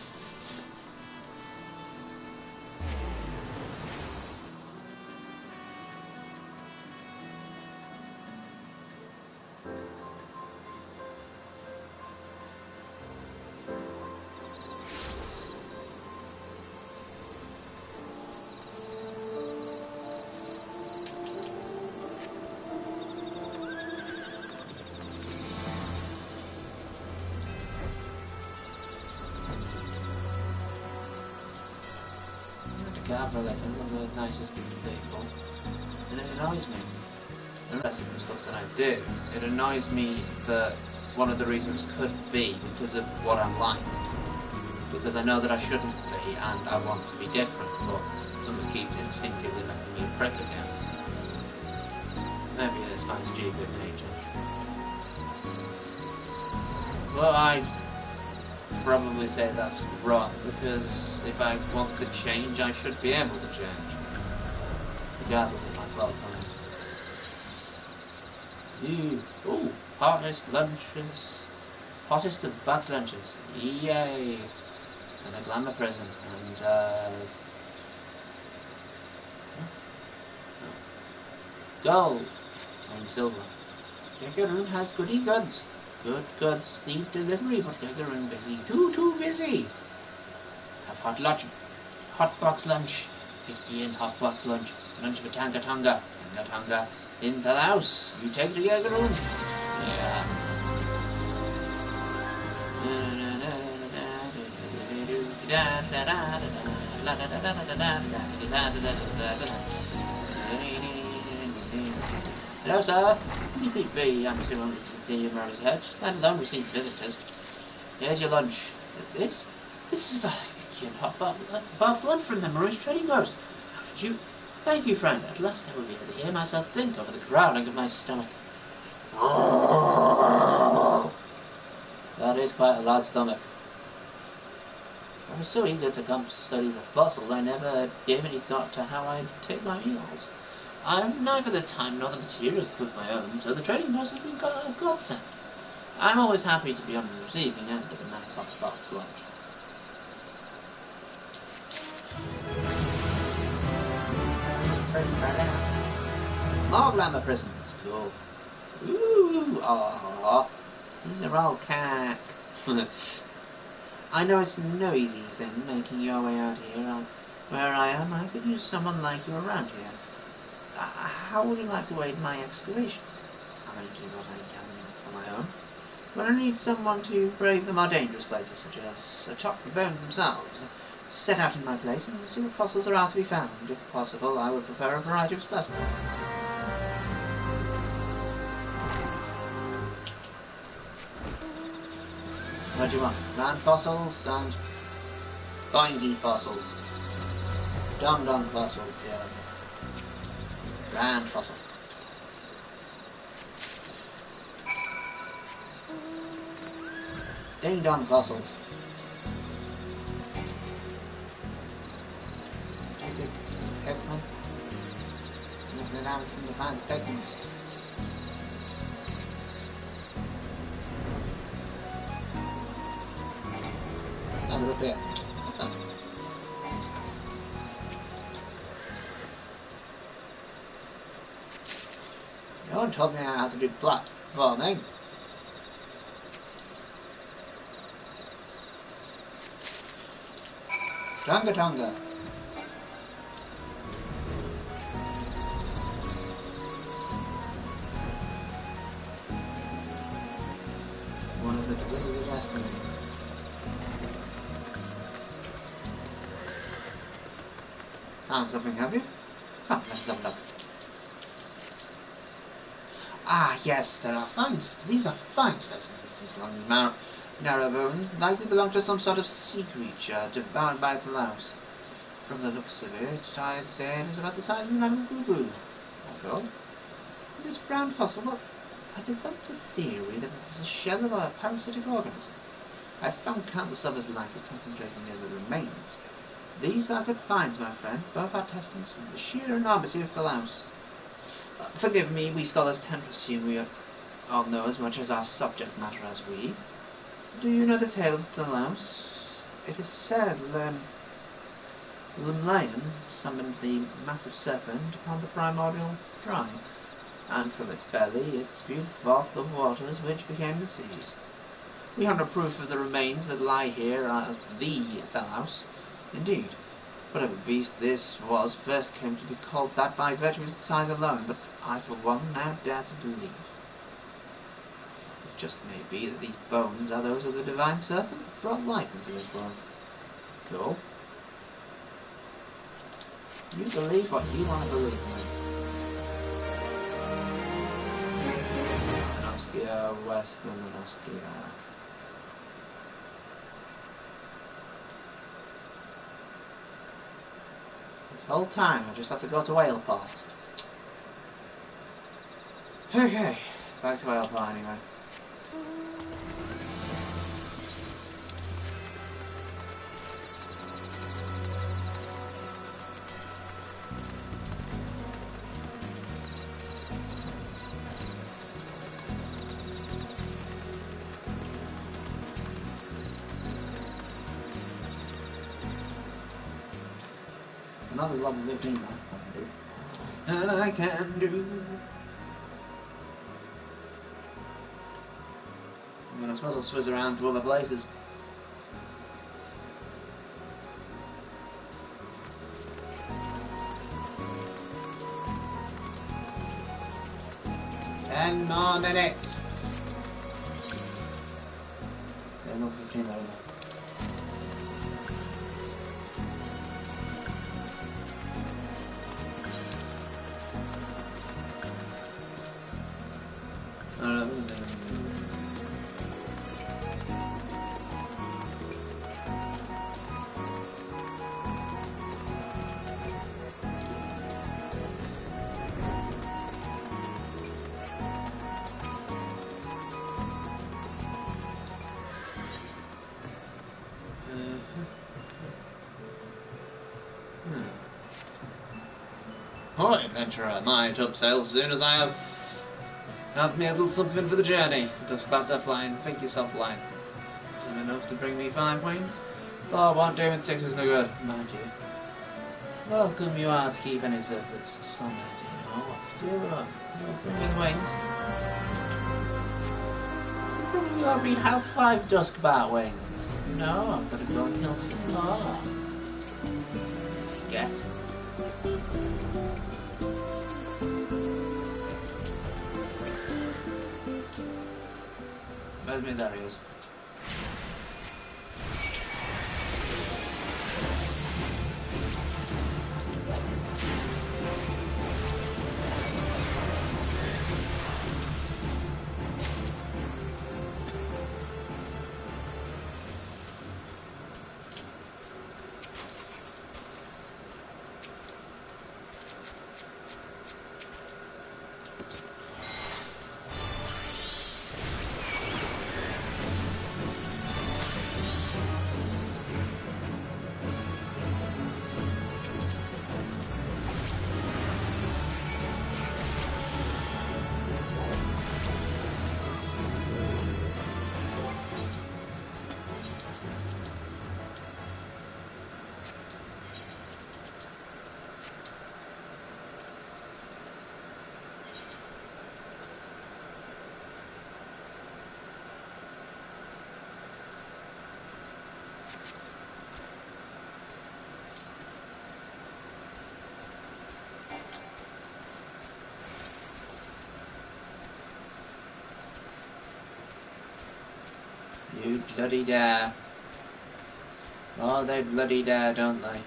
Gabriel, I think I'm the nicest people, and it annoys me. And that's the stuff that I do. It annoys me that one of the reasons could be because of what I'm like. Because I know that I shouldn't be, and I want to be different, but something keeps instinctively making me a prick again. Maybe it's my stupid nature. Well, I probably say that's wrong, because if I want to change, I should be able to change, regardless of my fault. Ooh, hottest lunches, hottest of bugs lunches, yay! And a glamour prison, and what? Gold and silver. Gagarin has goody goods. Good goods need delivery, but Gagarin busy. Too busy. Have hot box lunch. 50 in hot box lunch. Lunch for Tanga Tonga. Tanga Tonga into the house. You take the Gagarin. Yeah. Hello, sir. You beat me. I'm too hungry to continue Murder's Hedge, let alone receive visitors. Here's your lunch. This is a hot box lunch from the Maroons Trading Post. How did you? Thank you, friend. At last I will be able to hear myself think over the growling of my stomach. That is quite a large stomach. I was so eager to come study the fossils, I never gave any thought to how I'd take my meals. I've neither the time nor the materials to cook my own, so the trading post has been a godsend. I'm always happy to be on the receiving end of a nice hot box lunch. More glamour prisons, cool. Ooh, aww. These are all cack. I know it's no easy thing making your way out here. Where I am, I could use someone like you around here. How would you like to aid my excavation? I may do what I can for my own, but I need someone to brave the more dangerous places, such as atop the bones themselves. Set out in my place and see what fossils there are to be found. If possible, I would prefer a variety of specimens. What do you want? Grand fossils and bindy fossils. Dum-dum fossils, yeah. Grand fossil. Ding-dong fossils. Take it, Pegman. Nothing down from behind the Pegmans. Another up here. No one told me how to do platforming. Tonga Tonga. One of the deliveries of destiny. Found something, have you? Huh, let's have a look. Ah, yes, there are fine. These are fine specimens. These long, narrow bones likely belong to some sort of sea creature devoured by the louse. From the looks of it, I'd say it is about the size of an boo-boo. Although, this brown fossil, well, I developed a theory that it is a shell of a parasitic organism. I found countless others like it concentrating near the remains. These are good finds, my friend, both are testaments to the sheer enormity of Phalaus. Forgive me, we scholars tend to assume we all know as much as our subject matter as we. Do you know the tale of Phalaus? It is said the lion summoned the massive serpent upon the primordial prime, and from its belly it spewed forth the waters which became the seas. We have no proof of the remains that lie here of the Phalaus. Indeed, whatever beast this was first came to be called that by virtue of its size alone, but I for one now dare to believe. It just may be that these bones are those of the divine serpent that brought life into this world. Cool. You believe what you want to believe, man. Anoskia, west of Anoskia. This whole time I just have to go to Whaleport. Okay, back to Whaleport anyway. Another's level 15 now. And I can do. I mean, I suppose I'll swizz around to other places. Ten more minutes. Yeah, not 15 there, no, that wasn't there. Alright, adventurer, might up sail as soon as I have me a little something for the journey. The clouds are flying, think yourself flying. Isn't enough to bring me 5 wings? 4 won't do and 6 is no good, mind you. Welcome you are to keep any surface. Some days you know what to do. You'll bring me the wings. You already have 5 Duskbar wings. No, I've got to go and kill some more. Get. Where's me? There he is. You bloody dare. Oh, they bloody dare, don't they?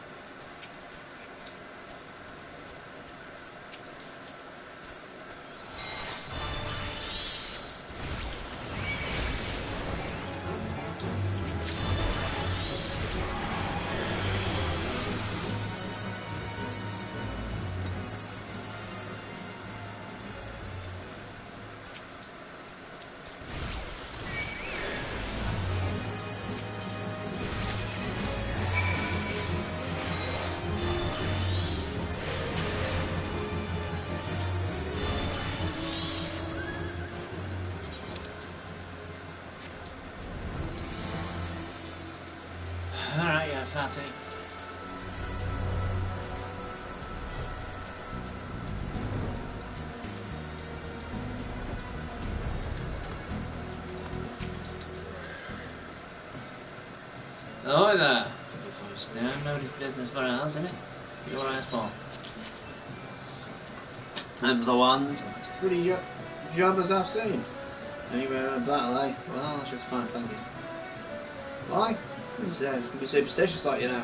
party. Oh there. Before you stand, nobody's business but ours, isn't it? Your eyes for. Them's the ones. That's a pretty job as I've seen. Anywhere in Battle, eh? Well, that's just fine, thank you. Why? He says, it can be superstitious like you know.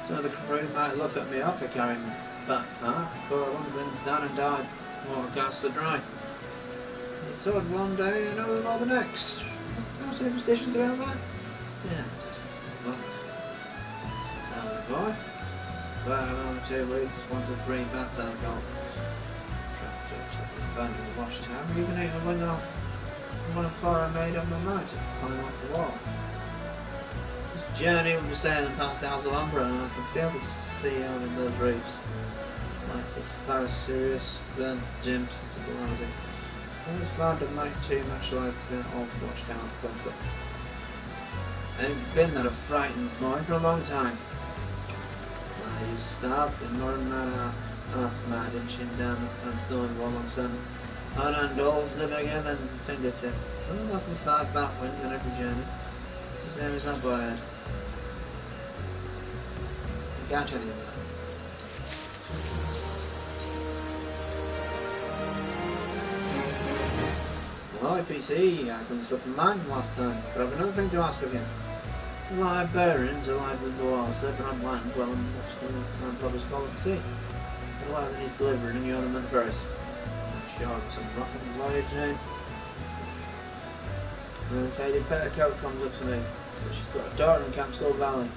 Some of the crew might look at me up for carrying that part, but one wind's down and died. Water casts are dry. You thought one day, another more the next. No superstitions about that? Yeah, it doesn't look. Sounds boy. Well, another 2 weeks, 1 to 3 bats alcohol. Abandoned the watchtower, even ate a window. One before I made up my mind to climb up the wall. This journey will be sailing past the House of Umbra, and I can feel the sea out in those reefs. Lights as far as Sirius, then dim sensibility. I always found it might too much like the old watchtower comfort. I ain't been that a frightened boy for a long time. I starved and more than that half mad inching down that sandstorm wall on sun. And dolls live again than fingertip. Well, up with 5 back winds on every journey. It's the same as that boy had. You can't tell you that. Hi PC, I couldn't stop in mind last time, but I've another thing to ask of you. My bearings alive with the water, but on land, well, and what's the man Thomas call at sea? The line that he's delivering, and you're the man first. Sure, some rocket voyage name. And the faded petticoat comes up to me. So she's got a daughter in Campskull Valley.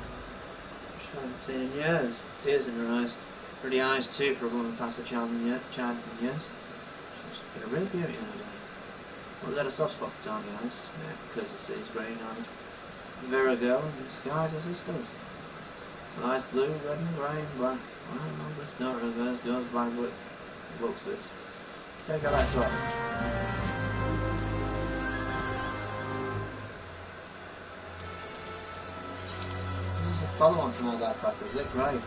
She hasn't seen in years. Tears in her eyes. Pretty eyes too for a woman past the child in years. She's been a real beauty in her day. Was that a soft spot for tiny eyes? Yeah, because the sea's grey-eyed. Virago in disguise as sisters. Eyes blue, red and grey and black. Well, this daughter of hers goes by what looks this. Take a last one. There's a follow on from all that crap, is it? Great.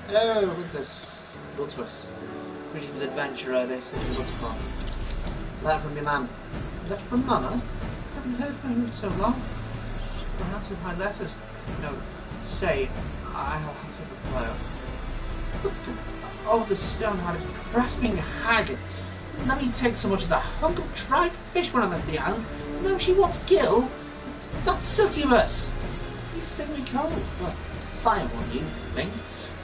Hello, Wiltus. Greetings, adventurer. This is Wiltus. Letter from your mum. Letter from Mama? I haven't heard from you in so long. She's not answered my letters. No, say, I'll have to reply. Look, the stone-hearted, grasping hag. Let me take so much as a hunk of dried fish when I left the island. No, she wants gill. That's succubus. You think me cold? Well, fire on you, think.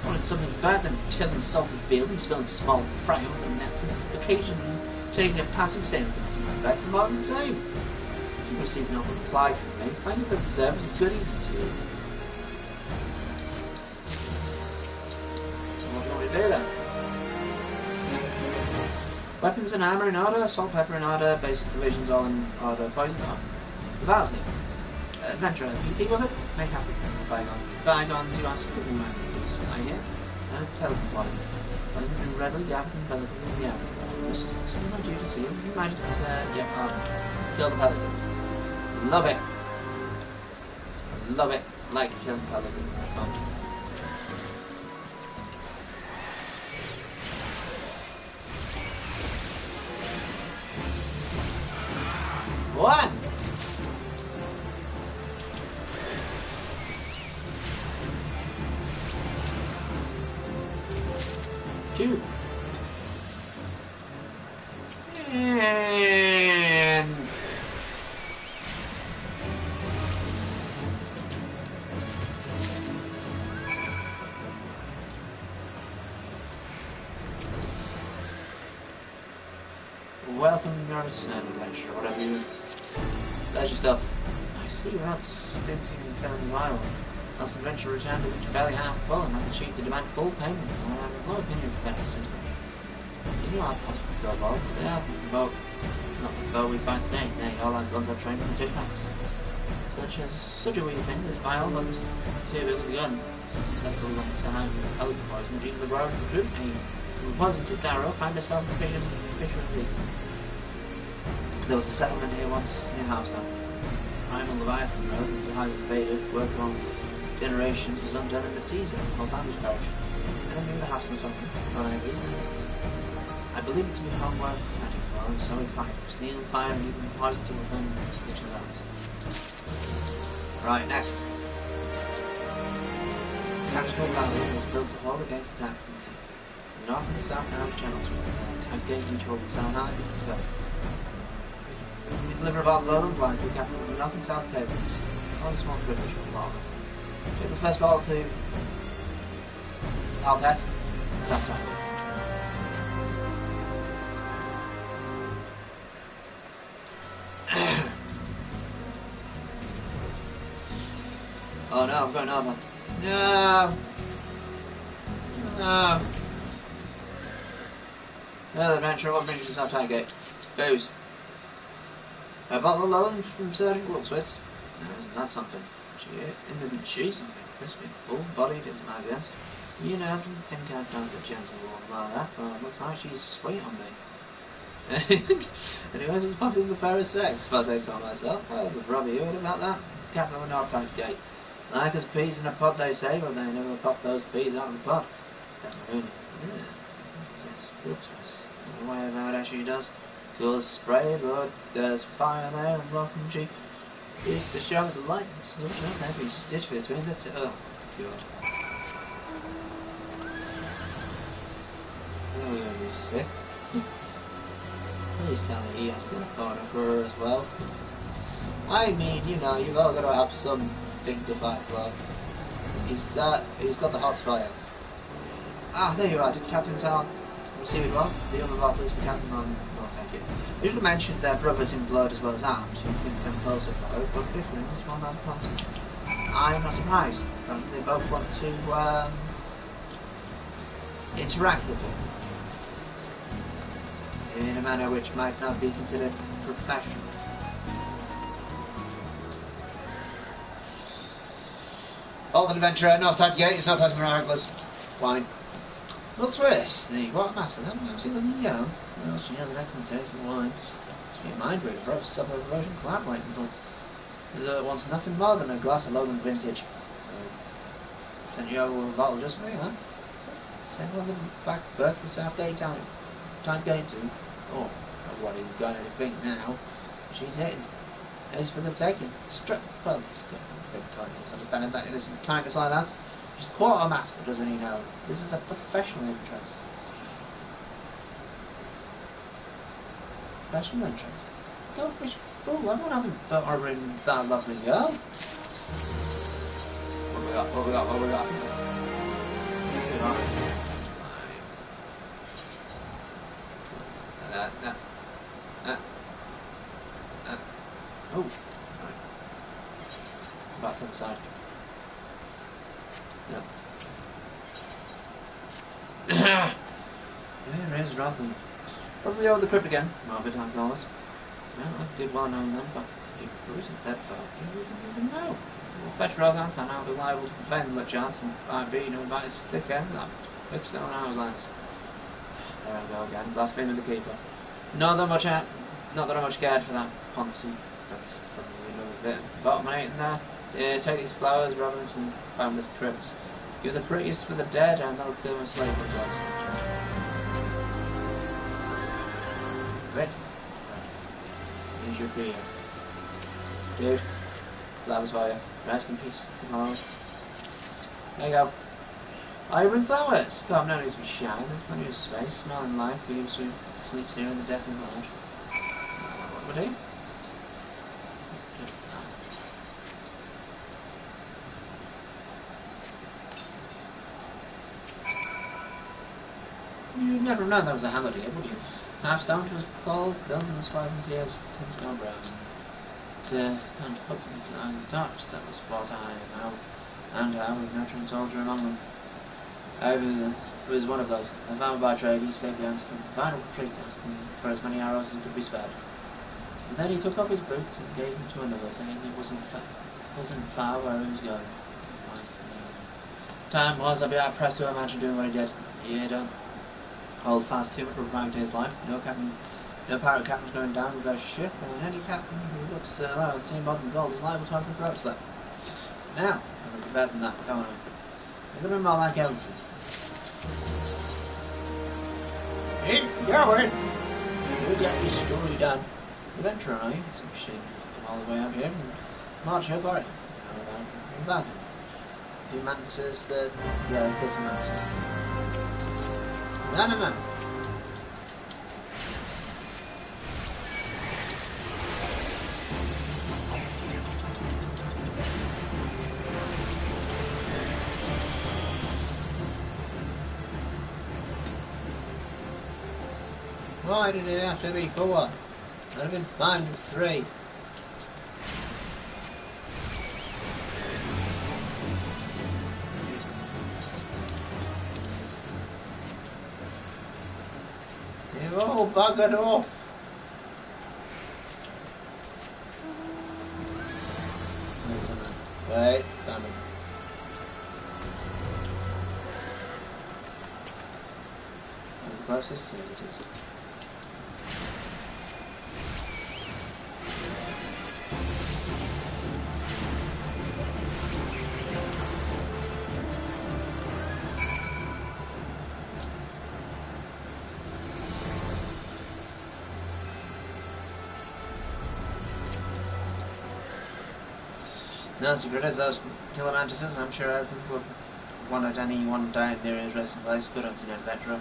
Wanted something better than tilling salty field and spilling small fry on the nets and occasionally taking a passing sailing to my bed for more than the same. If you receive no reply from me, thank you for the service and good evening to you. What do you want to do then? Weapons and armour in order, salt, pepper in order, basic provisions all in order, poison on. The Varsley. Adventurer, PT was it? Make happy. Bygones, you ask the man. I hear. Pelican poison. Poison been readily gathered in pelican in the air. It's not due to see him. You might just, kill the pelicans. Love it. Love it. Like killing pelicans. They're fun. What? Two. And welcome your return, adventure, whatever you let yourself. I see you're not stinting in filling the island. Else adventure returned to which barely half full and had the chief to demand full payment. So I have no opinion of adventure since you know how possible to go about, but they are the boat. Not the foe we fight today. Nay, all our guns are trained in the jetpacks. Such a wee thing, this vile one's 2 bills of gun. settled alongside oak poison due to the growth of fruit aim. From a poison tipped arrow, found herself in fisherman prison. There was a settlement here once near Harvestone. Primal Leviathan rose and Sahara invaded, work on generations was undone in the season, whole damage perished. I don't know the house or something, but I believe it. I believe it to be homework fighting for, so we fight. Steel, fire, and even poison to within which of those. Right, next. Capital Valley was built to hold against attack from the sea. The north and the south now have channels with an attack gate each holding South Island and go. We deliver about Lowland Wines to the capital of the north and south tables. Only small privilege for bottles. Take the first bottle to Alpet, South Island. Oh no, I've got another one. No! No! Another adventure, what brings you to South Gate? Booze. A bottle of Lowland from Surgeon Will Swiss. No, isn't that something? Isn't she something? Crispy, full-bodied is my guess. You know, I didn't think I'd found a gentle woman like that, but it looks like she's sweet on me. Anyway, she's popular the pair of sex, if I say so myself. Well, the brother you heard about that? Captain of the North Side Gate. Like as peas in a pod, they say, but they never pop those peas out of the pod. Don't really. Yeah. It says fruit sauce. No way about it, she does. Cools spray, but there's fire there, and welcome she is to show the light and snooch up every stitch between the two. Oh, God. Oh, you sick. Please tell me he has got a photo for her as well. I mean, you know, you've all got to have some thing to fight for. He's got the hot fire. Ah, there you are. Did Captain tell? Receive it well? The other bottles for Captain on. No, thank you. You should have mentioned their brothers in blood as well as arms. You'd think them closer for it, but different is one that constant. I'm not surprised. They both want to interact with him in a manner which might not be considered professional. Alton Adventurer, North Tide Gate, it's not as miraculous. Wine. Well, twist, what a master, that might see them young. Well, she has an excellent taste in wine. She ain't mind read for a sub-erosion collab waiting for. It wants nothing more than a glass of Lowland vintage. So, sent you over a bottle just for me, huh? Send one of them back birth to the South Gate Tide Gate to. Oh, what he's got to think now. She's hitting. It's for the taking. Well, it's got a big kindness. Understanding that innocent kindness like that. She's quite a master, doesn't he know? This is a professional interest. Professional interest? Don't be fool, I'm not having bothering that lovely girl. What we got? What we got? What we got? Let's get on. Oh, right. Back to the side. Yeah. There is Rothen. Probably over the crypt again. Morbid like always. Well, I did well known then, but he isn't dead folk. You wouldn't even know. We'll fetch Rothen, and I'll be liable to defend the chance, and by being about his thick end, that big stone hourglass. There I go again, blaspheming the keeper. Not that I'm much scared for that Ponzi. That's probably another bit. Bottom 8 in there. Yeah, take these flowers, robins, and found this crypt. Give the prettiest for the dead, and they'll give them a slave for gods. Right. Here's your beer. Dude, flowers for you. Rest in peace, tomorrow. There you go. Oh, you bring flowers? God, no need to be shy. There's plenty of space. Smelling life for you who sleeps here in the deathly lodge. What would he? You'd never have known that was a hammer here, would you? Half stone to his pole, building the square and tears, and snow brows. And hooked in the touch, that was what I how with nurturing soldier among them. However, it was one of those. A farmer by trade, he saved the answer from the final treat, asking for as many arrows as could be spared. And then he took off his boots and gave them to another, saying it wasn't far where he was going. Nice. time was, I'd be hard pressed to imagine doing what he did. Yeah, don't hold fast too much for a private day's life. No pirate captain's going down with their ship, and any captain who looks around the same modern gold is liable to have the throat slit. Now, I'm better than that, don't I? You're gonna be more like everything. Hey, Garwood! We'll get this story done. Eventually, it's a shame to come all the way out here and march up, alright. How about it? Do mantises that... yeah, kill some mantises. No. Why did it have to be 4? I'd have been fine with 3. You've all buggered off. Wait, damn it. The closest? Yes, it is. No secret as those killer mantises, I'm sure I would wanted anyone dying near his resting place. Good hunting, adventurer.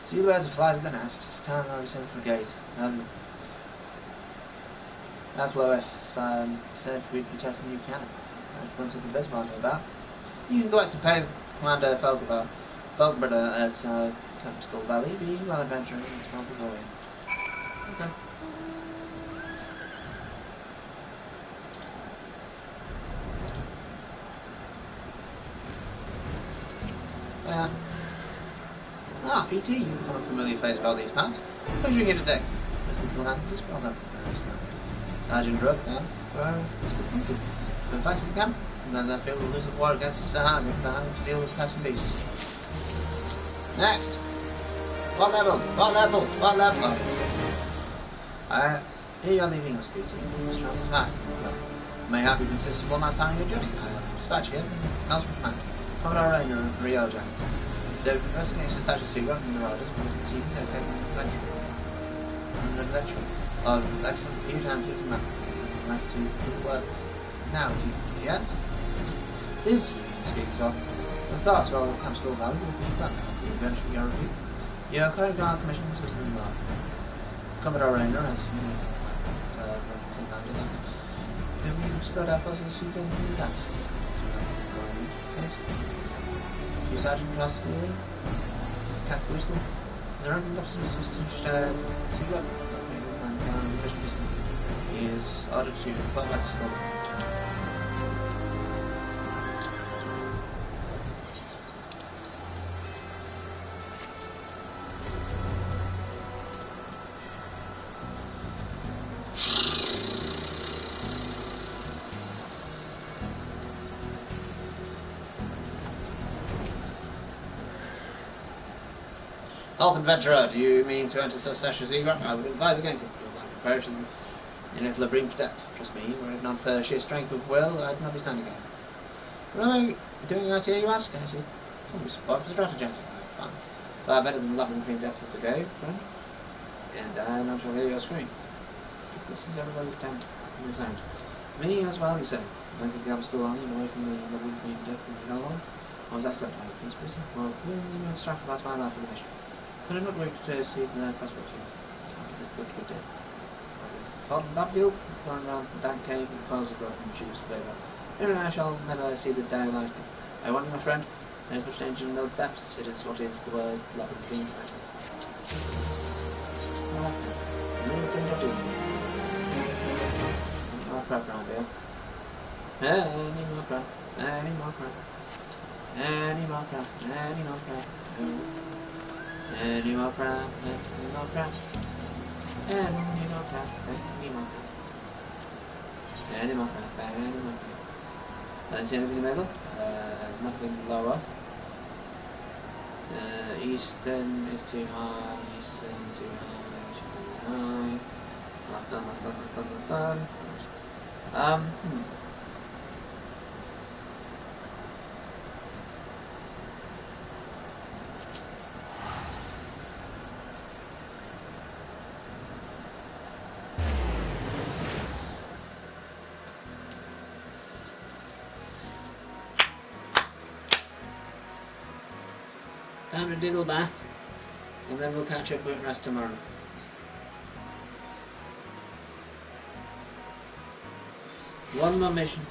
See the birds of flies at the nest. It's time I return to the gate. Outlaw F said we'd be testing new cannon. I'd put something visible on me about. You can collect to pay Commander Felkbrother at Captain Skull Valley. Be well adventuring and 12 will go in. Okay. PT, you've become a familiar face about these parts. What are you here today? Mr. Kilmantis, well done. Sergeant Drug, it's good thinking. Been fighting with the camp, and then I feel we'll lose the war against the Sahara if I have to deal with pest and beasts. Next! What level? Here you're leaving us, PT. Strong as fast. May have you consist of one last time in your journey. I have dispatch here, else for command. Commodore Rainer and Rio Giants. The investigation is such a secret from the riders, but it's even to take an adventure. Excellent, huge and pleasing man. Nice to do the work. Now, yes? This you speaks of. Of course, well, Camp Skull Valley will be glad to help you adventure your review. Your current guard commissions has been well. Commodore Rainer has many St. Andrews and we've spread our forces to gain these answers. You Sergeant Roscoe, Cat Bristol. Is there anything of some assistance to go? He is ordered to report back to school. Health adventurer, do you mean to enter such a secret? I would advise against it. Your life of perish in it'll bring death. Trust me, were it not for sheer strength of will, I'd not be standing here. What am I doing out here, you ask? I said, don't be surprised for strategizing. Fine. Far better than the labyrinthine depth of the cave, friend. And I not shall hear your scream. This is everybody's time in the sound. Me as well, you say. Went to the Gab School only, away from the labyrinthine depth of the hole. I was actually out of Prince Prison. Well, willingly abstract past my life for the mission. Could I not wait to see the prospect here? This is good day. Fought in Battlefield, going around the dank cave and cause of growth and choose to play about. Maybe I shall never see the daylight. I want you, my friend. There's much danger in those depths. It is what is the word labyrinthine. Any more crap around here? Any more crap? Any more crap? Any more crap? Any more crap? Any more crap? Any more crap? Any more crap? Any more crap? Any more crap? Any more crap? Don't see anything in the middle. Nothing lower. Eastern is too high. Eastern too high. That's done. That's done. Time to diddle back, and then we'll catch up with the rest tomorrow. One more mission.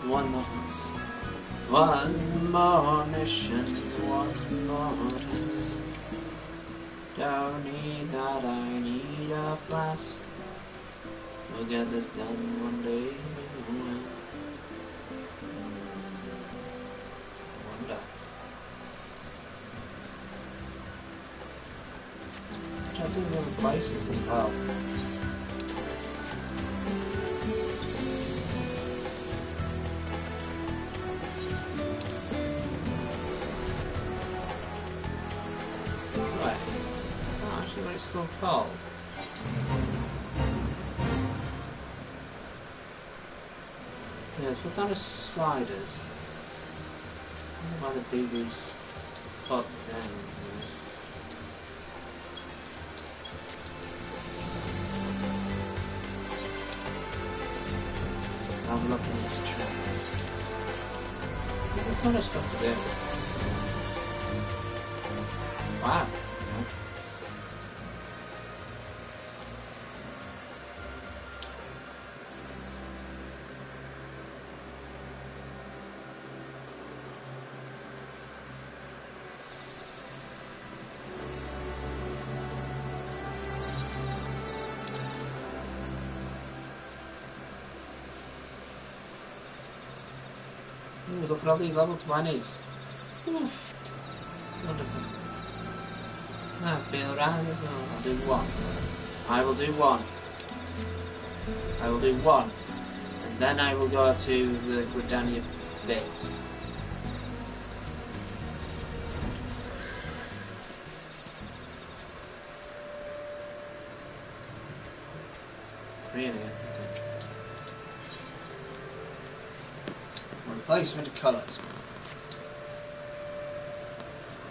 One more task. One more mission. One more task. Don't need that, I need a flask. We'll get this done one day. Wonder. I think the other places as well. Right. Oh, actually, when it's still cold. Yes, what kind of sliders? I don't know why the BB's up down. Have a look at this track. There's a ton of stuff to do. Wow. Ooh, look at all these level 20s. Oof. Wonderful. I feel right, so I'll do one. I will do one. I will do one. And then I will go to the Gridania bit. Really? Okay. Replacement colours.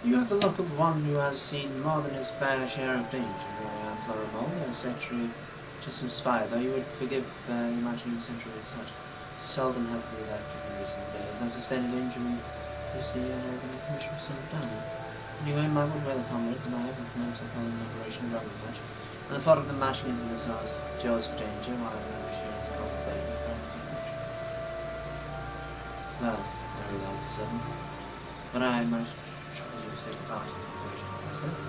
You have the look of one who has seen more than his fair share of danger. I am Thoramol, a century just inspired, though you would forgive imagining a century as such. Seldom helpfully elected in recent days. I sustained an injury you see on commission of some time. Anyway, my good weather comrades and I have commenced the following operation Rugby Match, and the thought of them matching into the jaws of danger while I appreciate the cultivating of friends and future. Well, I realise it's sudden, but I might try to take part in the operation myself.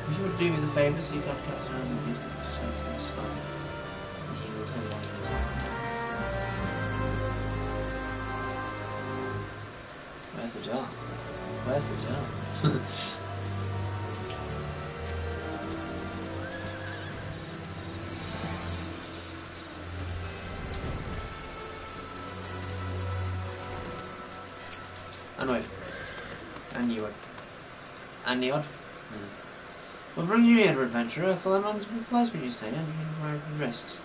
If you would do me the favour, seek out Captain Allen so everything's fine. He will tell you what it is. Where's the jar? Where's the jar? Annoyed. And you would. And you would. What brings you here, adventurer? Philemon's replacement, you say, and you require risks.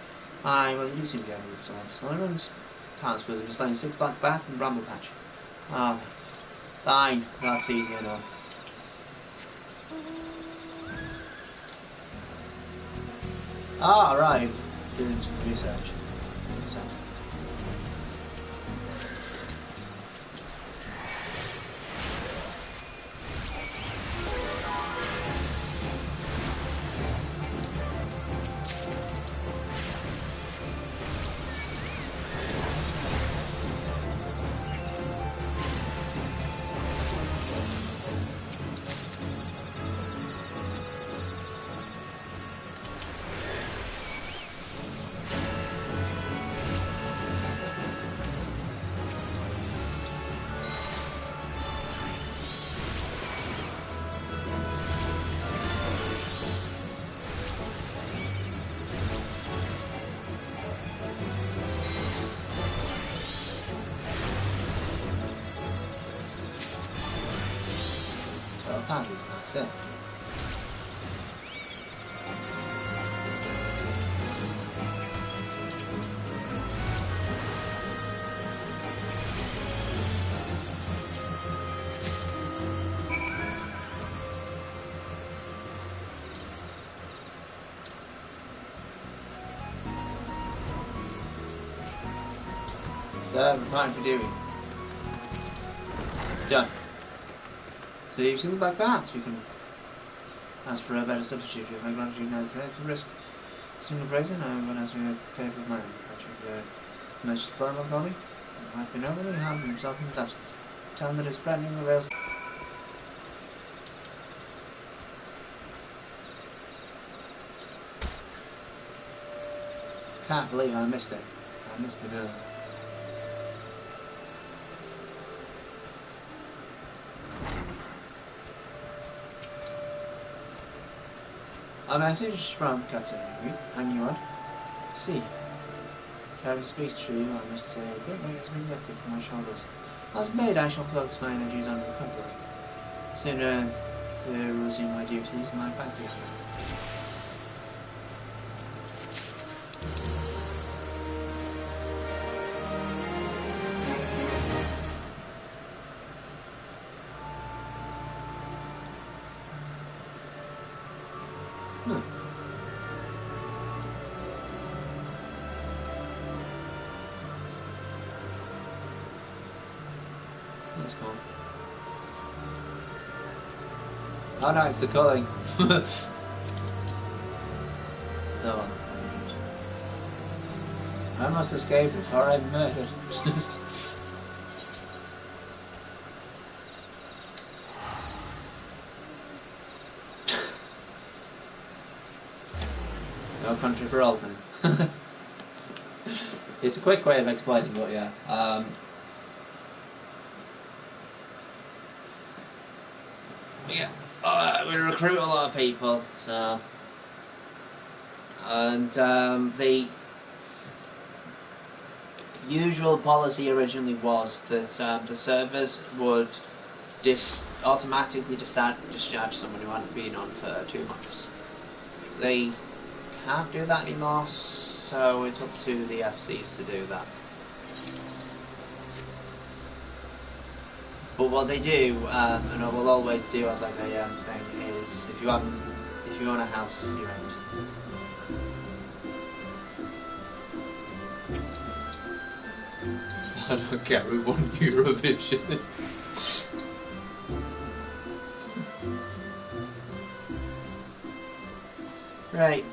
Aye, well, you do seem to get with us. Philemon's task was slaying 6 black bats and bramble patch. Ah, fine, that's easy enough. Ah, right. Doing some research. That is massive. Fine for doing. Done. So you've seen the black bats. We can ask for a better substitute. If I grant you no threat to risk single prison, I will ask you to pay with mine. I should message firm on me. He might be overly harmed himself in his absence. Tell him that his threatening avails. Can't believe I missed it. I missed the girl. A message from Captain Henry, and you want? See. Carry speaks true, I must say, a great weight has been lifted from my shoulders. As maid, I shall focus my energies on recovery. Sooner to resume my duties, my fancy. That's cool. Oh no, it's the culling. Oh. I must escape before I'm murdered. No country for old men. It's a quick way of explaining, but yeah. Yeah, we recruit a lot of people, so, and the usual policy originally was that the servers would automatically discharge someone who hadn't been on for 2 months. They can't do that anymore, so it's up to the FCs to do that. But what they do, and I will always do as like a thing, is if you own a house, you rent. I don't carry one Eurovision. Right,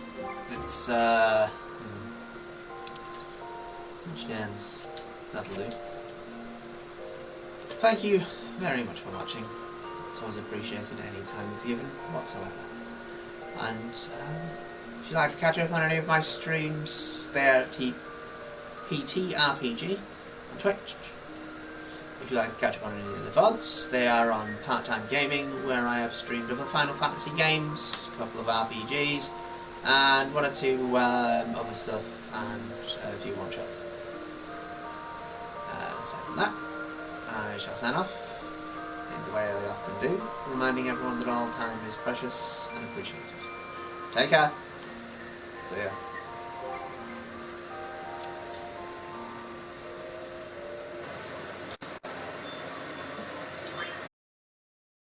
it's which ends. That'll do. Thank you very much for watching. It's always appreciated any time it's given whatsoever. And if you'd like to catch up on any of my streams, they're at PTRPG on Twitch. If you'd like to catch up on any of the VODs, they are on Part-Time Gaming, where I have streamed other Final Fantasy games, a couple of RPGs, and 1 or 2 other stuff, and a few one-shots. Aside from that, I shall sign off in the way I often do, reminding everyone that all time is precious and appreciated. Take care. See ya.